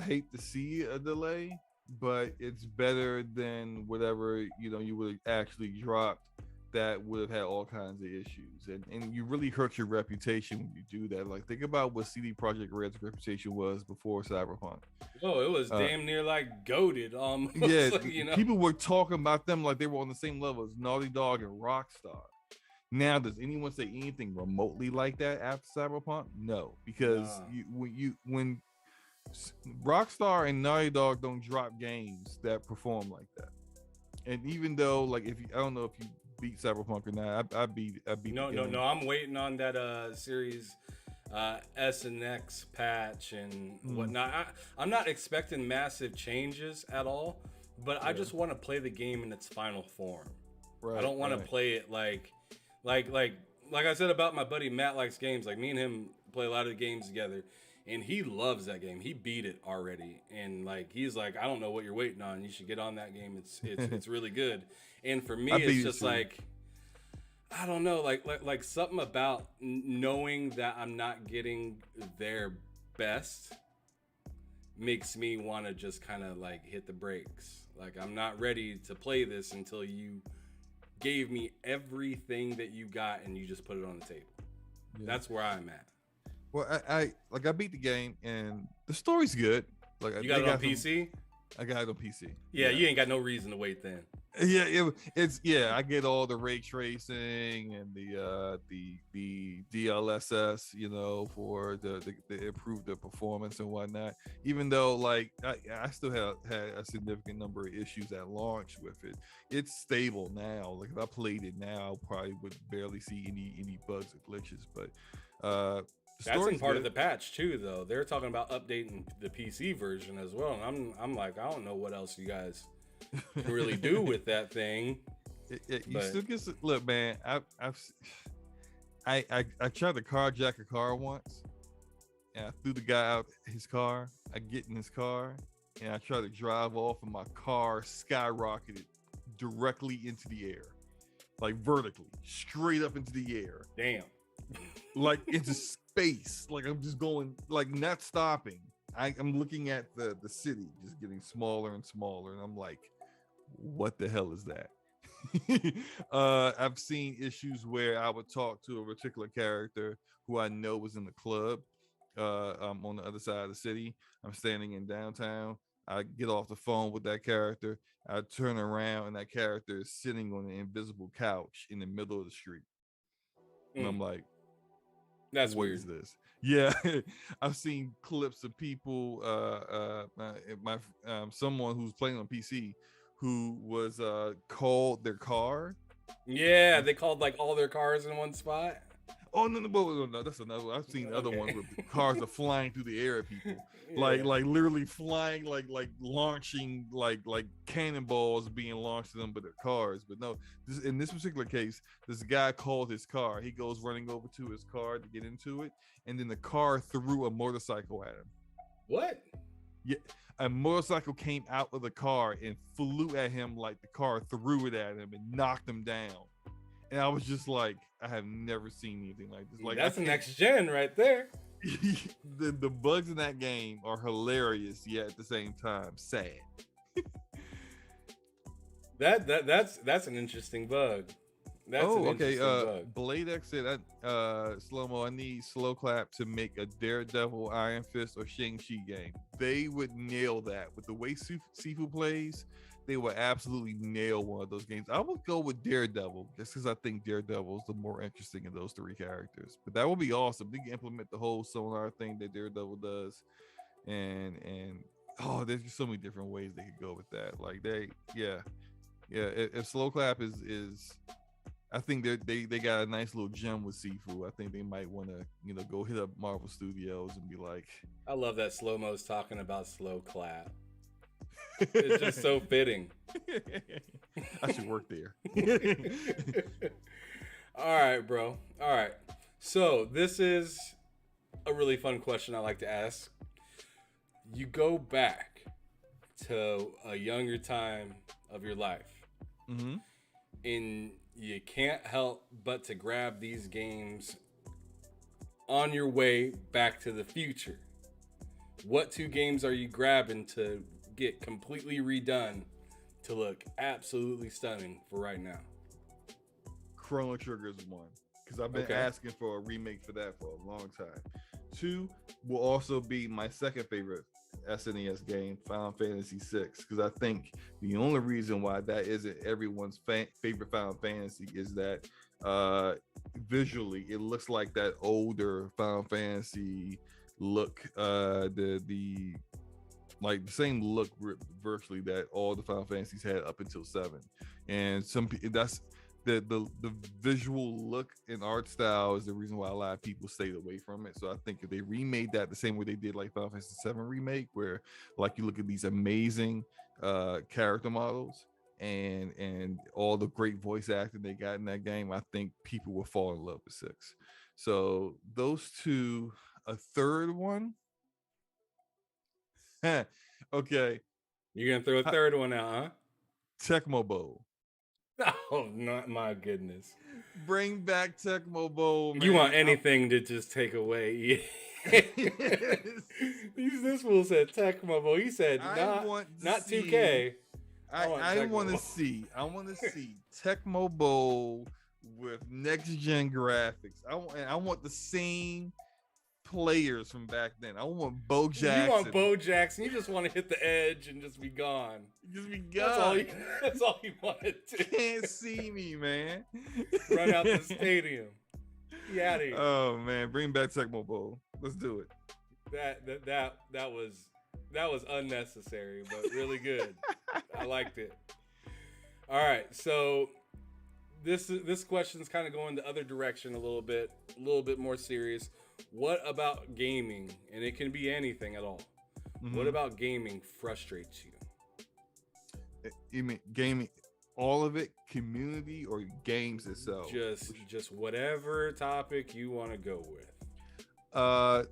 Speaker 4: hate to see a delay, but it's better than whatever, you would have actually dropped that would have had all kinds of issues. And you really hurt your reputation when you do that. Like, think about what CD Projekt Red's reputation was before Cyberpunk.
Speaker 2: Oh, it was damn near like goated.
Speaker 4: Yeah,
Speaker 2: like,
Speaker 4: people were talking about them like they were on the same level as Naughty Dog and Rockstar. Now, does anyone say anything remotely like that after Cyberpunk? No, because when Rockstar and Naughty Dog don't drop games that perform like that. And even though, like, I don't know if you beat Cyberpunk or not, I beat.
Speaker 2: No. I'm waiting on that series S and X patch and whatnot. I'm not expecting massive changes at all, but I just want to play the game in its final form. Right, I don't want to play it like I said about my buddy Matt likes games. Like, me and him play a lot of the games together, and he loves that game. He beat it already, and like he's like, I don't know what you're waiting on. You should get on that game. It's really good. And for me, it's just like, I don't know, like something about knowing that I'm not getting their best makes me want to just kind of like hit the brakes. Like, I'm not ready to play this until you gave me everything that you got and you just put it on the table. Yeah. That's where I'm at.
Speaker 4: Well, I beat the game and the story's good. Like,
Speaker 2: you got it on PC?
Speaker 4: I got it on PC.
Speaker 2: Yeah, you ain't got no reason to wait then.
Speaker 4: Yeah, I get all the ray tracing and the DLSS, for the improve the performance and whatnot. Even though, like, I still had a significant number of issues at launch with it. It's stable now. Like, if I played it now, I probably would barely see any bugs or glitches. But
Speaker 2: that's in part of the patch too, though. They're talking about updating the PC version as well, and I'm like, I don't know what else you guys can really do with that thing.
Speaker 4: You still get look, man. I tried to carjack a car once, and I threw the guy out his car. I get in his car, and I try to drive off, and my car skyrocketed directly into the air, like vertically, straight up into the air.
Speaker 2: Damn.
Speaker 4: Like, into space. Like, I'm just going, like, not stopping. I'm looking at the city just getting smaller and smaller, and I'm like, what the hell is that? I've seen issues where I would talk to a particular character who I know was in the club. I'm on the other side of the city. I'm standing in downtown. I get off the phone with that character. I turn around, and that character is sitting on an invisible couch in the middle of the street. And I'm like,
Speaker 2: that's
Speaker 4: what
Speaker 2: weird.
Speaker 4: Is this? Yeah, I've seen clips of people, someone who's playing on PC who was called their car.
Speaker 2: Yeah, they called like all their cars in one spot.
Speaker 4: Oh no, that's another one. I've seen other ones where the cars are flying through the air at people, like literally flying, like launching, like cannonballs being launched at them by their cars. But no, in this particular case, this guy called his car. He goes running over to his car to get into it, and then the car threw a motorcycle at him.
Speaker 2: What?
Speaker 4: Yeah, a motorcycle came out of the car and flew at him like the car threw it at him and knocked him down. And I was just like, I have never seen anything like this. Like,
Speaker 2: that's the next gen right there.
Speaker 4: the bugs in that game are hilarious, yet at the same time sad.
Speaker 2: That's an interesting bug. That's interesting bug.
Speaker 4: Blade X said, SloMo, I need Slow Clap to make a Daredevil, Iron Fist, or Shang-Chi game. They would nail that. With the way Sifu plays, they would absolutely nail one of those games. I would go with Daredevil, just because I think Daredevil is the more interesting of those three characters. But that would be awesome. They can implement the whole sonar thing that Daredevil does, and there's just so many different ways they could go with that. Like if Slow Clap is, I think they got a nice little gem with Sifu. I think they might want to go hit up Marvel Studios and be like,
Speaker 2: I love that SloMo's talking about Slow Clap. It's just so fitting.
Speaker 4: I should work there.
Speaker 2: All right, bro. All right. So this is a really fun question I like to ask. You go back to a younger time of your life.
Speaker 4: Mm-hmm.
Speaker 2: And you can't help but to grab these games on your way back to the future. What two games are you grabbing to get completely redone to look absolutely stunning for right now?
Speaker 4: Chrono Trigger is one, because I've been asking for a remake for that for a long time. Two will also be my second favorite SNES game, Final Fantasy VI, because I think the only reason why that isn't everyone's favorite Final Fantasy is that visually it looks like that older Final Fantasy look, the like the same look virtually that all the Final Fantasies had up until 7, and that's the visual look and art style is the reason why a lot of people stayed away from it. So I think if they remade that the same way they did like Final Fantasy 7 remake, where like you look at these amazing character models and all the great voice acting they got in that game, I think people will fall in love with 6. So those two. A third one. Okay.
Speaker 2: You're gonna throw a third one out,
Speaker 4: Tecmo Bowl.
Speaker 2: huh? Oh, not my goodness.
Speaker 4: Bring back Tecmo Bowl, man.
Speaker 2: You want anything to just take away. This fool said Tecmo Bowl. He said not 2K.
Speaker 4: I want to see Tecmo Bowl with next gen graphics. I want the same players from back then. I want Bo Jackson.
Speaker 2: You want Bo Jackson. You just want to hit the edge and just be gone.
Speaker 4: Just be gone.
Speaker 2: That's all you wanted to.
Speaker 4: Can't see me, man.
Speaker 2: Run out the stadium. Get out of here.
Speaker 4: Oh man, bring back Tecmo Bowl. Let's do it.
Speaker 2: That was unnecessary, but really good. I liked it. All right, so this question's kind of going the other direction a little bit more serious. What about gaming? And it can be anything at all. Mm-hmm. What about gaming frustrates you?
Speaker 4: You mean gaming, all of it, community, or games itself?
Speaker 2: Just whatever topic you want to go with.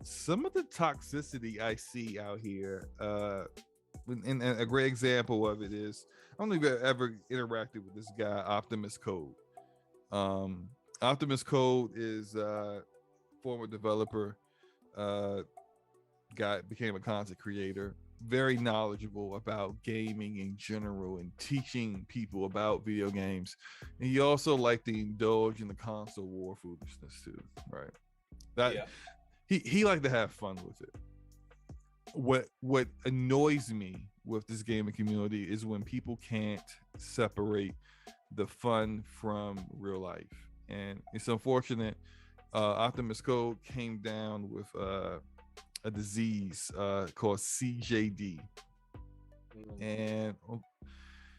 Speaker 4: Some of the toxicity I see out here, and a great example of it is, I don't think I've ever interacted with this guy, Optimus Code. Optimus Code is former developer, became a content creator, very knowledgeable about gaming in general and teaching people about video games. And he also liked to indulge in the console war foolishness too, right? He liked to have fun with it. What annoys me with this gaming community is when people can't separate the fun from real life. And it's unfortunate. Optimus Code came down with a disease called CJD, and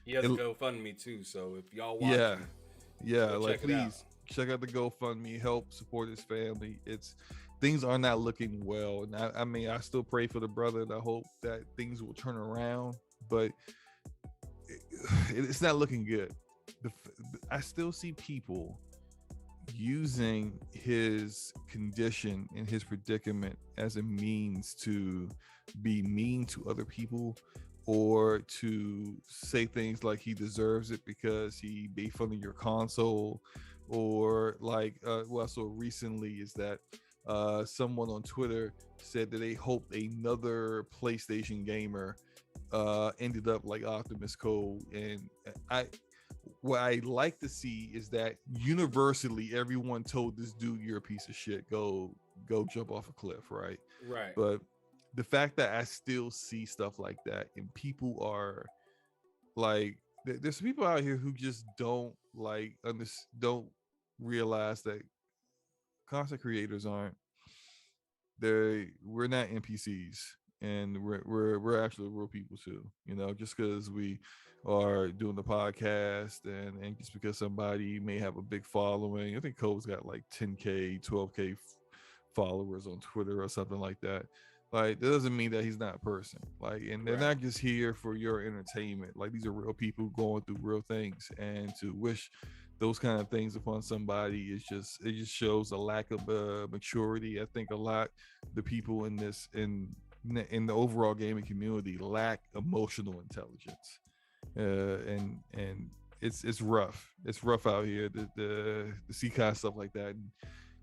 Speaker 2: he has a GoFundMe too. So if y'all watching,
Speaker 4: like please check out the GoFundMe, help support his family. Things are not looking well, and I mean I still pray for the brother, and I hope that things will turn around, but it's not looking good. I still see people using his condition and his predicament as a means to be mean to other people, or to say things like he deserves it because he made fun of your console, or like what I saw recently is that someone on Twitter said that they hoped another PlayStation gamer ended up like Optimus Code. And what I like to see is that universally everyone told this dude, you're a piece of shit, go jump off a cliff, right? But the fact that I still see stuff like that, and people are like, there's people out here who just don't realize that content creators we're not NPCs, and we're actually real people too, just because we are doing the podcast and just because somebody may have a big following. I think Cole's got like 10K 12K followers on Twitter or something like that. Like, that doesn't mean that he's not a person. Like, and they're not just here for your entertainment. Like, these are real people going through real things, and to wish those kind of things upon somebody it just shows a lack of maturity. I think a lot the people in in the overall gaming community lack emotional intelligence, and it's rough. It's rough out here to see kind of stuff like that. And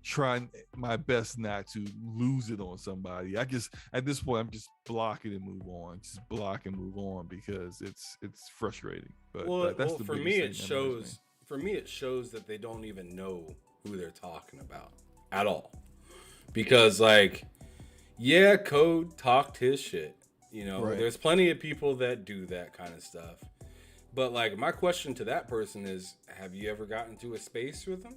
Speaker 4: trying my best not to lose it on somebody. I just at this point I'm just blocking and move on, just block and move on because it's frustrating. But that's the
Speaker 2: for
Speaker 4: biggest
Speaker 2: me
Speaker 4: thing
Speaker 2: it
Speaker 4: that
Speaker 2: shows.
Speaker 4: annoys
Speaker 2: For me, it shows that they don't even know who they're talking about at all. Because like, yeah, Code talked his shit. You know,
Speaker 4: Right.
Speaker 2: there's plenty of people that do that kind of stuff. But like, my question to that person is, have you ever gotten to a space with them?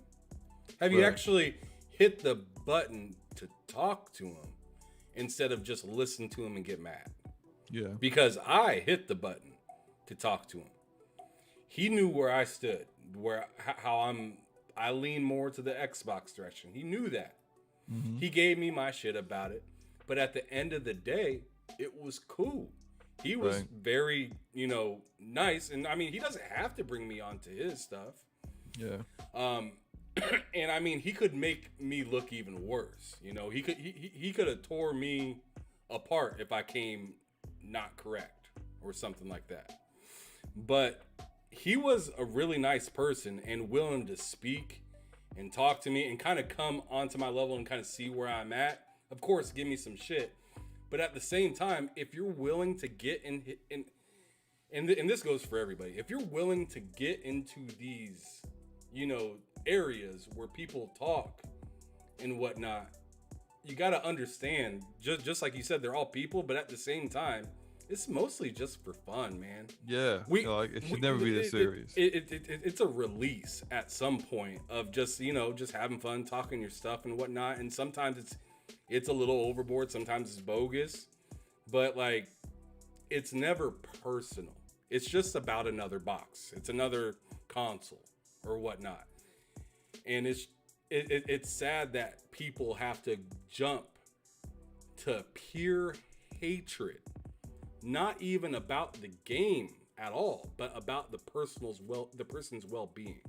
Speaker 2: Have you
Speaker 4: Right.
Speaker 2: actually hit the button to talk to him instead of just listen to him and get mad?
Speaker 4: Yeah.
Speaker 2: Because I hit the button to talk to him. He knew where I stood, I lean more to the Xbox direction. He knew that.
Speaker 4: Mm-hmm.
Speaker 2: He gave me my shit about it. But at the end of the day, it was cool. He was
Speaker 4: Right.
Speaker 2: very, nice. And I mean, he doesn't have to bring me onto his stuff.
Speaker 4: Yeah.
Speaker 2: And I mean, he could make me look even worse. He could have tore me apart if I came not correct or something like that. But he was a really nice person and willing to speak and talk to me and kind of come onto my level and kind of see where I'm at. Of course, give me some shit. But at the same time, if you're willing to get in and this goes for everybody. If you're willing to get into these, areas where people talk and whatnot, you got to understand, just like you said, they're all people, but at the same time, it's mostly just for fun, man.
Speaker 4: Yeah. It should never be this serious.
Speaker 2: It's a release at some point of just, just having fun, talking your stuff and whatnot. And sometimes it's a little overboard. Sometimes it's bogus, but like, it's never personal. It's just about another box. It's another console or whatnot. And it's sad that people have to jump to pure hatred, not even about the game at all, but about the person's well-being.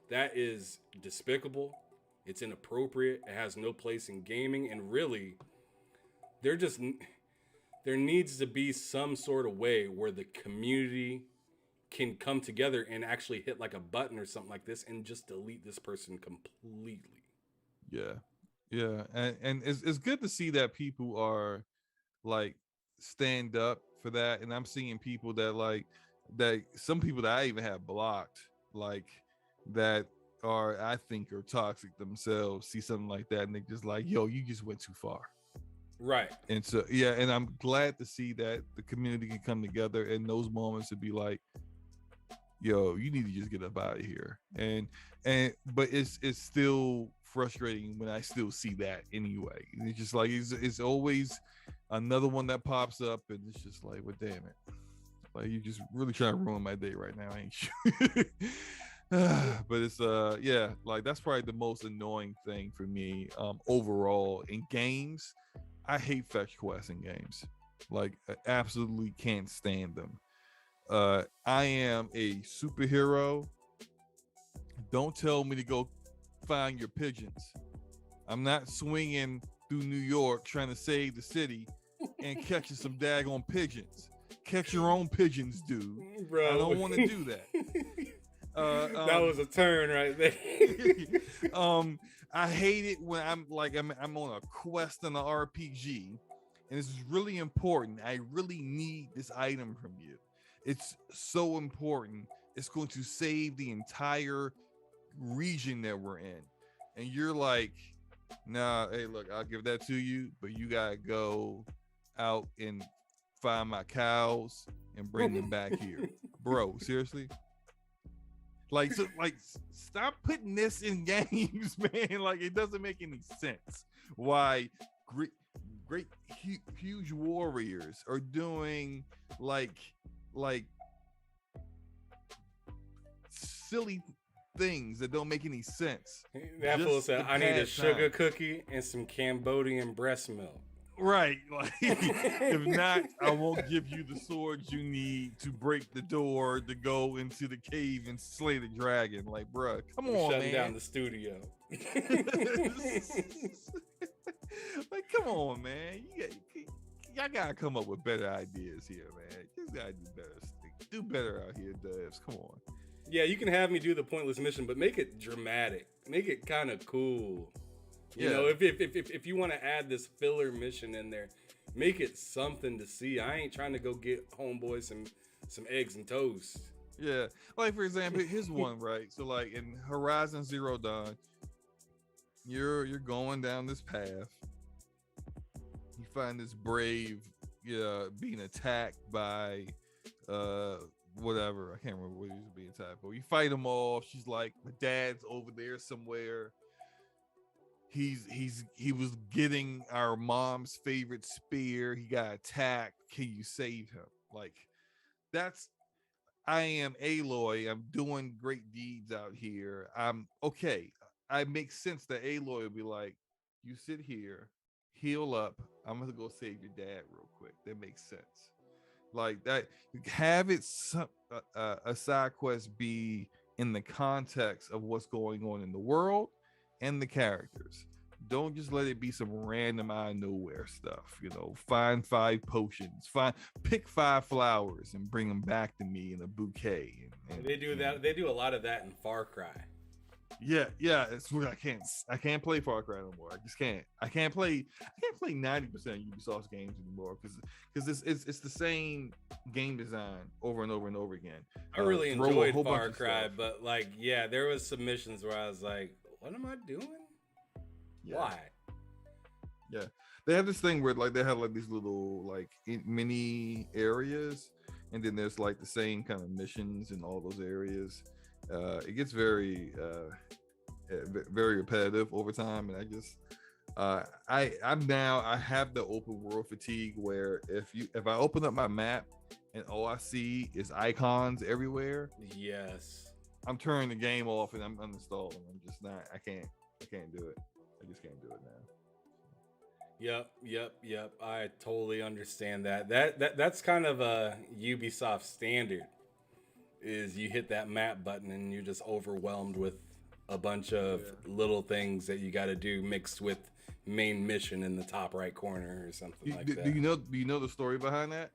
Speaker 2: That is despicable. It's inappropriate. It has no place in gaming, and really, there needs to be some sort of way where the community can come together and actually hit like a button or something like this and just delete this person completely.
Speaker 4: Yeah. And it's good to see that people are like stand up for that. And I'm seeing people that some people that I even have blocked, like that I think are toxic themselves, see something like that and they just like, yo, you just went too far.
Speaker 2: Right.
Speaker 4: And so yeah, and I'm glad to see that the community can come together in those moments to be like, yo, you need to just get up out of here. But it's still frustrating when I still see that anyway. And it's just like it's always another one that pops up, and it's just like, well, damn it, like you just really trying to ruin my day right now, ain't you? But it's yeah, like that's probably the most annoying thing for me overall in games. I hate fetch quests in games. Like I absolutely can't stand them. I am a superhero. Don't tell me to go find your pigeons. I'm not swinging through New York trying to save the city and catching some daggone pigeons. Catch your own pigeons, dude.
Speaker 2: Bro.
Speaker 4: I don't want to do that.
Speaker 2: That was a turn right there.
Speaker 4: I hate it when I'm on a quest in an RPG, and this is really important. I really need this item from you. It's so important. It's going to save the entire region that we're in. And you're like, nah, hey, look, I'll give that to you, but you gotta go out and find my cows and bring them back here. Bro, seriously? Like, stop putting this in games, man. Like, it doesn't make any sense. Why great huge warriors are doing like silly things that don't make any sense.
Speaker 2: That fool said, I need a sugar
Speaker 4: time.
Speaker 2: cookie and some Cambodian breast milk.
Speaker 4: Right. Like, if not, I won't give you the swords you need to break the door to go into the cave and slay the dragon. Like, bruh, come on,
Speaker 2: shutting
Speaker 4: man.
Speaker 2: down the studio.
Speaker 4: Like, come on, man. y'all gotta come up with better ideas here, man. You gotta do better. Do better out here, devs. Come on.
Speaker 2: Yeah, you can have me do the pointless mission, but make it dramatic. Make it kind of cool. You know, if you want to add this filler mission in there, make it something to see. I ain't trying to go get homeboy some eggs and toast.
Speaker 4: Yeah, like for example, here's one, right? So like in Horizon Zero Dawn, you're going down this path. You find this brave being attacked by whatever. I can't remember what he was being attacked, but you fight him off. She's like, my dad's over there somewhere. He was getting our mom's favorite spear. He got attacked. Can you save him? Like, that's, I am Aloy. I'm doing great deeds out here. I'm okay. I make sense that Aloy would be like, you sit here, heal up. I'm gonna go save your dad real quick. That makes sense. Like that, have it a side quest be in the context of what's going on in the world and the characters. Don't just let it be some random out of nowhere stuff. You know, find 5 potions, pick 5 flowers and bring them back to me in a bouquet. And
Speaker 2: they do that. They do a lot of that in Far Cry.
Speaker 4: Yeah, it's what I can't play Far Cry no more. I just can't. I can't play 90% of Ubisoft's games anymore because it's the same game design over and over and over again.
Speaker 2: I really enjoyed Far Cry, but like, yeah, there was some missions where I was like, what am I doing?
Speaker 4: Yeah.
Speaker 2: Why?
Speaker 4: Yeah, they have this thing where like they have like these little like mini areas, and then there's like the same kind of missions in all those areas. It gets very repetitive over time, and I just I have the open world fatigue where if I open up my map and all I see is icons everywhere,
Speaker 2: yes,
Speaker 4: I'm turning the game off and I'm uninstalling. I'm just not. I can't do it. I just can't do it now.
Speaker 2: Yep. I totally understand that. That's kind of a Ubisoft standard. Is you hit that map button and you're just overwhelmed with a bunch of little things that you got to do mixed with main mission in the top right corner or something like that.
Speaker 4: Do you know the story behind that?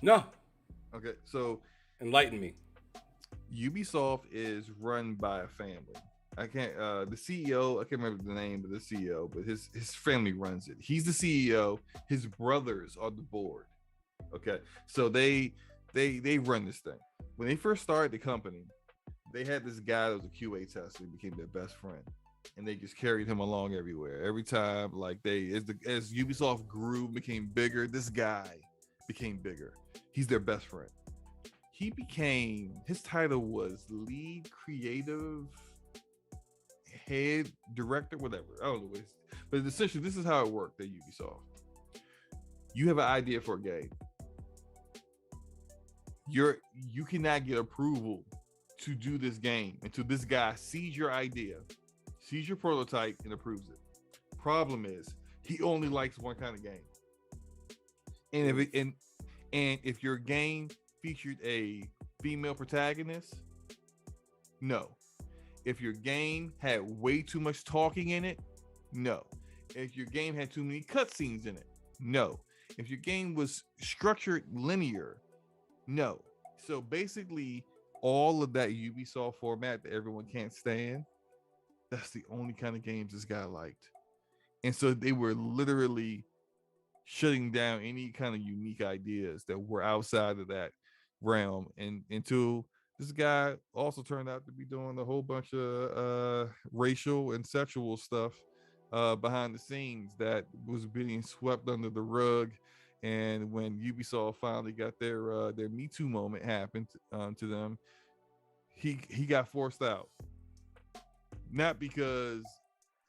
Speaker 2: No.
Speaker 4: Okay, so
Speaker 2: enlighten me.
Speaker 4: Ubisoft is run by a family. I can't the CEO, I can't remember the name of the CEO, but his family runs it. He's the CEO, his brothers are the board. Okay. So they run this thing. When they first started the company, they had this guy that was a QA tester who became their best friend, and they just carried him along everywhere. Every time, like as Ubisoft grew, became bigger, this guy became bigger. He's their best friend. His title was lead creative head director, whatever. I don't know what it's, but essentially this is how it worked at Ubisoft. You have an idea for a game. You cannot get approval to do this game until this guy sees your idea, sees your prototype, and approves it. Problem is, he only likes one kind of game. And if your game featured a female protagonist, no. If your game had way too much talking in it, no. If your game had too many cutscenes in it, no. If your game was structured linear, no. So basically, all of that Ubisoft format that everyone can't stand, that's the only kind of games this guy liked. And so they were literally shutting down any kind of unique ideas that were outside of that realm. And until this guy also turned out to be doing a whole bunch of racial and sexual stuff behind the scenes that was being swept under the rug. And when Ubisoft finally got their Me Too moment happened to them, he got forced out. Not because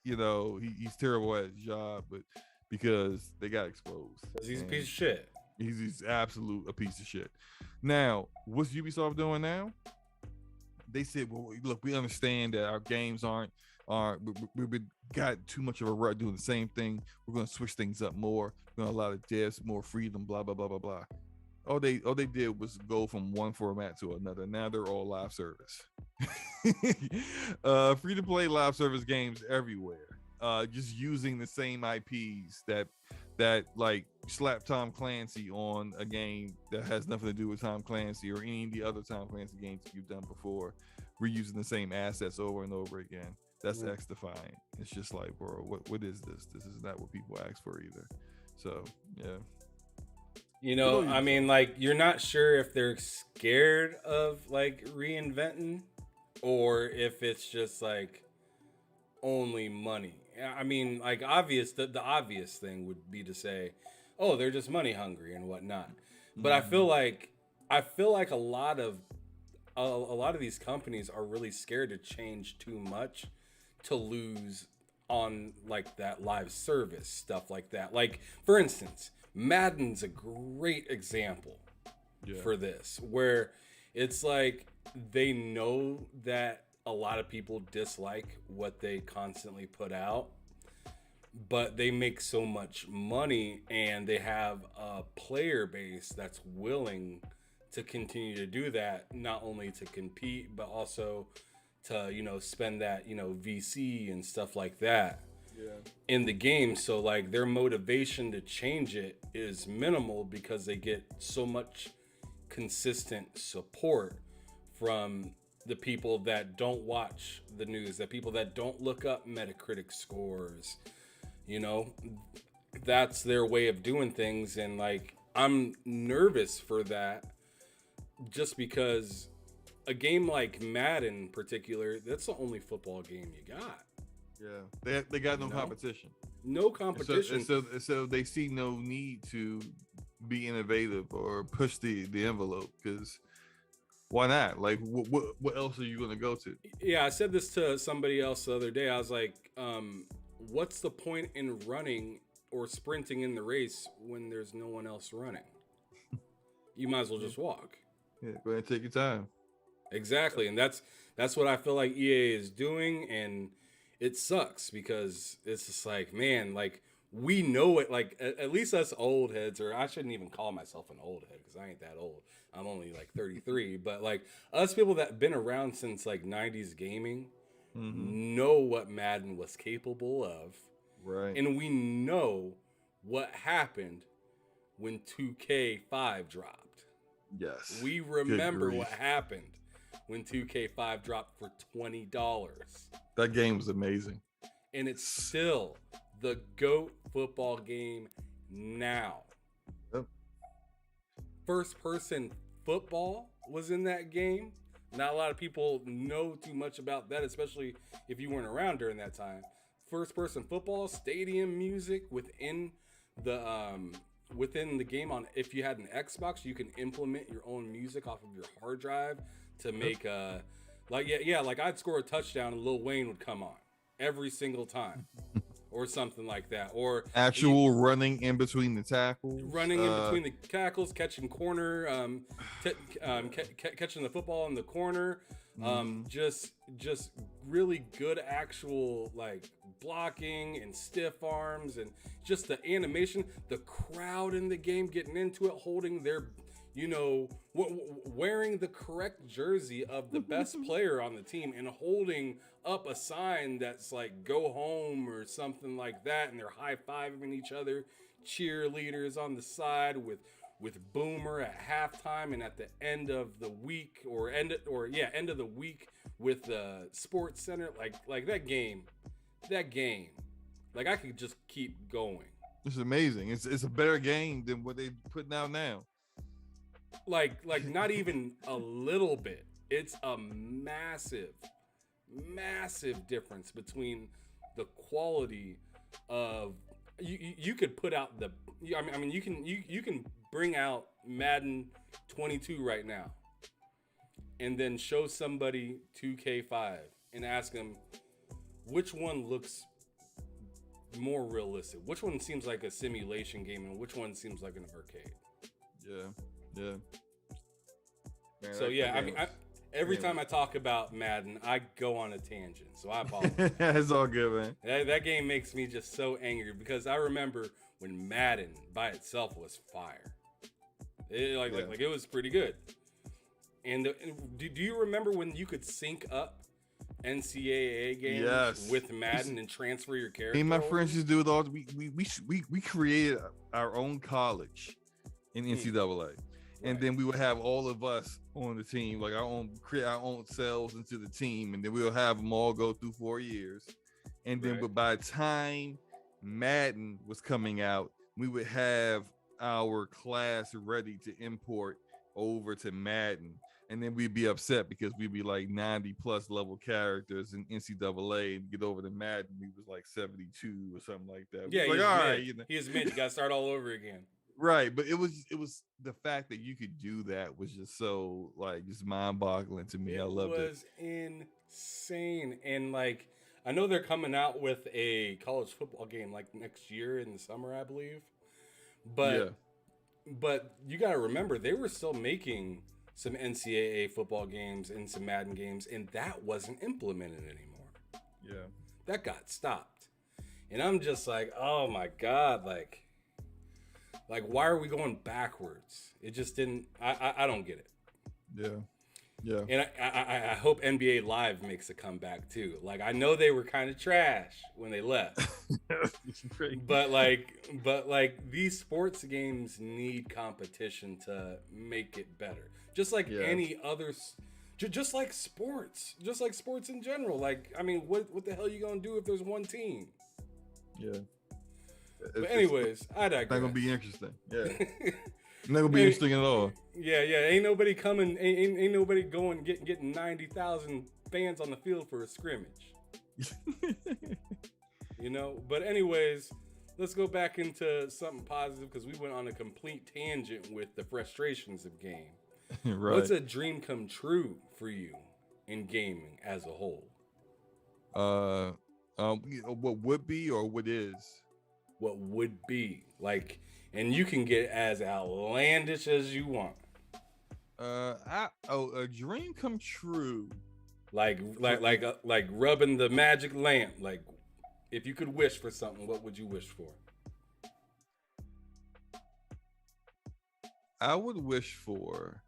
Speaker 4: he's terrible at his job, but because they got exposed.
Speaker 2: He's a piece of shit.
Speaker 4: He's absolute a piece of shit. Now, what's Ubisoft doing now? They said, well, look, we understand that our games we've got too much of a rut doing the same thing. We're going to switch things up more. We're going to allow the devs more freedom, blah, blah, blah, blah, blah. All they did was go from one format to another. Now they're all live service. Free to play live service games everywhere. just using the same IPs that like slap Tom Clancy on a game that has nothing to do with Tom Clancy or any of the other Tom Clancy games you've done before. Reusing the same assets over and over again. That's X defying. It's just like, bro, what is this? This is not what people ask for either. So yeah.
Speaker 2: You know, I mean, like, you're not sure if they're scared of like reinventing or if it's just like only money. I mean, like, the obvious thing would be to say, oh, they're just money hungry and whatnot. But I feel like a lot of these companies are really scared to change too much to lose on like that live service stuff like that. Like, for instance, Madden's a great example for this, where it's like they know that a lot of people dislike what they constantly put out, but they make so much money and they have a player base that's willing to continue to do that, not only to compete, but also to, you know, spend that, you know, VC and stuff like that in the game. So like their motivation to change it is minimal because they get so much consistent support from the people that don't watch the news, that people that don't look up Metacritic scores. You know, that's their way of doing things. And like, I'm nervous for that just because a game like Madden in particular, that's the only football game you got.
Speaker 4: Yeah, they got no competition.
Speaker 2: No competition.
Speaker 4: So they see no need to be innovative or push the envelope, because why not? Like, what else are you going to go to?
Speaker 2: Yeah, I said this to somebody else the other day. I was like, what's the point in running or sprinting in the race when there's no one else running? You might as well just walk.
Speaker 4: Yeah, go ahead and take your time.
Speaker 2: Exactly, and that's what I feel like EA is doing, and it sucks because it's just like, man, like, we know it, like, at least us old heads, or I shouldn't even call myself an old head because I ain't that old. I'm only like 33, but like us people that been around since like 90s gaming know what Madden was capable of.
Speaker 4: Right.
Speaker 2: And we know what happened when 2K5 dropped.
Speaker 4: Yes.
Speaker 2: We remember what happened when 2K5 dropped for $20.
Speaker 4: That game was amazing.
Speaker 2: And it's still the GOAT football game now.
Speaker 4: Yep.
Speaker 2: First person football was in that game. Not a lot of people know too much about that, especially if you weren't around during that time. First person football, stadium music within the game. On if you had an Xbox, you can implement your own music off of your hard drive to make like I'd score a touchdown and Lil Wayne would come on every single time. Or something like that, or
Speaker 4: actual running in between the tackles,
Speaker 2: catching corner, catching the football in the corner, just really good actual like blocking and stiff arms, and just the animation, the crowd in the game getting into it, holding their, you know, wearing the correct jersey of the best player on the team and holding up a sign that's like "Go home" or something like that, and they're high-fiving each other, cheerleaders on the side with Boomer at halftime, and at the end of the week end of the week with the Sports Center, like that game, like I could just keep going.
Speaker 4: It's amazing. It's a better game than what they're putting out now.
Speaker 2: Like not even a little bit. It's a massive difference between the quality of you could put out the I mean you can bring out Madden 22 right now and then show somebody 2K5 and ask them which one looks more realistic, which one seems like a simulation game, and which one seems like an arcade.
Speaker 4: Yeah.
Speaker 2: Man, so yeah, I mean, every time I talk about Madden, I go on a tangent. So I apologize.
Speaker 4: It's all good, man.
Speaker 2: That game makes me just so angry because I remember when Madden by itself was fire. Like it was pretty good. And do you remember when you could sync up NCAA games with Madden and transfer your character.
Speaker 4: Me and my
Speaker 2: over?
Speaker 4: friends just do it all. We created our own college in NCAA, and then we would have all of us on the team, like create our own selves into the team, and then we'll have them all go through 4 years, and then but by the time Madden was coming out, we would have our class ready to import over to Madden. And then we'd be upset because we'd be like 90 plus level characters in NCAA and get over to Madden. We was like 72 or something like that.
Speaker 2: Yeah,
Speaker 4: like, all right,
Speaker 2: you know. He was mid. You got to start all over again.
Speaker 4: Right, but it was the fact that you could do that was just so like just mind-boggling to me. I loved it. It was
Speaker 2: insane, and like I know they're coming out with a college football game like next year in the summer, I believe. But you got to remember they were still making some NCAA football games and some Madden games, and that wasn't implemented anymore.
Speaker 4: Yeah.
Speaker 2: That got stopped. And I'm just like, oh my God, like why are we going backwards? It just didn't, I don't get it.
Speaker 4: Yeah. Yeah.
Speaker 2: And I hope NBA Live makes a comeback too. Like I know they were kind of trash when they left. but like these sports games need competition to make it better. Just like any other, just like sports in general. Like, I mean, what the hell are you going to do if there's one team?
Speaker 4: Yeah.
Speaker 2: But anyways, I digress.
Speaker 4: Not going to be interesting. Yeah. Not going to be interesting at all.
Speaker 2: Yeah. Ain't nobody coming, ain't nobody going getting 90,000 fans on the field for a scrimmage. You know? But anyways, let's go back into something positive because we went on a complete tangent with the frustrations of game.
Speaker 4: Right.
Speaker 2: What's a dream come true for you in gaming as a whole?
Speaker 4: What would be or what is?
Speaker 2: What would be like, and you can get as outlandish as you want.
Speaker 4: A dream come true.
Speaker 2: Like rubbing the magic lamp. Like, if you could wish for something, what would you wish for?
Speaker 4: I would wish for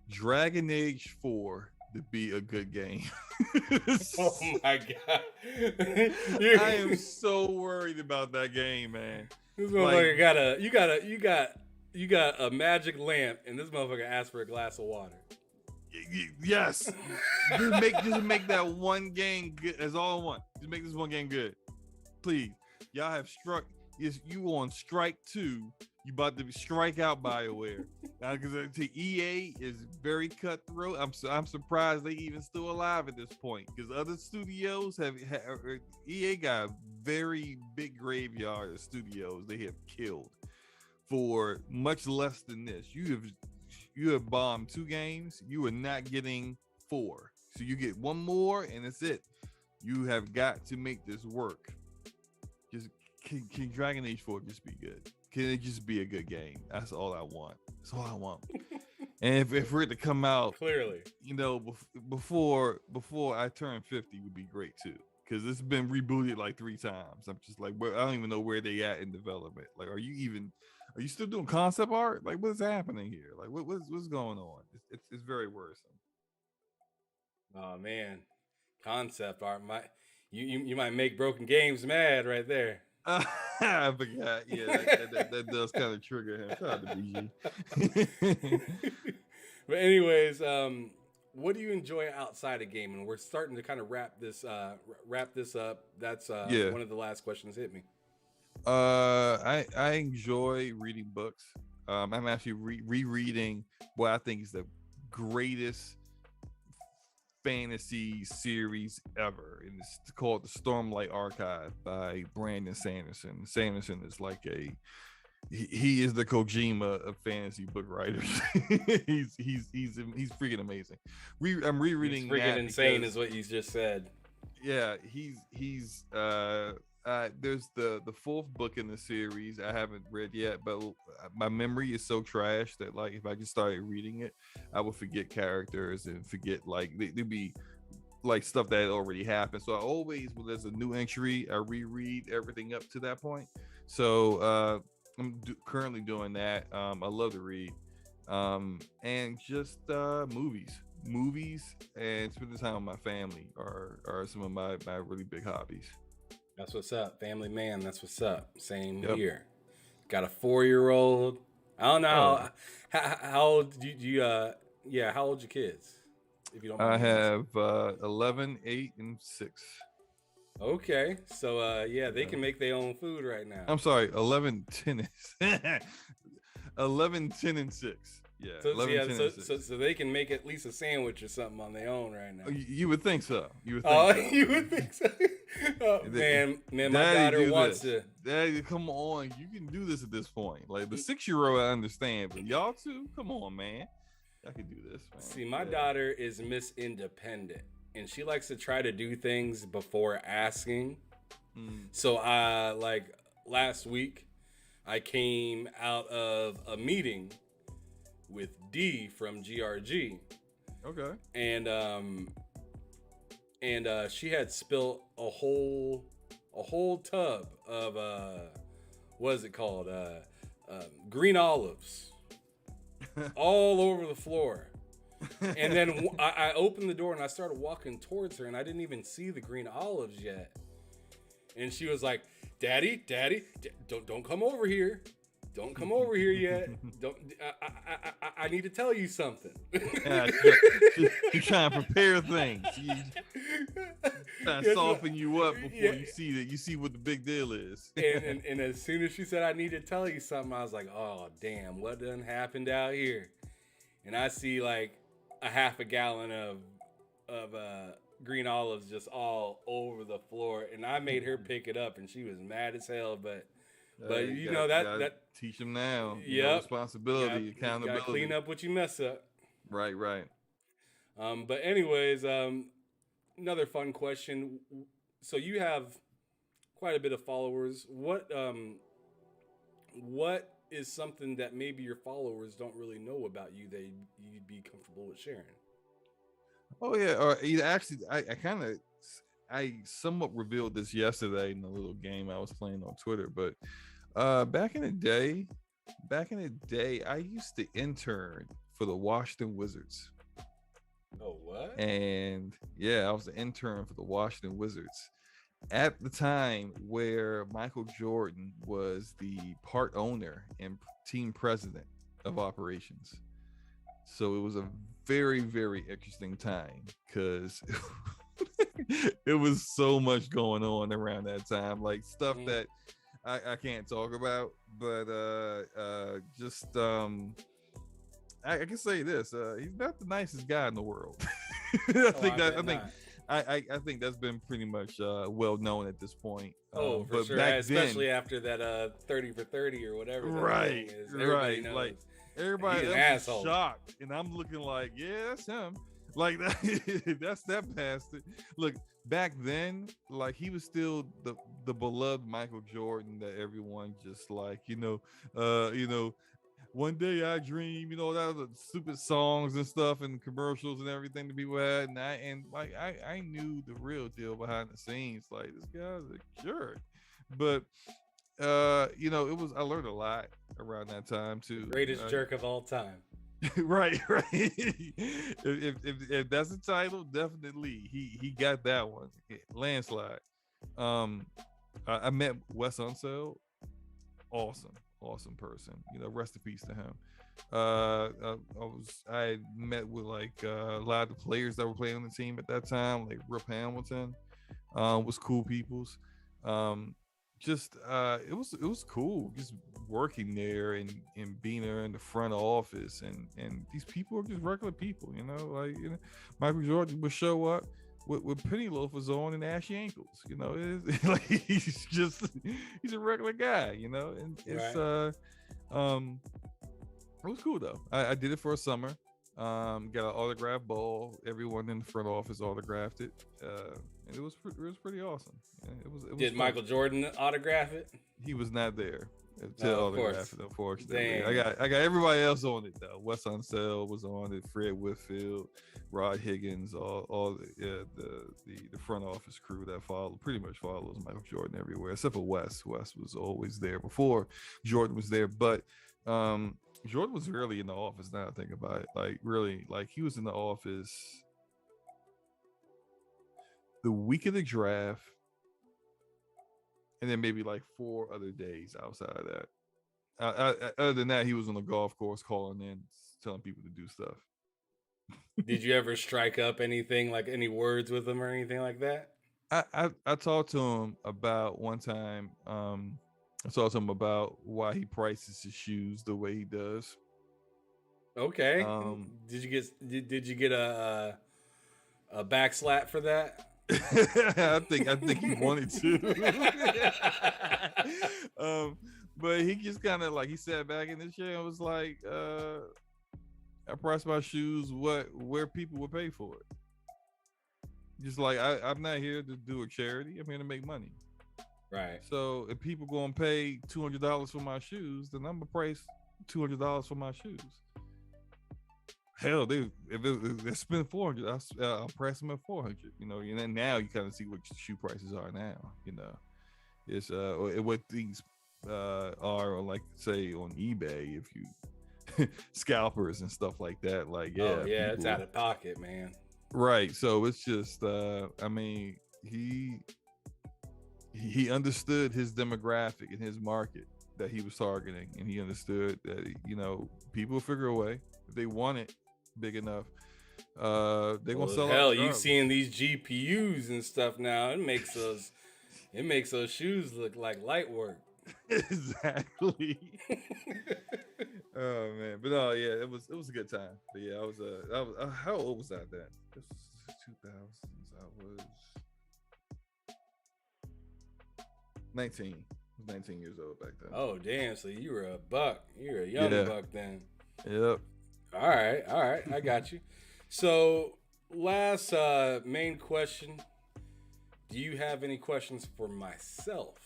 Speaker 4: Dragon Age 4 to be a good game.
Speaker 2: Oh my God.
Speaker 4: I am so worried about that game, man.
Speaker 2: This motherfucker you got a magic lamp and this motherfucker asked for a glass of water.
Speaker 4: Yes. just make that one game good. That's all I want. Just make this one game good. Please. Y'all have struck. You on strike 2. You about to strike out BioWare. Now, because EA is very cutthroat. I'm surprised they even still alive at this point. Because other studios EA got a very big graveyard of studios they have killed for much less than this. You have bombed 2 games. You are not getting 4. So you get 1 more and that's it. You have got to make this work. Just can Dragon Age 4 just be good? Can it just be a good game? That's all I want. That's all I want. And if we're to come out
Speaker 2: clearly,
Speaker 4: you know, before I turn 50 would be great too. Because it's been rebooted like 3 times. I'm just like, I don't even know where they at in development. Like, are you still doing concept art? Like, what's happening here? Like, what's going on? It's very worrisome.
Speaker 2: Oh man, concept art you might make Broken Games mad right there.
Speaker 4: I forgot. Yeah, that does kind of trigger him. Shout out to BG.
Speaker 2: But anyways, what do you enjoy outside of gaming? We're starting to kind of wrap this up. That's one of the last questions hit me.
Speaker 4: I enjoy reading books. I'm actually rereading what I think is the greatest fantasy series ever, and it's called the Stormlight Archive by Brandon Sanderson. Sanderson is like he is the Kojima of fantasy book writers. he's freaking amazing. I'm rereading.
Speaker 2: He's freaking insane, is what you just said.
Speaker 4: Yeah, he's there's the 4th book in the series I haven't read yet, but my memory is so trash that like if I just started reading it, I would forget characters and forget like there'd be like stuff that had already happened. So I always, when there's a new entry, I reread everything up to that point. So I'm currently doing that. I love to read, and just movies. movies and spending time with my family are some of my really big hobbies.
Speaker 2: That's what's up, family man. That's what's up. Same
Speaker 4: Yep.
Speaker 2: here. Got a 4-year-old. I don't know how old you yeah, how old your kids? If you don't mind
Speaker 4: I
Speaker 2: me asking.
Speaker 4: have 11, 8, and 6.
Speaker 2: Okay. So yeah, they can make their own food right now.
Speaker 4: I'm sorry, 11, 10, 11, 10, and 6. Yeah,
Speaker 2: So
Speaker 4: 11,
Speaker 2: yeah,
Speaker 4: 10,
Speaker 2: so,
Speaker 4: and 6.
Speaker 2: so they can make at least a sandwich or something on their own right now.
Speaker 4: You would think so. You would think
Speaker 2: Oh,
Speaker 4: so.
Speaker 2: you would think so. Oh, man, my daughter wants to.
Speaker 4: Daddy, come on, you can do this at this point. Like the 6-year-old, I understand, but y'all two, come on, man, I can do this, man.
Speaker 2: See, my daughter is Miss Independent, and she likes to try to do things before asking. So like last week, I came out of a meeting with D from GRG.
Speaker 4: Okay.
Speaker 2: And she had spilled a whole tub of what is it called? Green olives all over the floor. And then I opened the door and I started walking towards her, and I didn't even see the green olives yet. And she was like, Daddy, don't come over here. Don't come over here yet. Don't. I need to tell you something.
Speaker 4: You're trying to prepare things. Trying to soften you up before you see that. You see what the big deal is.
Speaker 2: and as soon as she said, I need to tell you something, I was like, oh, damn, what done happened out here? And I see like a half a gallon of green olives just all over the floor. And I made her pick it up, and she was mad as hell, but you know that
Speaker 4: teach them now.
Speaker 2: Yeah,
Speaker 4: responsibility, accountability.
Speaker 2: You gotta clean up what you mess up.
Speaker 4: Right.
Speaker 2: But anyways, another fun question. So you have quite a bit of followers. What is something that maybe your followers don't really know about you that you'd be comfortable with sharing?
Speaker 4: Oh yeah, or actually, I somewhat revealed this yesterday in a little game I was playing on Twitter. But back in the day, I used to intern for the Washington Wizards.
Speaker 2: Oh, what?
Speaker 4: And yeah, I was an intern for the Washington Wizards at the time where Michael Jordan was the part owner and team president of operations. So it was a very, very interesting time because it was so much going on around that time, like stuff that I can't talk about, but I can say this: he's not the nicest guy in the world. I think that's been pretty much well known at this point.
Speaker 2: For
Speaker 4: but
Speaker 2: sure, especially after that 30 for 30 or whatever.
Speaker 4: Right,
Speaker 2: is.
Speaker 4: Right.
Speaker 2: Knows.
Speaker 4: Like everybody else is shocked, and I'm looking like, yeah, that's him. Like that, that's that bastard. Look, back then, like he was still the beloved Michael Jordan that everyone just like, one day I dream, that was the stupid songs and stuff and commercials and everything that people had, and I knew the real deal behind the scenes. Like, this guy's a jerk, but it was, I learned a lot around that time too.
Speaker 2: Greatest jerk of all time.
Speaker 4: right. If that's the title, definitely he got that one, landslide. I met Wes Unseld, awesome person. Rest in peace to him. I met with like a lot of the players that were playing on the team at that time, like Rip Hamilton, was cool peoples. It was cool just working there and being there in the front office, and these people are just regular people, Michael Jordan would show up with penny loafers on and ashy ankles, it's like he's a regular guy, and it's
Speaker 2: right.
Speaker 4: It was cool though. I did it for a summer. Got an autograph ball. Everyone in the front office autographed it, and it was pretty awesome. It was
Speaker 2: Did fun. Michael Jordan autograph it?
Speaker 4: He was not there to autograph it, unfortunately.
Speaker 2: Damn.
Speaker 4: I got everybody else on it though. Wes Unseld was on it, Fred Whitfield, Rod Higgins, all the front office crew that pretty much follows Michael Jordan everywhere, except for Wes. Wes was always there before Jordan was there, but Jordan was really in the office. Now I think about it, like really, like he was in the office the week of the draft, and then maybe like 4 other days outside of that. Other than that, he was on the golf course calling in, telling people to do stuff.
Speaker 2: Did you ever strike up anything, like any words with him or anything like that?
Speaker 4: I talked to him about one time. I talked to him about why he prices his shoes the way he does.
Speaker 2: Okay. Did you get a backslap for that?
Speaker 4: I think he wanted to. But he just kind of like he sat back in the chair and was like, I price my shoes where people would pay for it. Just like I'm not here to do a charity. I'm here to make money.
Speaker 2: Right.
Speaker 4: So if people gonna pay $200 for my shoes, then I'm gonna price $200 for my shoes. Hell, if they spend $400, I'll price them at $400. You know, and then now you kind of see what shoe prices are now. You know, it's what things are like, say on eBay if you scalpers and stuff like that. Like, yeah,
Speaker 2: oh yeah, it's out of pocket, man.
Speaker 4: Right. So it's just, I mean, he understood his demographic and his market that he was targeting, and he understood that, you know, people will figure a way if they want it big enough. They're gonna sell.
Speaker 2: Hell, you've seen these GPUs and stuff now. It makes those shoes look like light work.
Speaker 4: Exactly. Oh man, but no, yeah, it was a good time. But yeah, I was how old was I then? This was 2000s. I was 19. I was 19 years old back then.
Speaker 2: Oh damn! So you were a buck. You were a young buck then.
Speaker 4: Yep.
Speaker 2: All right. I got you. So last main question. Do you have any questions for myself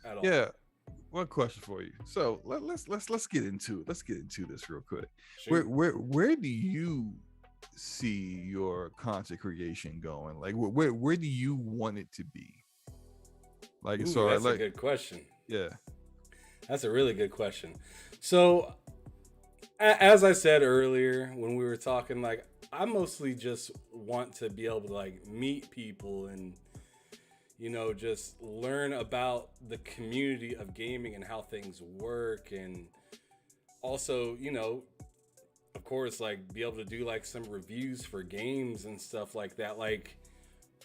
Speaker 2: at all?
Speaker 4: Yeah. One question for you. So let's get into it. Let's get into this real quick.
Speaker 2: Sure.
Speaker 4: Where do you see your content creation going? Like where do you want it to be? Like,
Speaker 2: that's a good question.
Speaker 4: Yeah,
Speaker 2: that's a really good question. So, as I said earlier when we were talking, like I mostly just want to be able to like meet people and, you know, just learn about the community of gaming and how things work, and also, you know, of course, like be able to do like some reviews for games and stuff like that. Like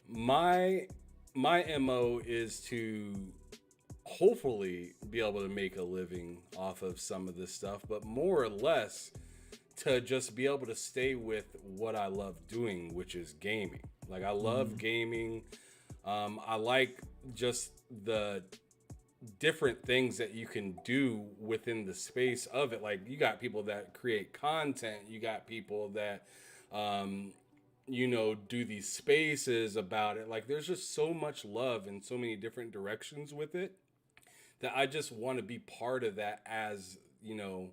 Speaker 2: my MO is to hopefully be able to make a living off of some of this stuff, but more or less to just be able to stay with what I love doing, which is gaming. Like I love gaming. I like just the different things that you can do within the space of it. Like you got people that create content, you got people that you know, do these spaces about it. Like there's just so much love in so many different directions with it that I just want to be part of that as, you know,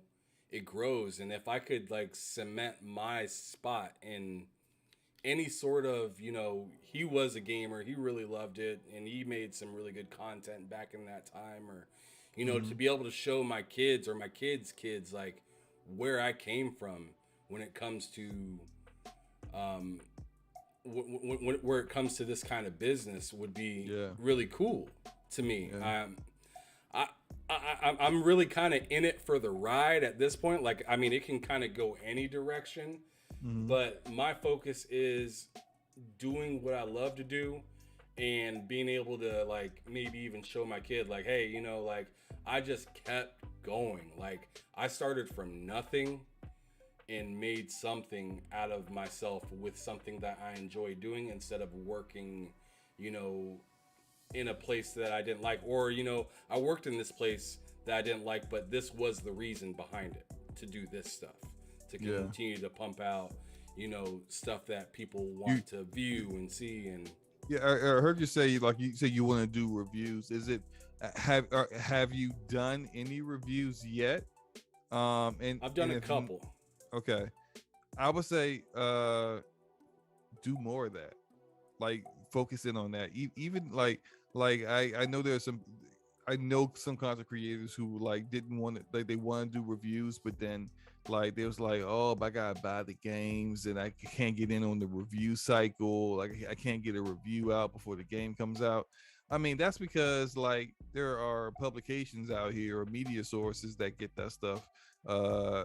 Speaker 2: it grows. And if I could like cement my spot in any sort of, you know, he was a gamer, he really loved it, and he made some really good content back in that time, or, you know, to be able to show my kids or my kids' kids like where I came from when it comes to where it comes to this kind of business would be really cool to me. I'm really kind of in it for the ride at this point. Like, I mean, it can kind of go any direction, but my focus is doing what I love to do and being able to like maybe even show my kid like, hey, you know, like I just kept going. Like I started from nothing and made something out of myself with something that I enjoy doing instead of working, you know, in a place that I didn't like, or, you know, I worked in this place that I didn't like, but this was the reason behind it, to do this stuff, to continue to pump out, you know, stuff that people want to view and see. And
Speaker 4: I heard you say, like you say you want to do reviews. Is it, have you done any reviews yet? And
Speaker 2: I've done a couple.
Speaker 4: Okay. I would say do more of that. Like focus in on that. Even like I know there's some, I know some content creators who like didn't want to, like they want to do reviews, but then like they was like, oh, but I gotta buy the games and I can't get in on the review cycle. Like I can't get a review out before the game comes out. I mean, that's because like there are publications out here or media sources that get that stuff, uh,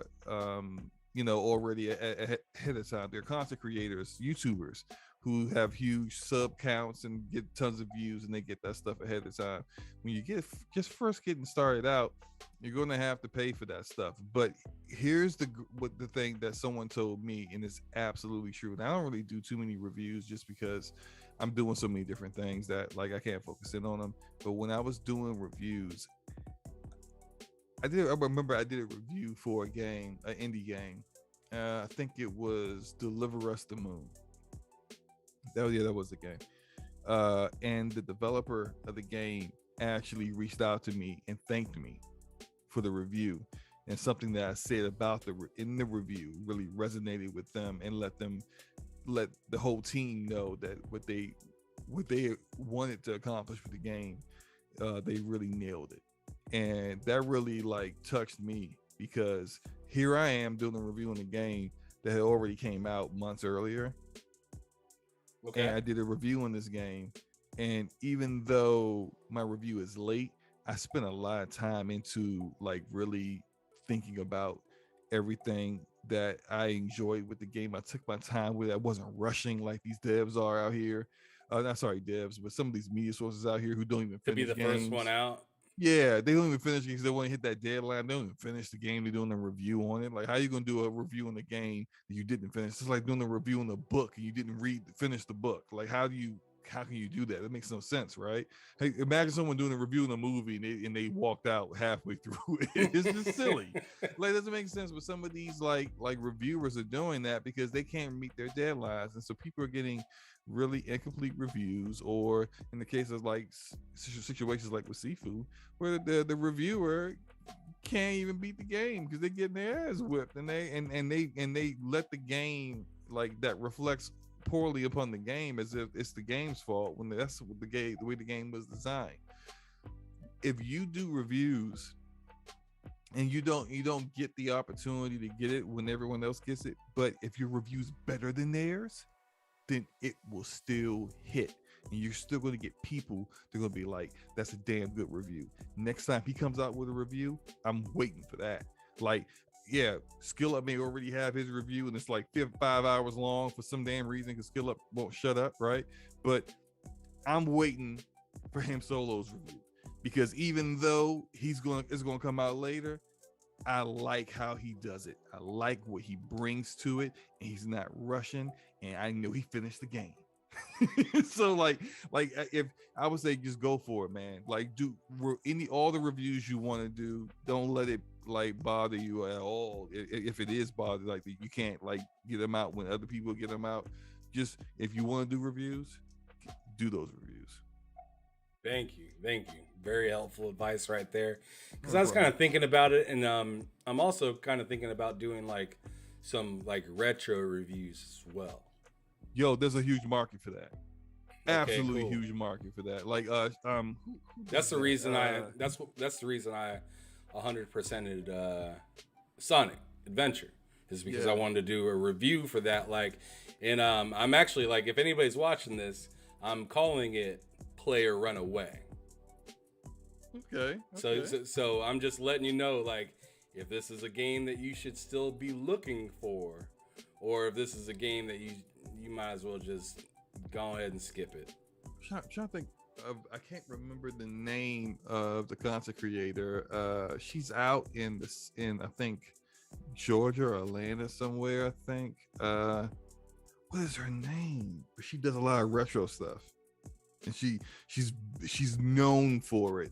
Speaker 4: already ahead of time. They're content creators, YouTubers who have huge sub counts and get tons of views, and they get that stuff ahead of time. When you get just first getting started out, you're going to have to pay for that stuff. But here's the thing that someone told me, and it's absolutely true. And I don't really do too many reviews just because I'm doing so many different things that like I can't focus in on them. But when I was doing reviews, I remember I did a review for a game, an indie game. I think it was Deliver Us the Moon. That was the game. And the developer of the game actually reached out to me and thanked me for the review. And something that I said about in the review really resonated with them and let the whole team know that what they wanted to accomplish with the game, they really nailed it. And that really like touched me, because here I am doing a review on a game that had already came out months earlier. Okay. And I did a review on this game, and even though my review is late, I spent a lot of time into like really thinking about everything that I enjoyed with the game. I took my time with it. I wasn't rushing like these devs are out here. Not sorry, devs, but some of these media sources out here who don't even finish
Speaker 2: to be the
Speaker 4: games.
Speaker 2: first one out.
Speaker 4: Yeah, they don't even finish because they want to hit that deadline. They don't even finish the game. They're doing a review on it. Like, how you gonna do a review on the game that you didn't finish? It's like doing a review on the book and you didn't finish the book. Like, how can you do that? That makes no sense, right? Hey, imagine someone doing a review on a movie and they walked out halfway through it. It's just silly. Like, it doesn't make sense. But some of these like reviewers are doing that because they can't meet their deadlines, and so people are getting really incomplete reviews, or in the case of like situations like with Sifu, where the reviewer can't even beat the game because they're getting their ass whipped, and they let the game like that reflects poorly upon the game as if it's the game's fault when that's what the way the game was designed. If you do reviews and you don't get the opportunity to get it when everyone else gets it, but if your review's better than theirs, then it will still hit, and you're still going to get people. They're going to be like, that's a damn good review. Next time he comes out with a review, I'm waiting for that. Like, yeah, Skill Up may already have his review and it's like 5 hours long for some damn reason because Skill Up won't shut up, right? But I'm waiting for him Solo's review, because even though it's going to come out later, I like how he does it. I like what he brings to it, and he's not rushing, and I know he finished the game. So like if I would say, just go for it, man. Like, do all the reviews you want to do. Don't let it like bother you at all. If it is bothered, like you can't like get them out when other people get them out. Just if you want to do reviews, do those reviews.
Speaker 2: Thank you. Very helpful advice right there. Because I was kind of thinking about it, and I'm also kind of thinking about doing like some like retro reviews as well.
Speaker 4: Yo, there's a huge market for that. Absolutely cool. Huge market for that. Like
Speaker 2: that's the reason that's the reason I 100%ed Sonic Adventure, is because I wanted to do a review for that. Like, and I'm actually like, if anybody's watching this, I'm calling it Play or Run Away.
Speaker 4: Okay.
Speaker 2: So I'm just letting you know, like, if this is a game that you should still be looking for, or if this is a game that you might as well just go ahead and skip it.
Speaker 4: I'm trying to think of, I can't remember the name of the content creator. She's out in I think Georgia or Atlanta somewhere, I think. What is her name? She does a lot of retro stuff, and she's known for it.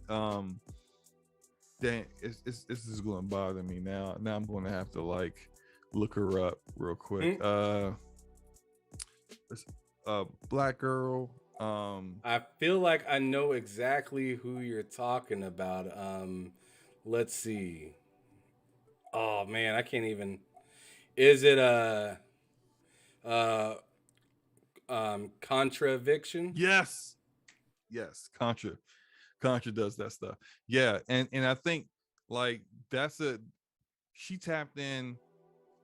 Speaker 4: Dang, this is going to bother me now. Now I'm going to have to like look her up real quick. Black girl.
Speaker 2: I feel like I know exactly who you're talking about. Let's see. Oh man, I can't even. Is it Contraviction?
Speaker 4: Yes, Contra. Contra does that stuff. Yeah, and I think like she tapped in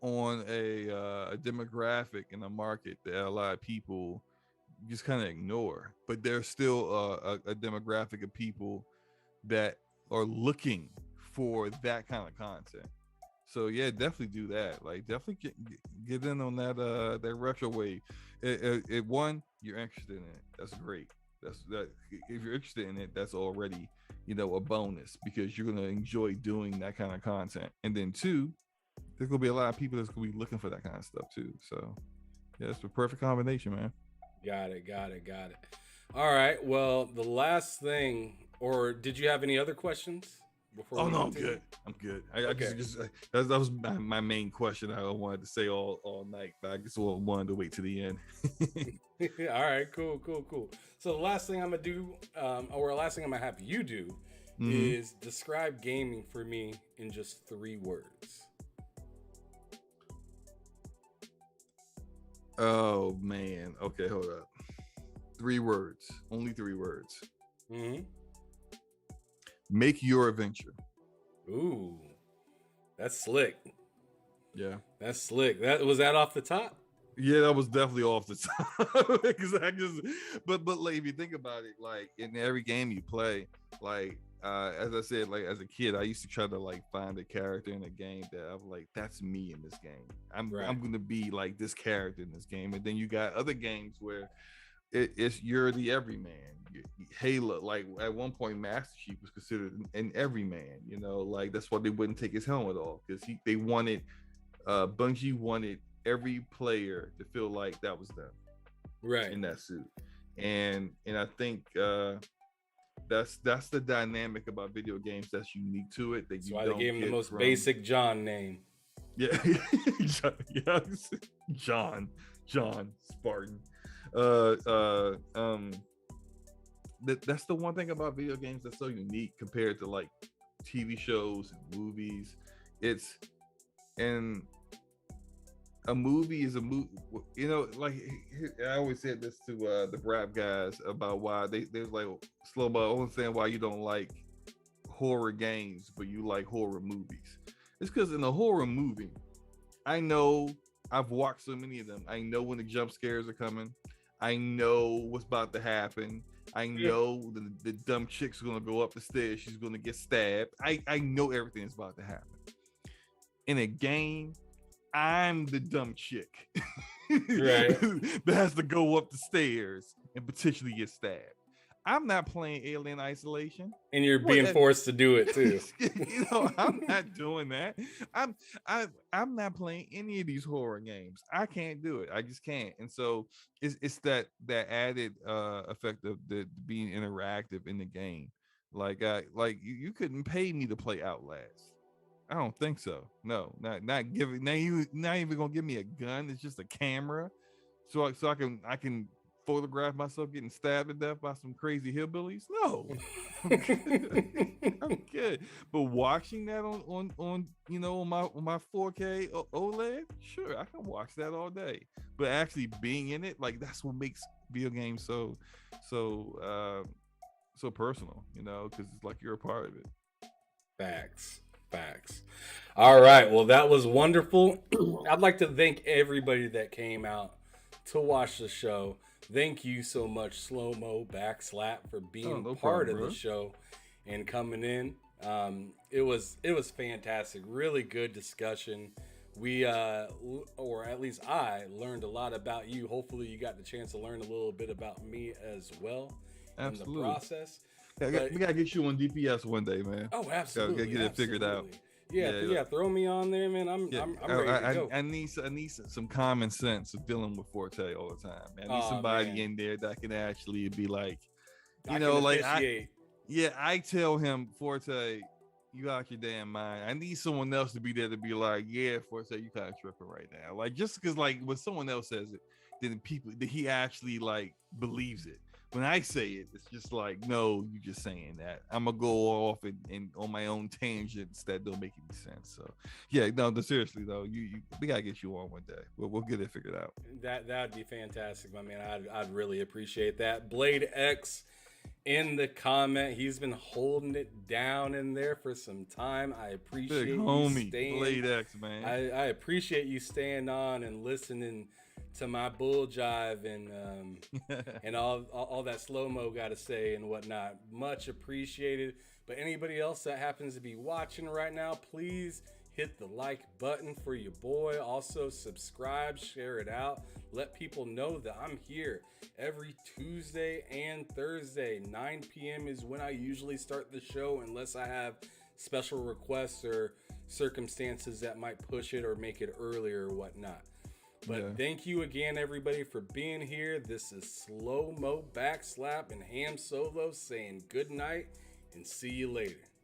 Speaker 4: on a demographic in a market that a lot of people just kind of ignore, but there's still a demographic of people that are looking for that kind of content. So yeah, definitely do that. Like definitely get in on that retro wave. It one, you're interested in it. That's great. That if you're interested in it, that's already a bonus because you're gonna enjoy doing that kind of content. And then two, there's gonna be a lot of people that's gonna be looking for that kind of stuff too. So yeah, it's a perfect combination, man.
Speaker 2: Got it. All right. Well, the last thing, or did you have any other questions before?
Speaker 4: Oh no, I'm good. I just that was my main question. I wanted to say all night, but I just wanted to wait to the end.
Speaker 2: All right, cool. So the last thing I'm gonna do, or the last thing I'm gonna have you do, is describe gaming for me in just 3 words.
Speaker 4: Oh man. Okay, hold up. 3 words. Only 3 words. Make your adventure.
Speaker 2: Ooh, that's slick.
Speaker 4: Yeah,
Speaker 2: that's slick. That off the top?
Speaker 4: Yeah, that was definitely off the top. Because but like if you think about it, like in every game you play, like as I said, like as a kid, I used to try to like find a character in a game that I'm like, that's me in this game. I'm gonna be like this character in this game. And then you got other games where it's you're the everyman. Halo, like at one point, Master Chief was considered an everyman. Like that's why they wouldn't take his helmet off because they wanted, Bungie wanted every player to feel like that was them,
Speaker 2: right,
Speaker 4: in that suit. And I think that's the dynamic about video games that's unique to it. That's
Speaker 2: why they gave him the most basic John name.
Speaker 4: Yeah, John Spartan. That's the one thing about video games that's so unique compared to like TV shows and movies. And a movie is a movie. Like I always said this to the rap guys about why they're like, SloMo, I don't understand why you don't like horror games but you like horror movies. It's because in a horror movie, I know, I've watched so many of them, I know when the jump scares are coming, I know what's about to happen, I know the dumb chick's gonna go up the stairs, she's gonna get stabbed, I know everything is about to happen. In a game, I'm the dumb chick
Speaker 2: right,
Speaker 4: that has to go up the stairs and potentially get stabbed. I'm not playing Alien Isolation,
Speaker 2: and you're being forced to do it too.
Speaker 4: I'm not doing that. I'm not playing any of these horror games. I can't do it. I just can't. And so it's that added effect of the being interactive in the game. Like you couldn't pay me to play Outlast. I don't think so. No, not giving. Not even gonna give me a gun. It's just a camera, so I can photograph myself getting stabbed to death by some crazy hillbillies. No, I'm good. But watching that on my 4K OLED, sure, I can watch that all day. But actually being in it, like that's what makes video games so personal. Because it's like you're a part of it.
Speaker 2: Facts. All right, well, that was wonderful. I'd like to thank everybody that came out to watch the show. Thank you so much, SloMoBackslap, for being part of the show and coming in. It was fantastic. Really good discussion. We or at least I learned a lot about you. Hopefully you got the chance to learn a little bit about me as well.
Speaker 4: Absolutely.
Speaker 2: In the process.
Speaker 4: We gotta get you on DPS one day, man.
Speaker 2: Oh, absolutely.
Speaker 4: Gotta get it figured out.
Speaker 2: Yeah, throw me on there, man. I'm ready to go.
Speaker 4: I need some common sense of dealing with Forte all the time. Man. I need somebody in there that can actually be like, I tell him, Forte, you out your damn mind. I need someone else to be there to be like, yeah, Forte, you kind of tripping right now. Like just because like when someone else says it, then he actually like believes it. When I say it, it's just like, no, you just saying that. I'm gonna go off and on my own tangents that don't make any sense. So, yeah, no, seriously though, we gotta get you on one day. We'll get it figured out.
Speaker 2: That'd be fantastic, my man. I'd really appreciate that. Blade X in the comment. He's been holding it down in there for some time. I appreciate
Speaker 4: Big
Speaker 2: you
Speaker 4: homie,
Speaker 2: staying.
Speaker 4: Blade X, man.
Speaker 2: I appreciate you staying on and listening to my bull jive and all that slow-mo got to say and whatnot. Much appreciated. But anybody else that happens to be watching right now, please hit the like button for your boy. Also subscribe, share it out. Let people know that I'm here every Tuesday and Thursday. 9 p.m. is when I usually start the show, unless I have special requests or circumstances that might push it or make it earlier or whatnot. But thank you again, everybody, for being here. This is SloMoBackslap and Ham Solo saying good night and see you later.